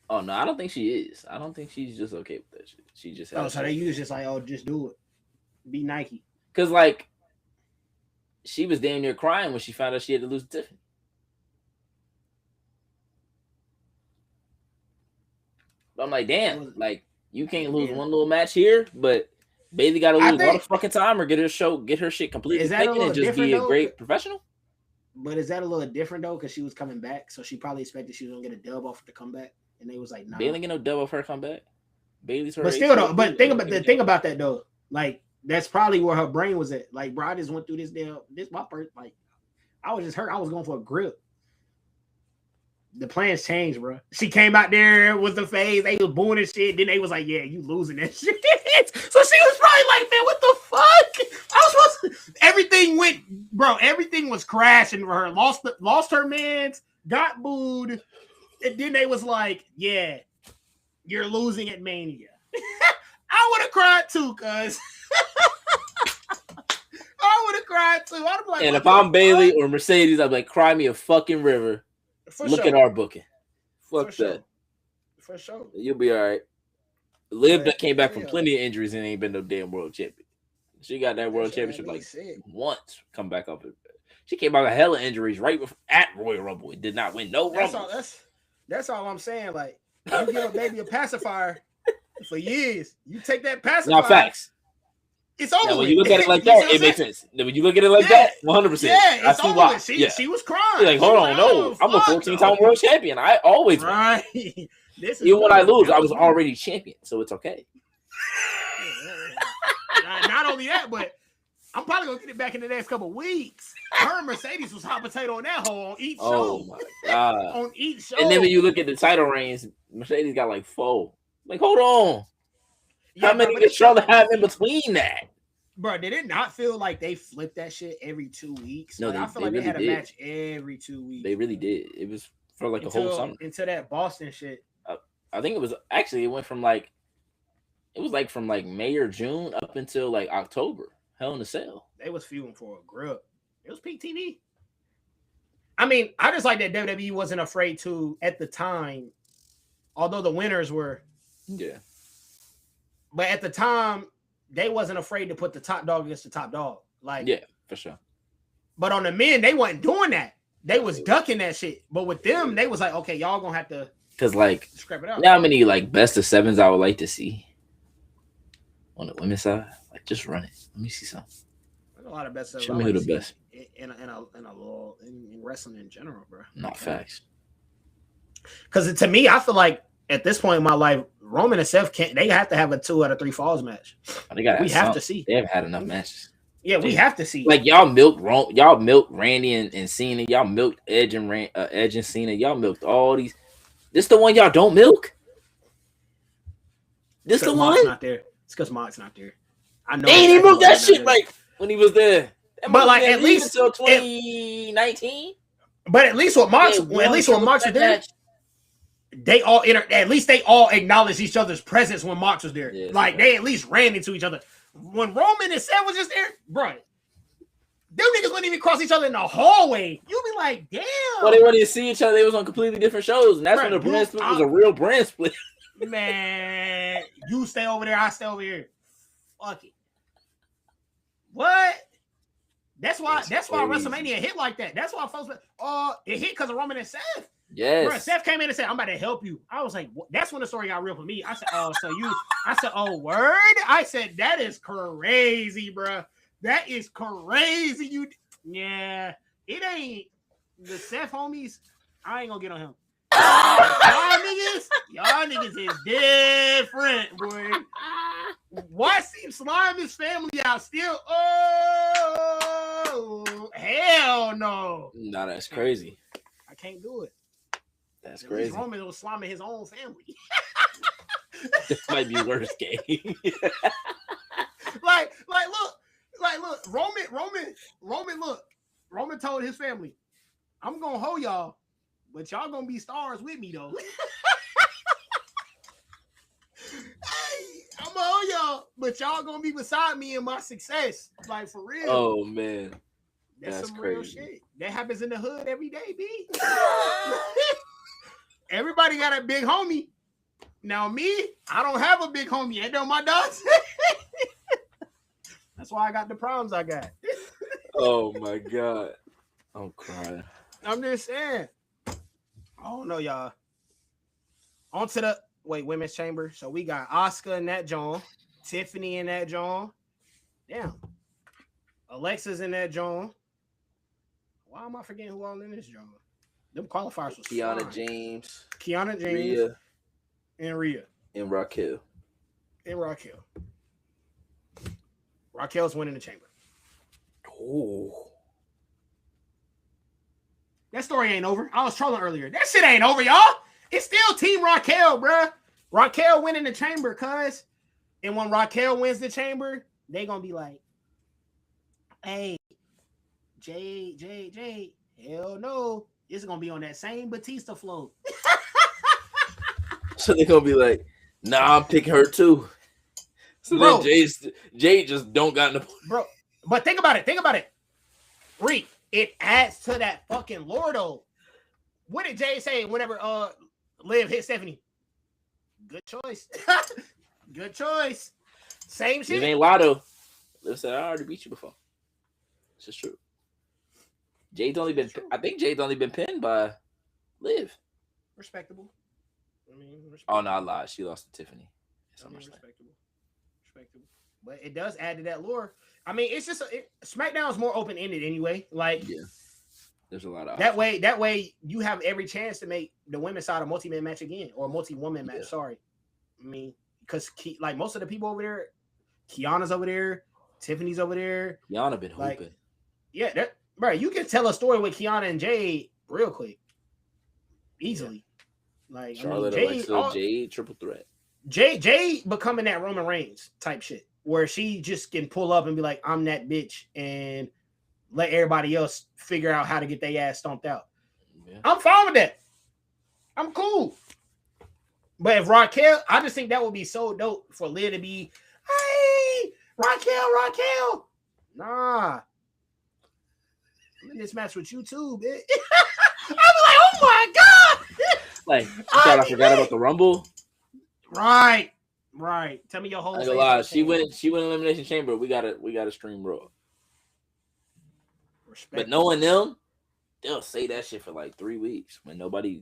Oh no, I don't think she is. I don't think she's just okay with that shit. She just has So they use just like, oh, just do it. Be Nike. because like she was damn near crying when she found out she had to lose to Tiffany. But I'm like, damn, like you can't lose one little match here, but Bailey got to lose all the fucking time or get her shit completely taken and just be a great professional. But is that a little different though? Because she was coming back, so she probably expected she was gonna get a dub off the comeback, and they was like, nah. Bailey get no dub off her comeback. Bailey's her. But still though, but think about that though. Like that's probably where her brain was at. Like, bro, I just went through this my first, like, I was just hurt. I was going for a grip. The plans changed, bro. She came out there with the phase. They was booing and shit. Then they was like, yeah, you losing that shit. So she was probably like, man, what the fuck? Everything was crashing for her. Lost her mans, got booed. And then they was like, yeah, you're losing at Mania. I would have cried too, cuz. I would have cried too. I'd be like, and if I'm Bailey or Mercedes, I'd be like, cry me a fucking river. Look at our booking. Fuck that. For sure. You'll be all right. Liv that came back from plenty of injuries and ain't been no damn world champion. She got that world championship like once. Come back up. She came out of hella injuries right at Royal Rumble. It did not win no Rumble. That's all I'm saying. Like, you give a baby a pacifier for years. You take that pacifier. Now, facts. It's over. Now, when you look at it like that, it makes sense. When you look at it like that, 100%. Yeah, it's over. Why. She was crying. She's like, hold on, no. I'm a 14-time world champion. I always win. Even when I lose, I was already champion, so it's okay. Not only that, but I'm probably going to get it back in the next couple of weeks. Her and Mercedes was hot potato on that hole on each show. Oh, my God. On each show. And then when you look at the title reigns, Mercedes got like 4. Like, hold on. How many did Charlotte have in between that? Bro, did it not feel like they flipped that shit every 2 weeks? No, I feel like they had a match every 2 weeks. They really did. It was for like a whole summer. Until that Boston shit. I think it went from like, it was like from like May or June up until like October. Hell in a Cell. They was feuding for a grip. It was peak TV. I mean, I just like that WWE wasn't afraid to, at the time, although the winners were. Yeah. But at the time, they wasn't afraid to put the top dog against the top dog. Like, yeah, for sure. But on the men, they wasn't doing that. They was ducking that shit. But with them, they was like, okay, y'all gonna have to scrap it out. You know how many like best of sevens I would like to see on the women's side? Like, just run it. Let me see something. There's a lot of best sevens. Show me who the best in wrestling in general, bro. Not facts. Because to me, I feel like at this point in my life, Roman and Seth they have to have a 2 out of 3 falls match. We have to see. They haven't had enough matches. Yeah, we have to see. Like y'all milked Randy and Cena. Y'all milked Edge and Cena. Y'all milked all these. This the one y'all don't milk. This the one. Not there. It's because Mox not there. I know. They ain't even milked that shit right when he was there. But like at least until 2019. But at least with Mox, was there. They all at least they all acknowledged each other's presence when Mox was there. Yeah, like they at least ran into each other. When Roman and Seth was just there, bro, them niggas wouldn't even cross each other in the hallway. You'd be like, damn. Well, they wouldn't see each other. They was on completely different shows, and that's when the brand split was a real brand split. Man, you stay over there, I stay over here. Fuck it. What? That's why WrestleMania hit like that. That's why folks it hit because of Roman and Seth. Yes. Bro, Seth came in and said, I'm about to help you. I was like, that's when the story got real for me. I said, oh, word? I said, that is crazy, bro. That is crazy. Yeah, it ain't the Seth homies. I ain't gonna get on him. Y'all niggas is different, boy. Why seem slime his family out still? Oh, hell no. Nah, that's crazy. I can't do it. That's At least crazy. Roman was slamming his own family. This might be worse, game. Look, Roman, look, Roman told his family, I'm gonna hold y'all, but y'all gonna be stars with me though. Hey, I'm gonna hold y'all, but y'all gonna be beside me in my success. Like for real. Oh man, That's some crazy. real shit. That happens in the hood every day, B. Everybody got a big homie. Now me, I don't have a big homie. Ain't no my dogs. That's why I got the problems I got. Oh my god, I'm crying. I'm just saying. I don't know, y'all. On to the women's chamber. So we got Oscar in that joint, Tiffany in that joint. Damn. Alexa's in that joint. Why am I forgetting who all in this joint? Them qualifiers was Kiana fine. James, Kiana James, Rhea, and Rhea. and Raquel. And Raquel. Raquel's winning the chamber. Oh, That story ain't over. I was trolling earlier. That shit ain't over, y'all. It's still Team Raquel, bruh. Raquel winning the chamber, cuz. And when Raquel wins the chamber, they gonna be like, hey, Jade, hell no. It's gonna be on that same Batista float. so they're gonna be like, nah, I'm picking her too. So Bro. then Jade just don't got no. Bro, but think about it. Reek, it adds to that fucking lore though. What did Jay say whenever Liv hit Stephanie? Good choice. Good choice. Same shit. It ain't Lotto. Liv said, I already beat you before. This is true. I think Jade's only been pinned by Liv. Respectable. I mean, Oh no, I lied. She lost to Tiffany. Respectable. But it does add to that lore. I mean, it's just SmackDown is more open ended anyway. Like, yeah, there's a lot of that way you have every chance to make the women's side a multi-man match again or a multi-woman match. Sorry, I mean, because like most of the people over there, Kiana's over there, Tiffany's over there. Kiana been like, hooping. Yeah, that bro, you can tell a story with Kiana and Jade real quick, easily. Yeah. Like Charlotte, Alexa, Jade, triple threat. Jade becoming that Roman Reigns type shit, where she just can pull up and be like, I'm that bitch, and let everybody else figure out how to get their ass stomped out. Yeah. I'm fine with that. I'm cool. But if Raquel, I just think that would be so dope for Liv to be, hey, Raquel. Nah. I'm in this match with you too, bitch. I'm like, oh my God. Like, you thought I forgot about the Rumble? Right. Tell me your whole. I ain't gonna lie. She went Elimination Chamber. We gotta stream Raw. But knowing them, they'll say that shit for like 3 weeks when nobody's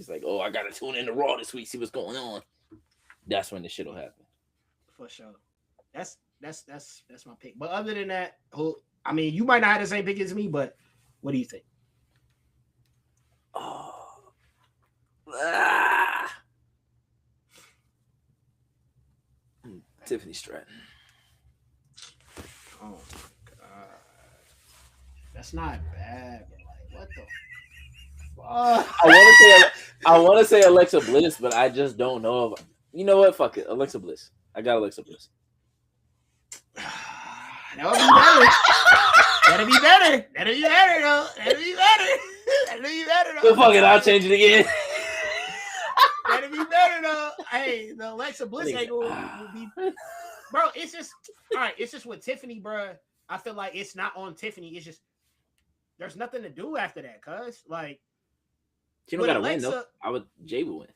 like, oh, I gotta tune in to Raw this week, see what's going on. That's when the shit will happen. For sure. That's my pick. But other than that, I mean, you might not have the same pick as me, but what do you think? Tiffany Stratton. Oh my God. That's not bad, but like, what the fuck? I want to say Alexa Bliss, but I just don't know if, you know what? Fuck it. Alexa Bliss. I got Alexa Bliss. That would be better. That'd be better. That'd be better though. Well, fuck it. I'll change it again. That'd be better though. Hey, the Alexa Bliss angle would be, bro. It's just all right. It's just with Tiffany, bro. I feel like it's not on Tiffany. It's just there's nothing to do after that, cuz like she don't gotta win though. Jay will win.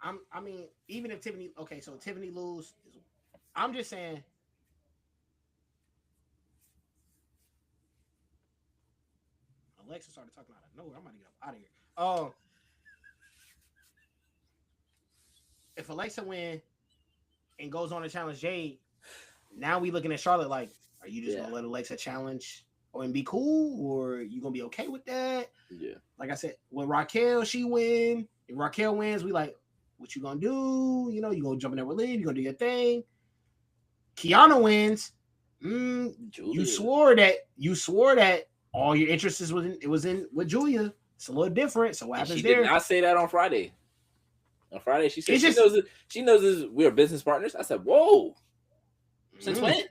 I mean, even if Tiffany, okay, so Tiffany lose, I'm just saying. Alexa started talking out of nowhere. I'm about to get up out of here. If Alexa win and goes on to challenge Jade, now we looking at Charlotte like, are you just gonna let Alexa challenge and be cool, or you gonna be okay with that? Yeah. Like I said, when Raquel she win, if Raquel wins, we like, what you gonna do? You know, you gonna jump in there with Liv, you gonna do your thing. Kiana wins. You swore that all your interest was in with Julia. It's a little different. So what And happens she did there? not say that on Friday. On Friday, she said It's she just- knows this, we are business partners. I said, whoa. Since Mm. when?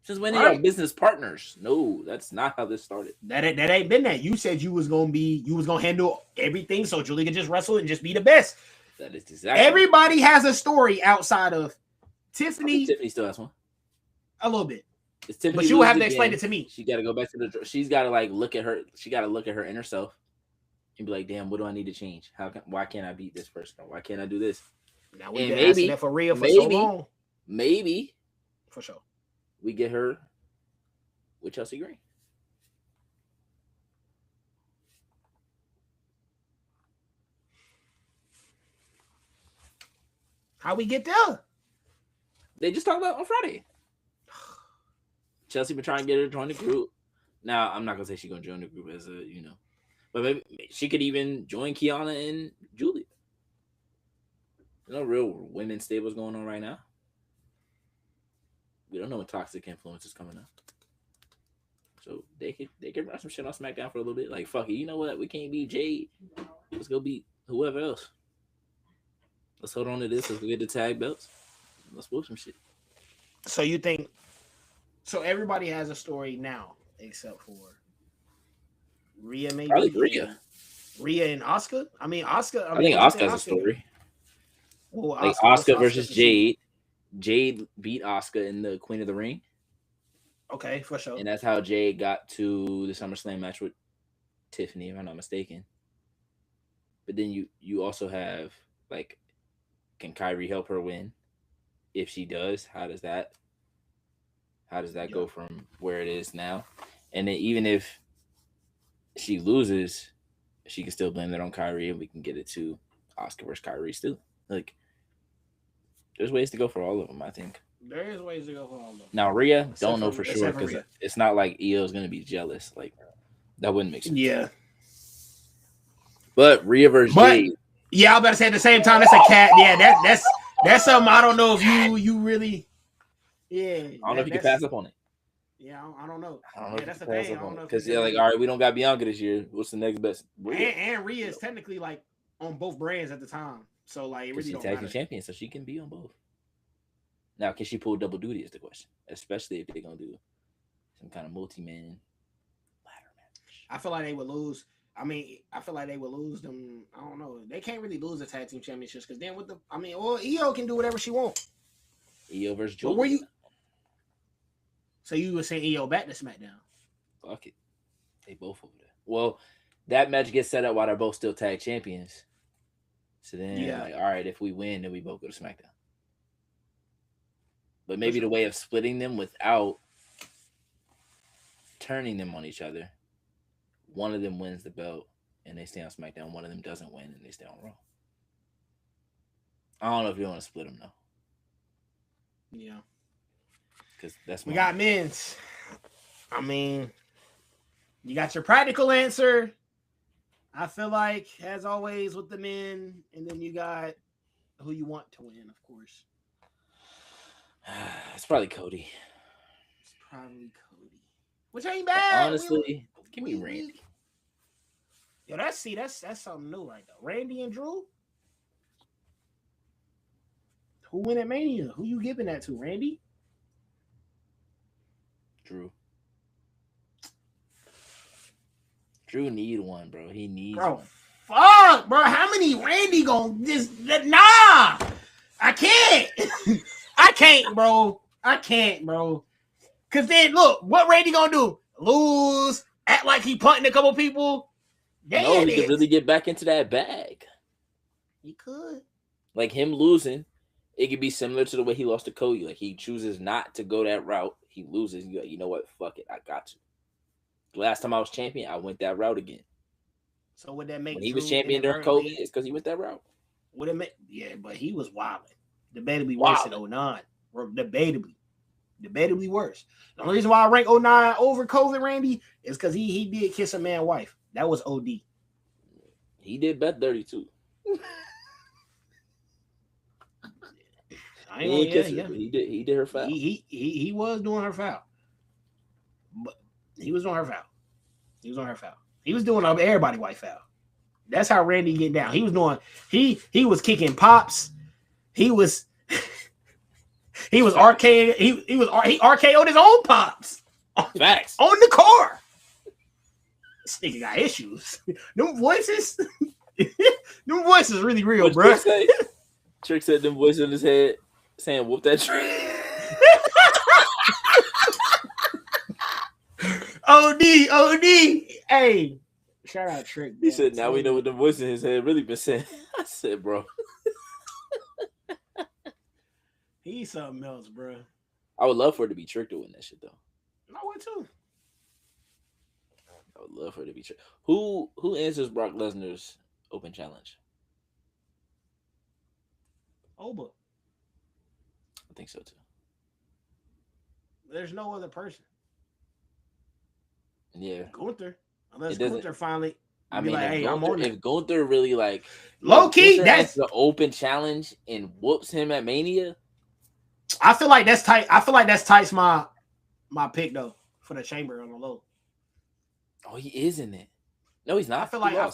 Since when are Right. y'all business partners? No, that's not how this started. That ain't been that. You said you was gonna handle everything so Julie could just wrestle and just be the best. That is exactly. Everybody has a story outside of I Tiffany. think Tiffany still has one. A little bit. It's Tiffany, But you will have loses to explain again, it to me. She got to go back to the. She's got to like look at her. She got to look at her inner self and be like, "Damn, what do I need to change? Why can't I beat this person? Why can't I do this?" Now we've And been asking that for Rhea for so long. Maybe For sure. we get her with Chelsea Green. How we get there? They just talked about it on Friday. Chelsea been trying to get her to join the group. Now I'm not gonna say she's gonna join the group as a but maybe she could even join Kiana and Julia. There's no real women's stables going on right now. We don't know what toxic influence is coming up. So they could run some shit on SmackDown for a little bit. Like, fuck it, you know what? We can't beat Jade. Let's go beat whoever else. Let's hold on to this. Let's go get the tag belts. Let's whoop some shit. So you think so everybody has a story now, except for Rhea, maybe. Probably Rhea. Rhea and Asuka. I mean, Asuka. I think Asuka has a story. Well, Like Asuka versus Jade. Jade beat Asuka in the Queen of the Ring. Okay, for sure. And that's how Jade got to the SummerSlam match with Tiffany, if I'm not mistaken. But then you also have, like, can Kyrie help her win? If she does, how does that go from where it is now? And then even if she loses, she can still blame that on Kyrie, and we can get it to Asuka versus Kyrie still. Like, there's ways to go for all of them, I think. There is ways to go for all of them. Now, Rhea, don't know for sure because it's not like Io's going to be jealous. Like, that wouldn't make sense. Yeah. But Rhea versus Jade. Yeah, I was about to say at the same time, that's a cat. Yeah, that's something I don't know if you really. Yeah. I don't know if you can pass up on it. Yeah, I don't know. I don't know if that's you the can pass thing. up I don't on know it. if Because, like, all right, we don't got Bianca this year. What's the next best? And Rhea is technically, like, on both brands at the time. So, like, it really she's don't tag matter. team champion, so she can be on both. Now, can she pull double duty is the question. Especially if they're going to do some kind of multi-man ladder match. I feel like they would lose. I mean, I feel like they would lose them. I don't know. They can't really lose the tag team championships because then Io can do whatever she wants. Io versus Julia. So you were saying Io back to SmackDown? Fuck it. They both over there. Well, that match gets set up while they're both still tag champions. So then, like, all right, if we win, then we both go to SmackDown. But maybe the way of splitting them without turning them on each other, one of them wins the belt and they stay on SmackDown. One of them doesn't win and they stay on Raw. I don't know if you want to split them though. Yeah, because that's we got men's. I mean, you got your practical answer. I feel like, as always, with the men, and then you got who you want to win, of course. It's probably Cody. It's probably Cody, which ain't bad. Honestly, give me Randy. Yo, that's something new right there. Randy and Drew. Who win at Mania? Who you giving that to, Randy? Drew. Drew need one, bro. He needs one. Fuck, bro. How many Randy gon' just nah? I can't. I can't, bro. I can't, bro. Cause then look, what Randy gonna do? Lose? Act like he punting a couple people? No, he could really get back into that bag. He could. Like him losing, it could be similar to the way he lost to Cody. Like he chooses not to go that route. He loses. You're like, you know what? Fuck it. I got to. The last time I was champion, I went that route again. So would that make when he was champion during Cody? It's because he went that route. Would it make? Yeah, but he was wilding. Debatably worse than 09. Debatably worse. The only reason why I rank 09 over COVID Randy is because he did kiss a man's wife. That was OD. He did bet dirty too. I ain't gonna, yeah. He did her foul. He was doing her foul. But he was on her foul. He was doing everybody white foul. That's how Randy get down. He was doing he was kicking pops. He was arcade. He RKO'd his own pops. Facts. On the car. This nigga got issues. Them voices. Them voices really real, What bro. Trick said them voices in his head saying whoop that trick. OD. Hey, shout out Trick. He said, now we know what the voice in his head really been saying. I said, bro. He's something else, bro. I would love for it to be Trick to win that shit, though. I would too. I would love for it to be Trick. Who answers Brock Lesnar's open challenge? Oba. I think so, too. There's no other person. Yeah. Gunther. Unless Gunther finally... I mean, like, if Gunther really like low key, that's the open challenge and whoops him at Mania. I feel like that's tight. I feel like that's Tights my pick though for the chamber on the low. Oh, he is in it. No, he's not. I feel like I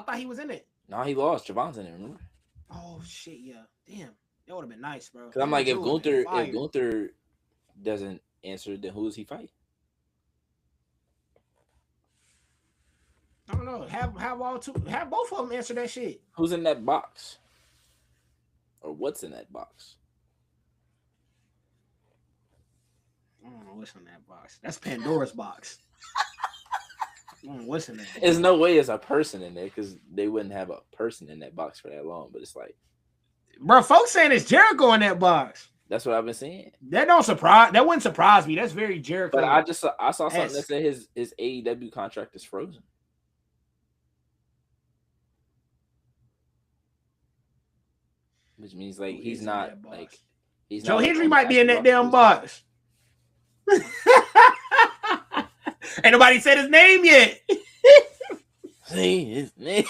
thought he was in it. No, he lost. Javon's in it. Remember? Oh shit! Yeah, damn. That would have been nice, bro. Because I'm like, if Gunther doesn't answer, then who does he fight? I don't know. Have both of them answer that shit. Who's in that box? Or what's in that box? I don't know what's in that box. That's Pandora's box. I don't know what's in that box. There's no way it's a person in there because they wouldn't have a person in that box for that long. But it's like, bro, folks saying it's Jericho in that box. That's what I've been saying. That wouldn't surprise me. That's very Jericho. But I saw something that said his AEW contract is frozen. Which means like he's not like he's Joe not Hendry might be in that damn box. Ain't nobody said his name yet. Say his name.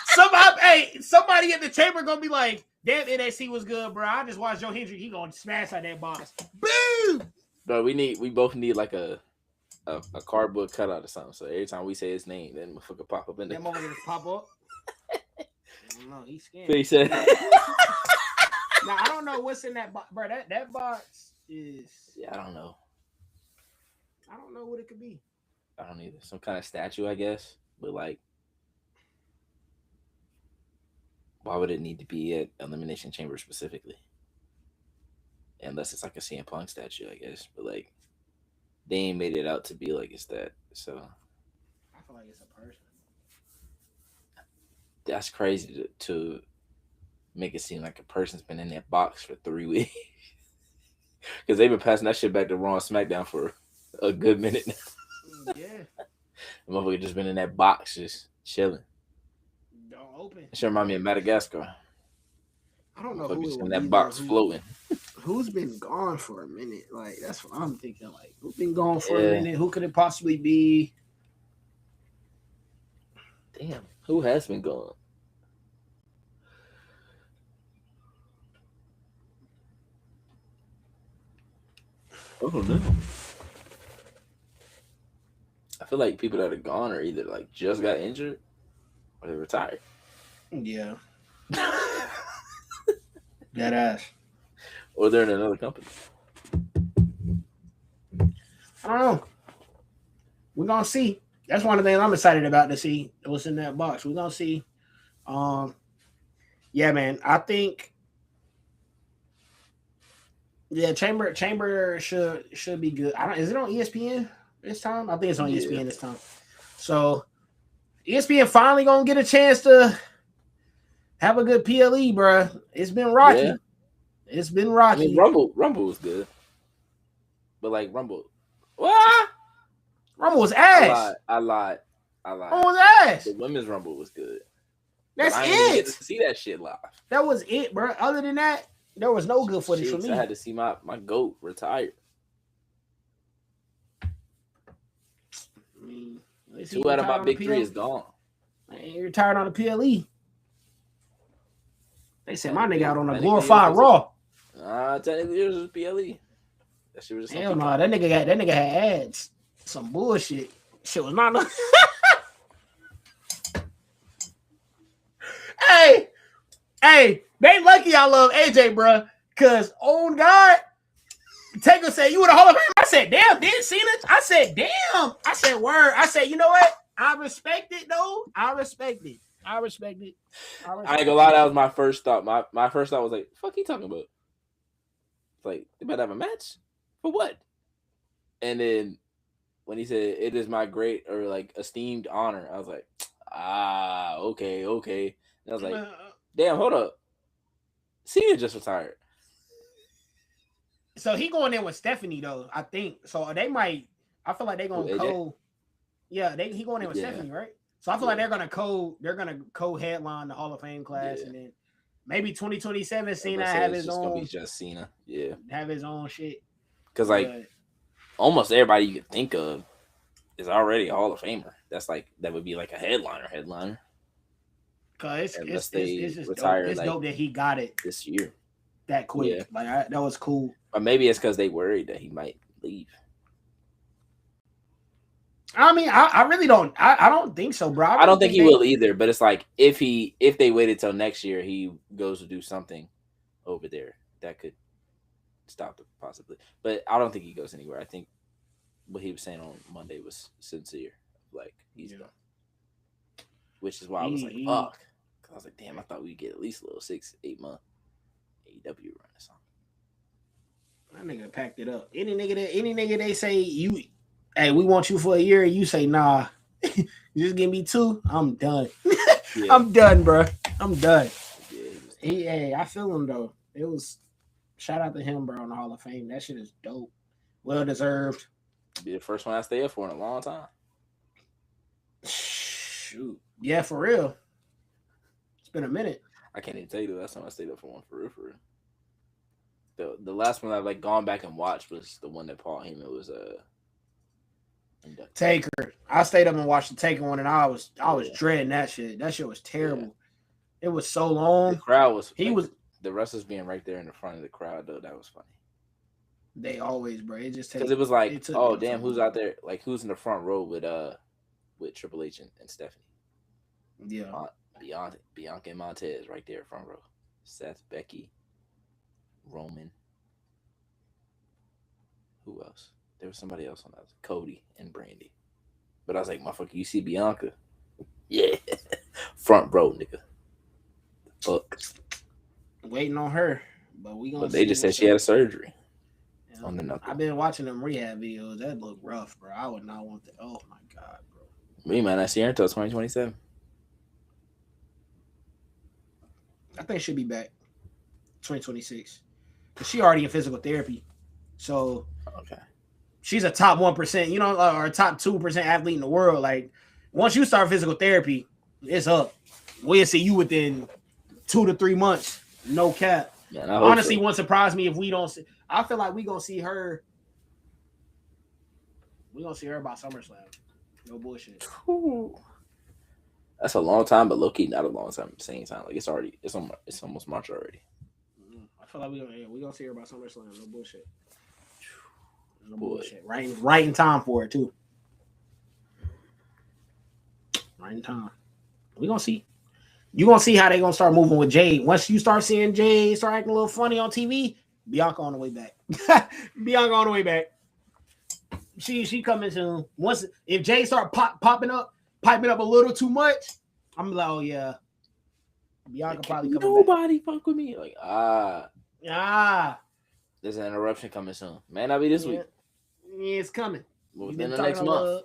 Somebody in the chamber gonna be like, damn, NXT was good, bro. I just watched Joe Hendry. He gonna smash out that box. Boom! Bro, we both need like a cardboard cutout or something. So every time we say his name, then motherfucker pop up in there. That motherfucker just pop up. No, he's scared. He said. Now I don't know what's in that box, bro. That box is. Yeah, I don't know. I don't know what it could be. I don't either. Some kind of statue, I guess. But like, why would it need to be at Elimination Chamber specifically? Unless it's like a CM Punk statue, I guess. But like, they ain't made it out to be like it's that. So I feel like it's a person. That's crazy to make it seem like a person's been in that box for 3 weeks. Because they've been passing that shit back to Raw and SmackDown for a good minute now. Yeah. The motherfucker just been in that box just chilling. Don't open. It should remind me of Madagascar. I don't know who who's in that box floating. Who's been gone for a minute? Like, that's what I'm thinking. Like, who's been gone for a minute? Who could it possibly be? Damn, who has been gone? I don't know. I feel like people that are gone are either like just got injured or they retired. Yeah. That ass. Or they're in another company. I don't know. We're gonna see. That's one of the things I'm excited about to see what's in that box. We're gonna see. Yeah, man. I think Chamber should be good. Is it on ESPN this time? I think it's on ESPN this time. So ESPN finally gonna get a chance to have a good PLE, bro. It's been rocky. Yeah. It's been rocky. I mean, Rumble was good, but like Rumble, what? Rumble was ass. I lied. Rumble was ass. The women's Rumble was good. That's I didn't it. get to see that shit live. That was it, bro. Other than that, there was no good footage for me. I had to see my GOAT retired. I mean, 2 out of my big 3 is gone. He retired on the PLE. They said my nigga out on a glorified Raw. Technically, it was PLE. That shit was just hell no. That nigga had ads. Some bullshit. Shit was not. Hey, they lucky I love AJ, bro. Cause on God, Taker said you in the Hall of Fame. I said, damn, didn't see it. I said, damn. I said, word. I said, you know what? I respect it though. I respect it. I ain't gonna lie, that was my first thought. My first thought was like, fuck he talking about? Like, they better have a match? For what? And then when he said it is my great or like esteemed honor, I was like, okay. And I was like, damn, hold up. Cena just retired. So he going in with Stephanie though, I think. So they might. I feel like they're gonna co. Yeah, he going in with Stephanie, right? So I feel like they're gonna co-headline the Hall of Fame class, and then maybe 2027 Cena have his own. Gonna be just Cena, have his own shit. Because like almost everybody you could think of is already a Hall of Famer. That's like that would be like a headliner. Cause it's just retire, dope. It's dope that he got it this year that quick. Yeah. Like that was cool. Or maybe it's because they worried that he might leave. I mean, I really don't. I don't think so, bro. I don't think he will either. But it's like if they waited till next year, he goes to do something over there that could stop it possibly. But I don't think he goes anywhere. I think what he was saying on Monday was sincere. Like he's done. Which is why I was like, fuck. Cause I was like, damn, I thought we'd get at least a little 6-8 month AEW run or something. That nigga packed it up. Any nigga they say hey, we want you for a year, and you say nah. You just give me 2. I'm done. Yeah. I'm done, bro. I'm done. Hey, I feel him though. It was shout out to him, bro, on the Hall of Fame. That shit is dope. Well deserved. Be the first one I stay up for in a long time. Shoot. Yeah, for real. It's been a minute. I can't even tell you the last time I stayed up for one for real. The last one I've like gone back and watched was the one that Paul Heyman was inducted. Taker. I stayed up and watched the Taker one, and I was dreading that shit. That shit was terrible. Yeah. It was so long. The crowd was the wrestlers being right there in the front of the crowd though. That was funny. They always, bro. It just because it was like, oh damn, who's out there? Like who's in the front row with Triple H and Stephanie? Yeah, Bianca and Montez right there, front row. Seth, Becky, Roman. Who else? There was somebody else on that. Cody and Brandy. But I was like, motherfucker, you see Bianca? Yeah, front row, nigga. Fuck. Waiting on her, but we gonna. But they just said she had a surgery. Yeah. On the knuckle. I've been watching them rehab videos. That look rough, bro. I would not want that. Oh my god, bro. We might not see her until 2027. I think she'll be back 2026. Because she already in physical therapy. So okay. She's a top 1%, or a top 2% athlete in the world. Like, once you start physical therapy, it's up. We'll see you within 2 to 3 months. No cap. Yeah, honestly, won't surprise me if we don't see. I feel like we're going to see her. We're going to see her by SummerSlam. No bullshit. Ooh. That's a long time, but low-key not a long time at the same time. Like, it's almost March already. I feel like we're going to see her by SummerSlam. No bullshit. No bullshit. Right in time for it, too. Right in time. We're going to see. You're going to see how they're going to start moving with Jade. Once you start seeing Jade start acting a little funny on TV, Bianca on the way back. Bianca on the way back. She coming soon. If Jade start piping up a little too much, I'm like, oh, yeah. Bianca probably coming Nobody back. Fuck with me. Like, there's an interruption coming soon. May not be this week. Yeah, it's coming. Within the next month.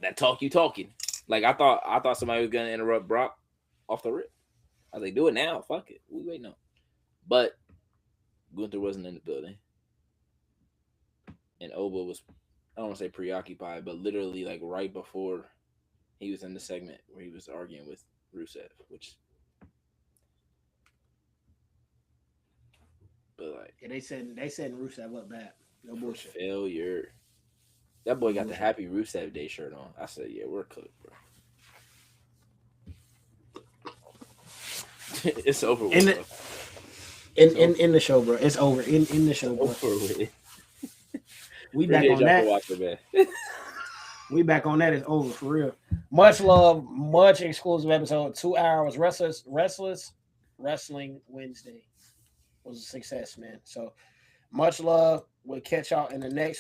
That talk you talking. Like I thought somebody was gonna interrupt Brock off the rip. I was like, do it now. Fuck it. We waiting on. But Gunther wasn't in the building. And Oba was, I don't want to say preoccupied, but literally like right before he was in the segment where he was arguing with Rusev, which but like they said Rusev up bad. No bullshit. Failure. That boy got the happy Rusev Day shirt on. I said, yeah, we're cooked, bro. It's over with. In the show, bro. It's over. In the show, bro. We back on that. We back on that. It's over for real. Much love, much exclusive episode. 2 hours. Restless Wrestling Wednesday was a success, man. So much love. We'll catch y'all in the next